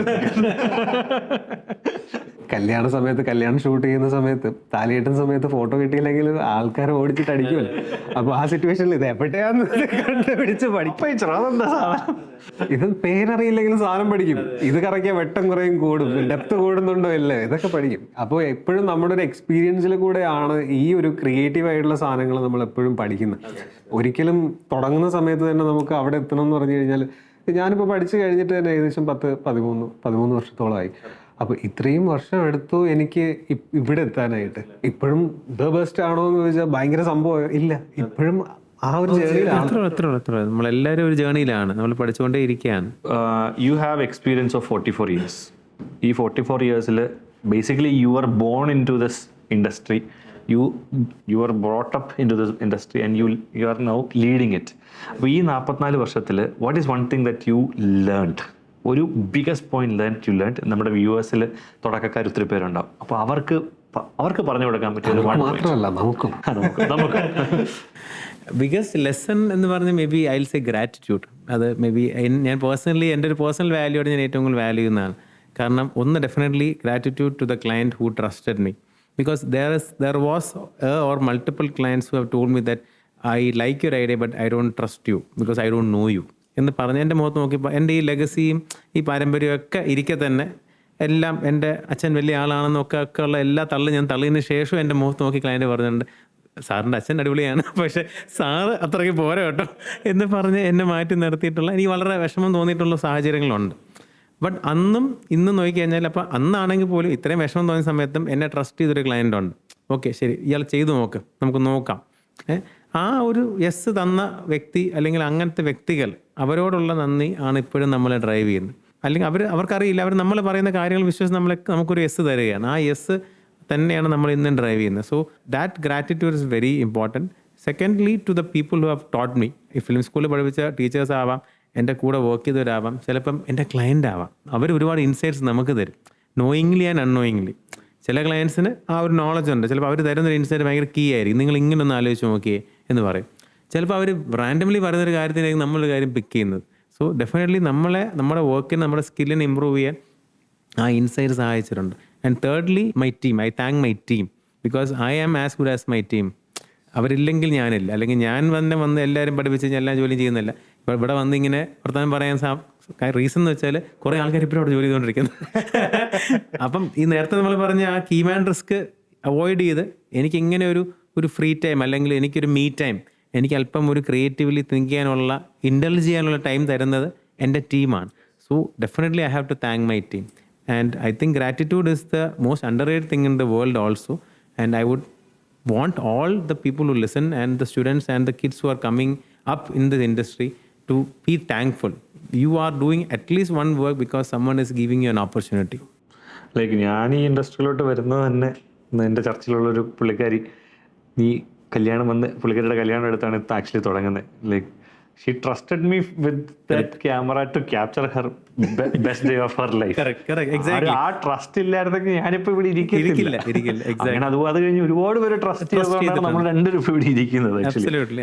കല്യാണ സമയത്ത് കല്യാണം ഷൂട്ട് ചെയ്യുന്ന സമയത്ത് താലികെട്ടുന്ന സമയത്ത് ഫോട്ടോ കിട്ടിയില്ലെങ്കിൽ ആൾക്കാരെ ഓടിച്ചിട്ട് അടിക്കുമല്ലോ. അപ്പോൾ ആ സിറ്റുവേഷനിൽ ഇത് എപ്പോഴാന്ന് കണ്ടുപിടിച്ച് പഠിപ്പിച്ചോ. അതെന്താ സാധനം, ഇത് പേരറിയില്ലെങ്കിലും സാധനം പഠിക്കും. ഇത് കറക്കിയ വെട്ടം കുറയും കൂടും, ഡെപ്ത് കൂടുന്നുണ്ടോ ഇല്ലേ, ഇതൊക്കെ പഠിക്കും. അപ്പോൾ എപ്പോഴും നമ്മുടെ ഒരു എക്സ്പീരിയൻസിൽ കൂടെയാണ് ഈ ഒരു ക്രിയേറ്റീവ് ആയിട്ടുള്ള സാധനങ്ങൾ നമ്മൾ എപ്പോഴും പഠിക്കുന്നത്. ഒരിക്കലും തുടങ്ങുന്ന സമയത്ത് തന്നെ നമുക്ക് അവിടെ എത്തണം എന്ന് പറഞ്ഞു കഴിഞ്ഞാൽ, ഞാനിപ്പോൾ പഠിച്ചു കഴിഞ്ഞിട്ട് തന്നെ ഏകദേശം 13 വർഷത്തോളമായി. അപ്പോൾ ഇത്രയും വർഷം എടുത്തു എനിക്ക് ഇവിടെ എത്താനായിട്ട്. ഇപ്പോഴും ദ ബെസ്റ്റ് ആണോ എന്ന് ചോദിച്ചാൽ ഭയങ്കര സംഭവം ഇല്ല, ഇപ്പോഴും ആ ഒരു ജേണിയിലാണ്. നമ്മളെല്ലാവരും ഒരു ജേണിയിലാണ്, നമ്മൾ പഠിച്ചുകൊണ്ടേ ഇരിക്കുകയാണ്. You have experience of 44 years. ഈ 44 yearsൽ basically you are born into this industry, you are brought up into this industry and you are now leading it. അപ്പോൾ ഈ 44 വർഷത്തിൽ what is one thing that you learned, ഒരു ബിഗസ്റ്റ് പോയിന്റ് യു ലേൺ? നമ്മുടെ വ്യൂവേഴ്സിൽ തുടക്കക്കാർ ഒത്തിരി പേരുണ്ടാവും. അപ്പോൾ അവർക്ക് പറഞ്ഞു കൊടുക്കാൻ പറ്റിയ മാത്രമല്ല നമുക്ക് ബിഗസ്റ്റ് ലെസൺ എന്ന് പറഞ്ഞാൽ may be I will say gratitude. അത് മേ ബി ഞാൻ പേഴ്സണലി എൻ്റെ ഒരു പേഴ്സണൽ വാല്യൂയോട് ഞാൻ ഏറ്റവും കൂടുതൽ വാല്യൂ ചെയ്യുന്നതാണ്. കാരണം ഒന്ന്, definitely gratitude to the client who trusted me. Because there was or multiple clients who have told me that I like your idea but I don't trust you because I don't know you എന്ന് പറഞ്ഞ് എൻ്റെ മുഖത്ത് നോക്കിയപ്പോൾ എൻ്റെ ഈ ലെഗസിയും ഈ പാരമ്പര്യമൊക്കെ ഇരിക്കെ തന്നെ എല്ലാം എൻ്റെ അച്ഛൻ വലിയ ആളാണെന്നൊക്കെ ഉള്ള എല്ലാ ഞാൻ തള്ളിയതിന് ശേഷം എൻ്റെ മുഖത്ത് നോക്കി ക്ലയൻറ്റ് പറഞ്ഞിട്ടുണ്ട്, സാറിൻ്റെ അച്ഛൻ അടിപൊളിയാണ്, പക്ഷേ സാറ് അത്രയ്ക്ക് പോരാ കേട്ടോ എന്ന് പറഞ്ഞ് എന്നെ മാറ്റി നിർത്തിയിട്ടുള്ള എനിക്ക് വളരെ വിഷമം തോന്നിയിട്ടുള്ള സാഹചര്യങ്ങളുണ്ട്. ബട്ട് അന്നും ഇന്നും നോക്കിക്കഴിഞ്ഞാൽ, അപ്പോൾ അന്നാണെങ്കിൽ പോലും ഇത്രയും വിഷമം തോന്നിയ സമയത്തും എന്നെ ട്രസ്റ്റ് ചെയ്തൊരു ക്ലയൻ്റ് ഉണ്ട്. ഓക്കെ ശരി, ഇയാൾ ചെയ്തു നോക്ക്, നമുക്ക് നോക്കാം. ആ ഒരു യെസ് തന്ന വ്യക്തി അല്ലെങ്കിൽ അങ്ങനത്തെ വ്യക്തികൾ, അവരോടുള്ള നന്ദി ആണ് ഇപ്പോഴും നമ്മളെ ഡ്രൈവ് ചെയ്യുന്നത്. അല്ലെങ്കിൽ അവർക്കറിയില്ല, അവർ നമ്മൾ പറയുന്ന കാര്യങ്ങൾ വിശ്വസിച്ച് നമുക്കൊരു യെസ് തരികയാണ്. ആ യെസ് തന്നെയാണ് നമ്മൾ ഇന്നും ഡ്രൈവ് ചെയ്യുന്നത്. So that gratitude is very important. Secondly, to the people who have taught me. ഈ ഫിലിം സ്കൂളിൽ പഠിപ്പിച്ച ടീച്ചേഴ്സ് ആവാം, എൻ്റെ കൂടെ വർക്ക് ചെയ്തവരാവാം, ചിലപ്പം എൻ്റെ ക്ലയൻ്റ് ആവാം. അവർ ഒരുപാട് ഇൻസൈറ്റ്സ് നമുക്ക് തരും, നോയിങ്ലി ആൻഡ് അൺനോയിങ്ലി. ചില ക്ലയൻസിന് ആ ഒരു നോളജ് ഉണ്ട്, ചിലപ്പോൾ അവർ തരുന്നൊരു ഇൻസൈറ്റ് ഭയങ്കര കീ ആയിരിക്കും. നിങ്ങൾ ഇങ്ങനെ ഒന്ന് ആലോചിച്ച് നോക്കിയേ എന്ന് പറയും. ചിലപ്പോൾ അവർ റാൻഡംലി പറയുന്നൊരു കാര്യത്തിനായിരിക്കും നമ്മളൊരു കാര്യം പിക്ക് ചെയ്യുന്നത്. സോ ഡെഫിനറ്റ്ലി നമ്മുടെ വർക്കിന്, നമ്മുടെ സ്കില്ലിനെ ഇമ്പ്രൂവ് ചെയ്യാൻ ആ ഇൻസൈറ്റ് സഹായിച്ചിട്ടുണ്ട്. And thirdly, my team. I thank my team because I am as good as my team. അവരില്ലെങ്കിൽ ഞാനില്ല. അല്ലെങ്കിൽ ഞാൻ വന്ന് എല്ലാവരും പഠിപ്പിച്ച് കഴിഞ്ഞാൽ എല്ലാ ജോലിയും ചെയ്യുന്നില്ല. ഇപ്പോൾ ഇവിടെ വന്ന് ഇങ്ങനെ വർത്തമാനം പറയാൻ റീസൺ എന്ന് വെച്ചാൽ കുറേ ആൾക്കാർ ഇപ്പോഴും അവിടെ ജോലി ചെയ്തുകൊണ്ടിരിക്കുന്നത്. അപ്പം ഈ നേരത്തെ നമ്മൾ പറഞ്ഞ ആ കീമാൻ റിസ്ക് അവോയ്ഡ് ചെയ്ത് എനിക്ക് ഇങ്ങനെ ഒരു ഫ്രീ ടൈം, അല്ലെങ്കിൽ എനിക്കൊരു മീ ടൈം, എനിക്ക് അല്പം ഒരു ക്രിയേറ്റീവ്ലി തിങ്ക് ചെയ്യാനുള്ള, ഇൻ്റലിജ് ചെയ്യാനുള്ള ടൈം തരുന്നത് എൻ്റെ ടീമാണ്. So definitely I have to thank my team. And I think gratitude is the most underrated thing in the world also. And I would want all the people who listen and the students and the kids who are coming up in the industry to be thankful. You are doing at least one work because someone is giving you an opportunity. Like ഞാൻ ഈ ഇൻഡസ്ട്രിയിലോട്ട് വരുന്നത് തന്നെ, എൻ്റെ ചർച്ചിലുള്ളൊരു പുള്ളിക്കാരി, ഈ കല്യാണം വന്ന് പുള്ളിക്കാരിയുടെ കല്യാണം എടുത്താണ് ഇത് ആക്ച്വലി തുടങ്ങുന്നത്. Like she trusted me with that camera to capture her best day of her life. Correct, exactly. ആ ട്രസ്റ്റ് ഇല്ലായിരുന്നെങ്കിൽ ഞാനിപ്പോ ഇവിടെ ഇരിക്കില്ല. അങ്ങനെ അത് കഴിഞ്ഞ് ഒരുപാട് പേര് ട്രസ്റ്റ് ചെയ്തതുകൊണ്ടാണ് നമ്മൾ രണ്ടുപേരും ഇപ്പൊ ഇവിടെ ഇരിക്കുന്നത്. Absolutely.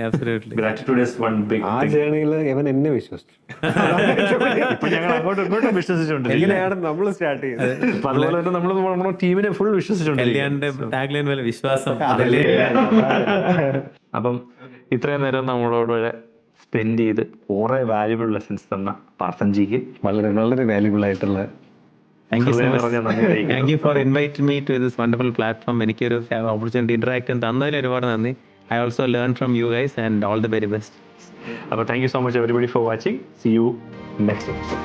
Gratitude is one big ആ thing. ജേണിയിൽ ഇവൻ എന്നെ വിശ്വസിച്ചു. ഇപ്പൊ ഞങ്ങൾ അങ്ങോട്ടും ഇങ്ങോട്ടും വിശ്വസിച്ചുണ്ട്. എങ്ങനെയാണ് നമ്മൾ സ്റ്റാർട്ട് ചെയ്തത്? ഇപ്പൊ അതുപോലെ തന്നെ നമ്മൾ നമ്മുടെ ടീമിനെ ഫുൾ വിശ്വസിച്ചുണ്ട്. കല്യാണിന്റെ ടാഗ്ലൈൻ പോലെ വിശ്വാസം. അപ്പം ഇത്രയും നേരം നമ്മളോട് സ്പെൻഡ് ചെയ്ത് കുറെ വാല്യുബിൾ ലെസൺസ് തന്ന പാർത്ഥൻജിക്ക് വളരെ വളരെ വാല്യുബിൾ ആയിട്ടുള്ള Thank you so much. Thank you for inviting me to this wonderful platform. എനിക്കൊരു ഓപ്പർച്യൂണിറ്റി ഇന്ററാക്ട് തന്നതിൽ ഒരുപാട് നന്ദി. I also learned from you guys and all the very best. അപ്പോൾ thank you so much everybody for watching. C you next episode.